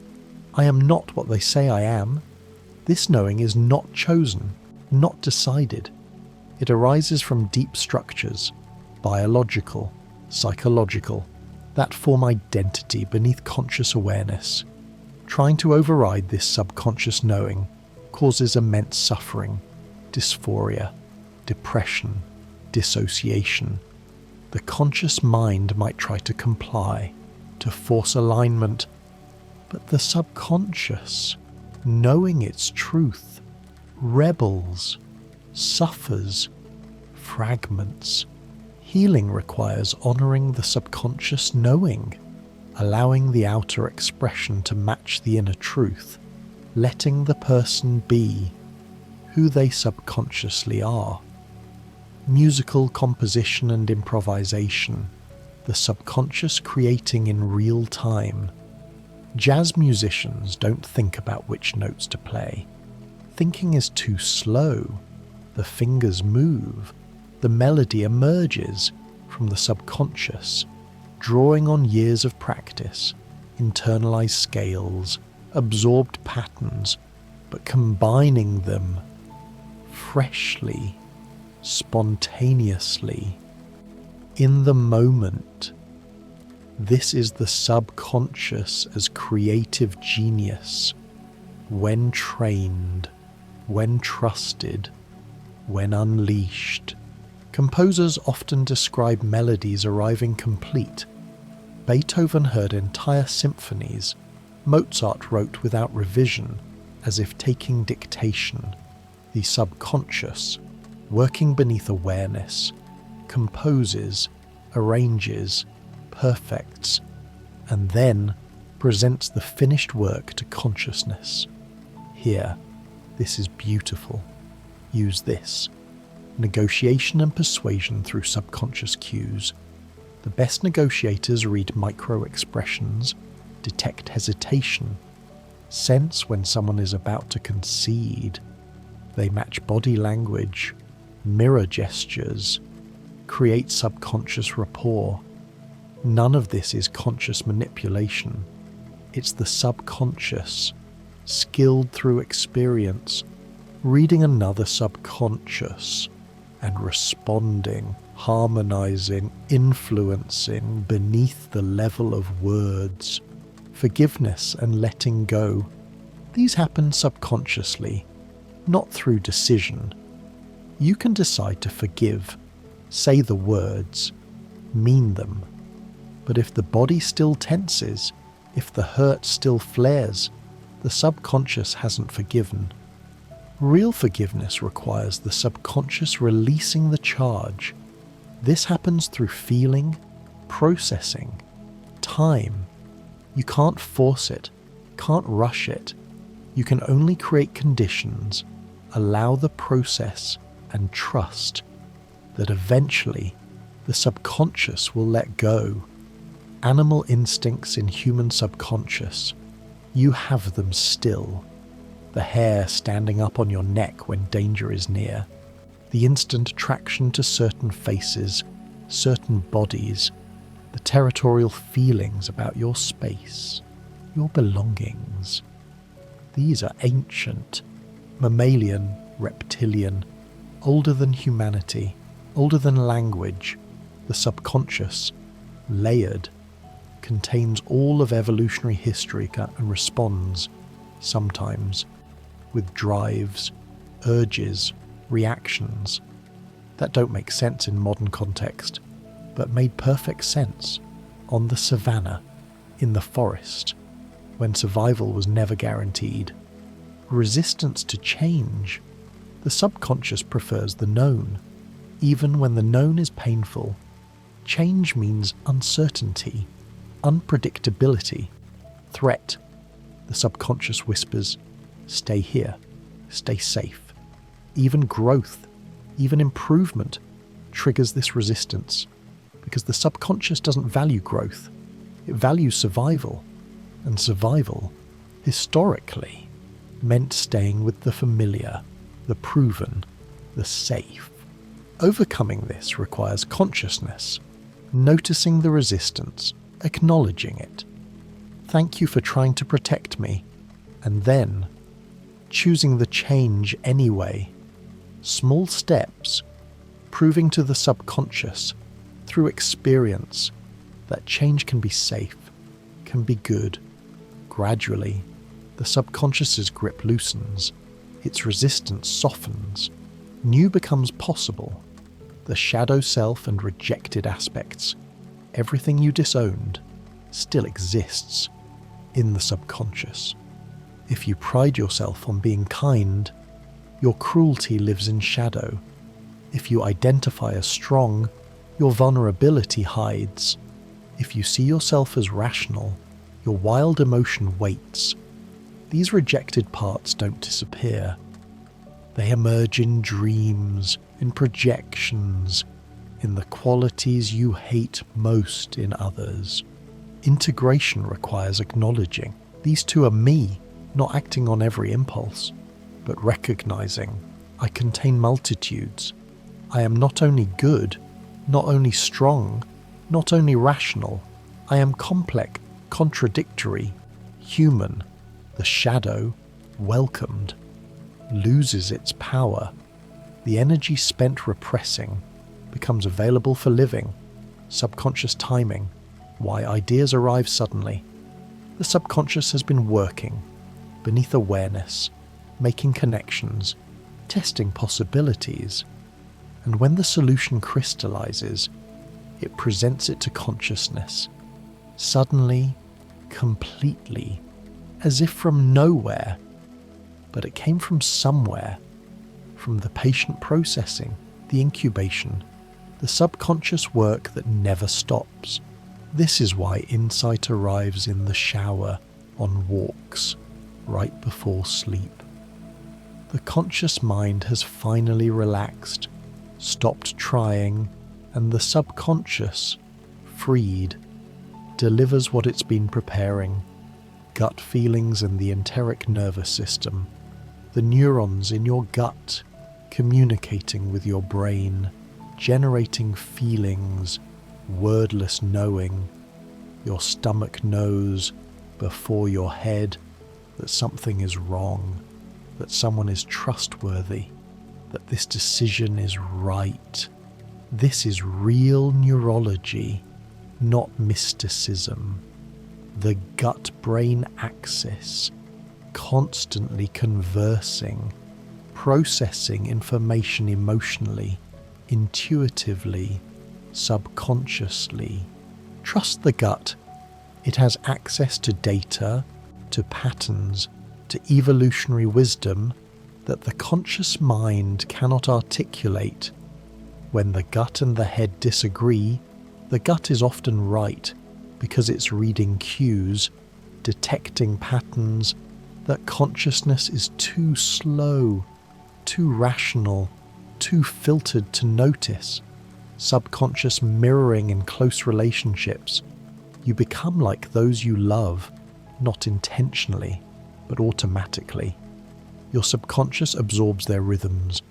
I am not what they say I am. This knowing is not chosen, not decided. It arises from deep structures, biological, psychological, that form identity beneath conscious awareness. Trying to override this subconscious knowing causes immense suffering, dysphoria, depression, dissociation. The conscious mind might try to comply, to force alignment, but the subconscious, knowing its truth, rebels, suffers, fragments. Healing requires honoring the subconscious knowing, allowing the outer expression to match the inner truth, letting the person be who they subconsciously are. Musical composition and improvisation, the subconscious creating in real time. Jazz musicians don't think about which notes to play. Thinking is too slow. The fingers move. The melody emerges from the subconscious, drawing on years of practice, internalized scales, absorbed patterns, but combining them freshly, spontaneously, in the moment. This is the subconscious as creative genius, when trained, when trusted, when unleashed. Composers often describe melodies arriving complete. Beethoven heard entire symphonies. Mozart wrote without revision, as if taking dictation. The subconscious, working beneath awareness, composes, arranges, perfects, and then presents the finished work to consciousness. Here, this is beautiful. Use this. Negotiation and persuasion through subconscious cues. The best negotiators read micro-expressions, detect hesitation, sense when someone is about to concede. They match body language, mirror gestures, create subconscious rapport. None of this is conscious manipulation. It's the subconscious, skilled through experience, reading another subconscious and responding, harmonizing, influencing beneath the level of words. Forgiveness and letting go. These happen subconsciously, not through decision. You can decide to forgive, say the words, mean them. But if the body still tenses, if the hurt still flares, the subconscious hasn't forgiven. Real forgiveness requires the subconscious releasing the charge. This happens through feeling, processing, time. You can't force it, can't rush it. You can only create conditions, allow the process, and trust that eventually the subconscious will let go. Animal instincts in human subconscious, you have them still. The hair standing up on your neck when danger is near, the instant attraction to certain faces, certain bodies, the territorial feelings about your space, your belongings. These are ancient, mammalian, reptilian, older than humanity, older than language, the subconscious, layered. contains all of evolutionary history and responds, sometimes, with drives, urges, reactions that don't make sense in modern context, but made perfect sense on the savannah, in the forest, when survival was never guaranteed. Resistance to change. The subconscious prefers the known, even when the known is painful. Change means uncertainty, unpredictability, threat. The subconscious whispers, stay here, stay safe. Even growth, even improvement triggers this resistance, because the subconscious doesn't value growth. It values survival, and survival, historically, meant staying with the familiar, the proven, the safe. Overcoming this requires consciousness, noticing the resistance, acknowledging it. Thank you for trying to protect me, and then choosing the change anyway. Small steps, proving to the subconscious, through experience, that change can be safe, can be good. Gradually, the subconscious's grip loosens, its resistance softens, new becomes possible. The shadow self and rejected aspects, everything you disowned, still exists in the subconscious. If you pride yourself on being kind, your cruelty lives in shadow. If you identify as strong, your vulnerability hides. If you see yourself as rational, your wild emotion waits. These rejected parts don't disappear. They emerge in dreams, in projections, in the qualities you hate most in others. Integration requires acknowledging. These two are me, not acting on every impulse, but recognizing I contain multitudes. I am not only good, not only strong, not only rational. I am complex, contradictory, human. The shadow, welcomed, loses its power. The energy spent repressing becomes available for living. Subconscious timing, why ideas arrive suddenly. The subconscious has been working beneath awareness, making connections, testing possibilities. And when the solution crystallizes, it presents it to consciousness, suddenly, completely, as if from nowhere. But it came from somewhere, from the patient processing, the incubation, the subconscious work that never stops. This is why insight arrives in the shower, on walks, right before sleep. The conscious mind has finally relaxed, stopped trying, and the subconscious, freed, delivers what it's been preparing. Gut feelings and the enteric nervous system, the neurons in your gut communicating with your brain, generating feelings, wordless knowing. Your stomach knows before your head that something is wrong, that someone is trustworthy, that this decision is right. This is real neurology, not mysticism. The gut-brain axis, constantly conversing, processing information emotionally, intuitively, subconsciously. Trust the gut. It has access to data, to patterns, to evolutionary wisdom that the conscious mind cannot articulate. When the gut and the head disagree, the gut is often right because it's reading cues, detecting patterns that consciousness is too slow, too rational, too filtered to notice. Subconscious mirroring in close relationships. You become like those you love, not intentionally, but automatically. Your subconscious absorbs their rhythms,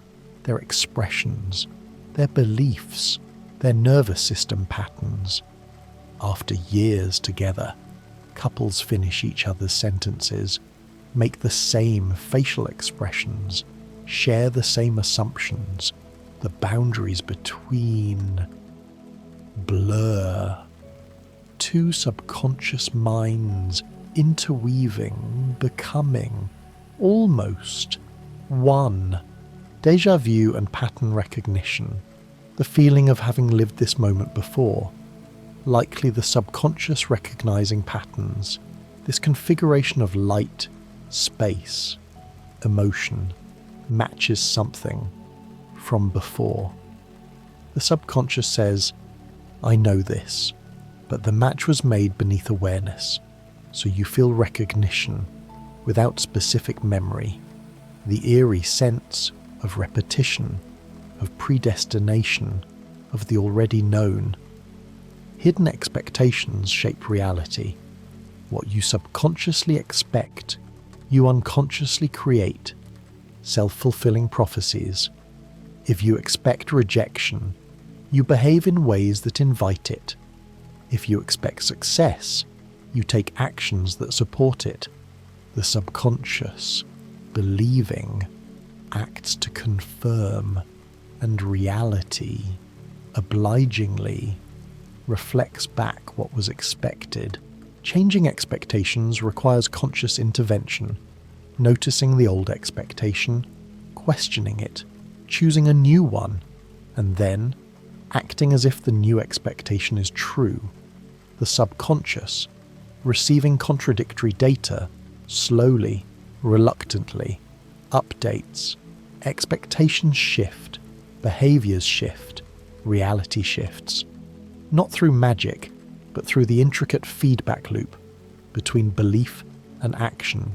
their expressions, their beliefs, their nervous system patterns. After years together, couples finish each other's sentences, make the same facial expressions, share the same assumptions. The boundaries between blur. two subconscious minds interweaving, becoming almost one. Deja vu and pattern recognition, the feeling of having lived this moment before, likely the subconscious recognizing patterns, this configuration of light, space, emotion, matches something from before. The subconscious says, I know this, but the match was made beneath awareness, so you feel recognition without specific memory, the eerie sense of repetition, of predestination, of the already known. Hidden expectations shape reality. What you subconsciously expect, you unconsciously create. Self-fulfilling prophecies. If you expect rejection, you behave in ways that invite it. If you expect success, you take actions that support it. The subconscious, believing, acts to confirm, and reality, obligingly, reflects back what was expected. Changing expectations requires conscious intervention, noticing the old expectation, questioning it, choosing a new one, and then acting as if the new expectation is true. The subconscious, receiving contradictory data, slowly, reluctantly, updates, expectations shift, behaviors shift, reality shifts. Not through magic, but through the intricate feedback loop between belief and action.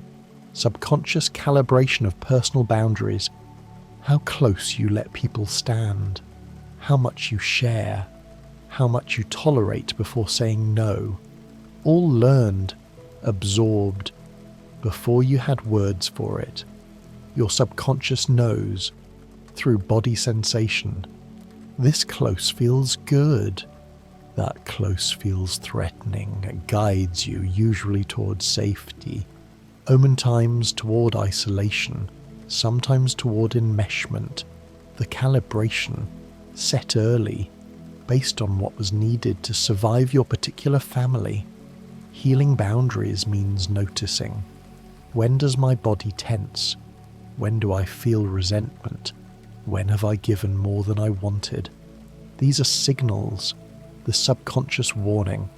Subconscious calibration of personal boundaries, how close you let people stand, how much you share, how much you tolerate before saying no, all learned, absorbed, before you had words for it. Your subconscious knows, through body sensation, this close feels good. That close feels threatening. It guides you, usually towards safety, oftentimes toward isolation, sometimes toward enmeshment. The calibration, set early, based on what was needed to survive your particular family. Healing boundaries means noticing. When does my body tense? When do I feel resentment? When have I given more than I wanted? These are signals, the subconscious warning.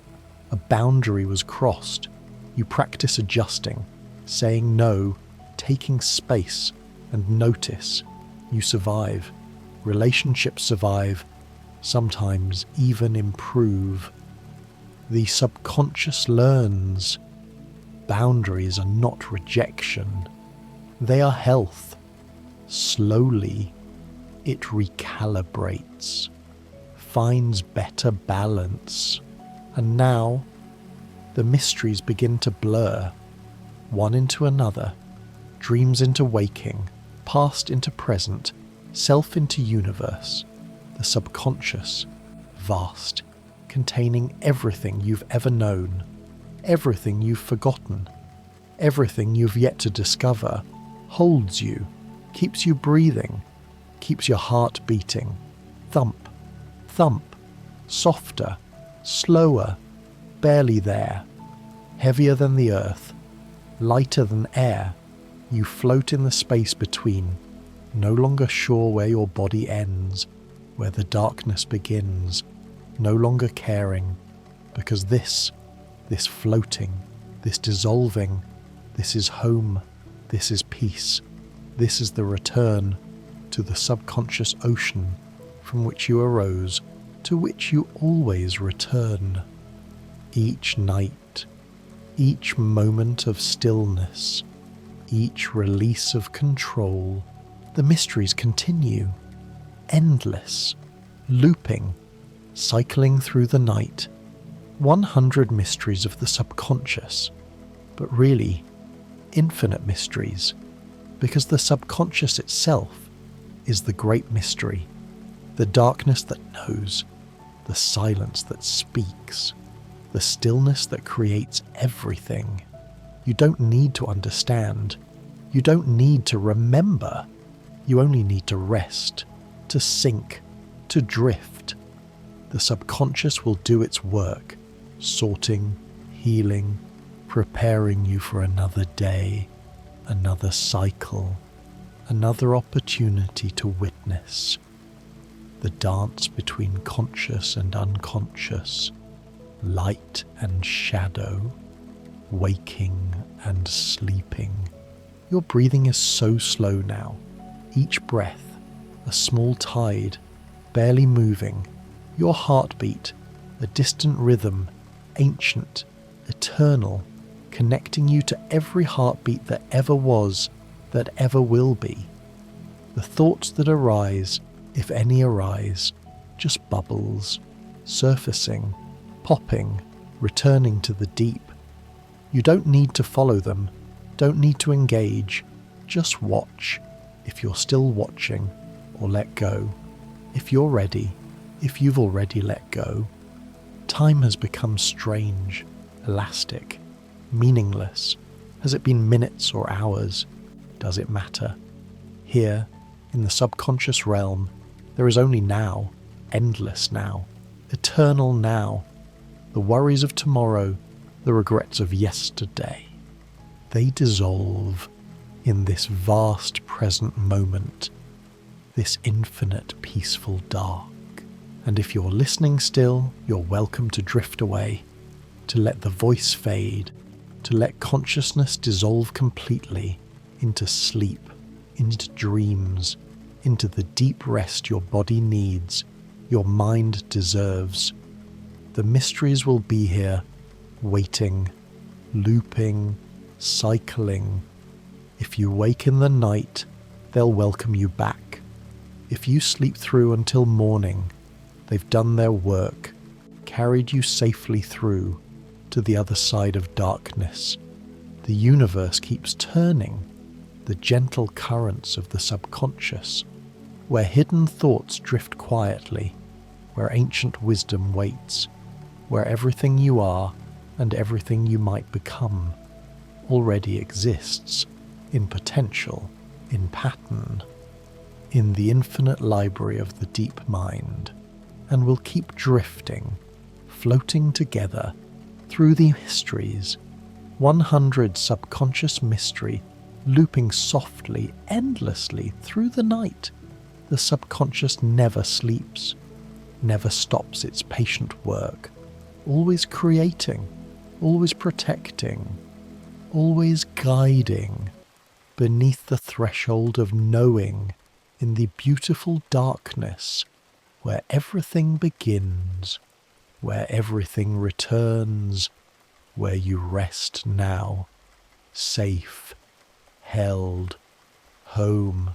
A boundary was crossed. You practice adjusting, saying no, taking space, and notice. You survive. Relationships survive, sometimes even improve. The subconscious learns. Boundaries are not rejection. They are health. Slowly, it recalibrates, finds better balance. And now, the mysteries begin to blur, one into another, dreams into waking, past into present, self into universe, the subconscious, vast, containing everything you've ever known, everything you've forgotten, everything you've yet to discover, holds you, keeps you breathing, keeps your heart beating. Thump, thump, softer, slower, barely there, heavier than the earth, lighter than air. You float in the space between, no longer sure where your body ends, where the darkness begins, no longer caring, because this floating, this dissolving, this is home, this is peace, this is the return to the subconscious ocean from which you arose, to which you always return. Each night, each moment of stillness, each release of control, the mysteries continue, endless, looping, cycling through the night. 100 mysteries of the subconscious, but really infinite mysteries, because the subconscious itself is the great mystery, the darkness that knows, the silence that speaks, the stillness that creates everything. You don't need to understand. You don't need to remember. You only need to rest, to sink, to drift. The subconscious will do its work. sorting, healing, preparing you for another day, another cycle, another opportunity to witness the dance between conscious and unconscious, light and shadow, waking and sleeping. Your breathing is so slow now. Each breath, a small tide, barely moving. Your heartbeat, a distant rhythm, ancient, eternal, connecting you to every heartbeat that ever was, that ever will be. The thoughts that arise, if any arise, just bubbles, surfacing, popping, returning to the deep. You don't need to follow them, don't need to engage, just watch, if you're still watching, or let go. If you're ready, if you've already let go. Time has become strange, elastic, meaningless. Has it been minutes or hours? Does it matter? Here, in the subconscious realm, there is only now, endless now, eternal now. The worries of tomorrow, the regrets of yesterday, they dissolve in this vast present moment, this infinite peaceful dark. And if you're listening still, you're welcome to drift away, to let the voice fade, to let consciousness dissolve completely into sleep, into dreams, into the deep rest your body needs, your mind deserves. The mysteries will be here, waiting, looping, cycling. If you wake in the night, they'll welcome you back. If you sleep through until morning, they've done their work, carried you safely through to the other side of darkness. The universe keeps turning, the gentle currents of the subconscious, where hidden thoughts drift quietly, where ancient wisdom waits, where everything you are and everything you might become already exists, in potential, in pattern, in the infinite library of the deep mind, and will keep drifting, floating together through the histories, 100 subconscious mystery, looping softly, endlessly through the night. The subconscious never sleeps, never stops its patient work, always creating, always protecting, always guiding, beneath the threshold of knowing, in the beautiful darkness, where everything begins, where everything returns, where you rest now, safe, held, home,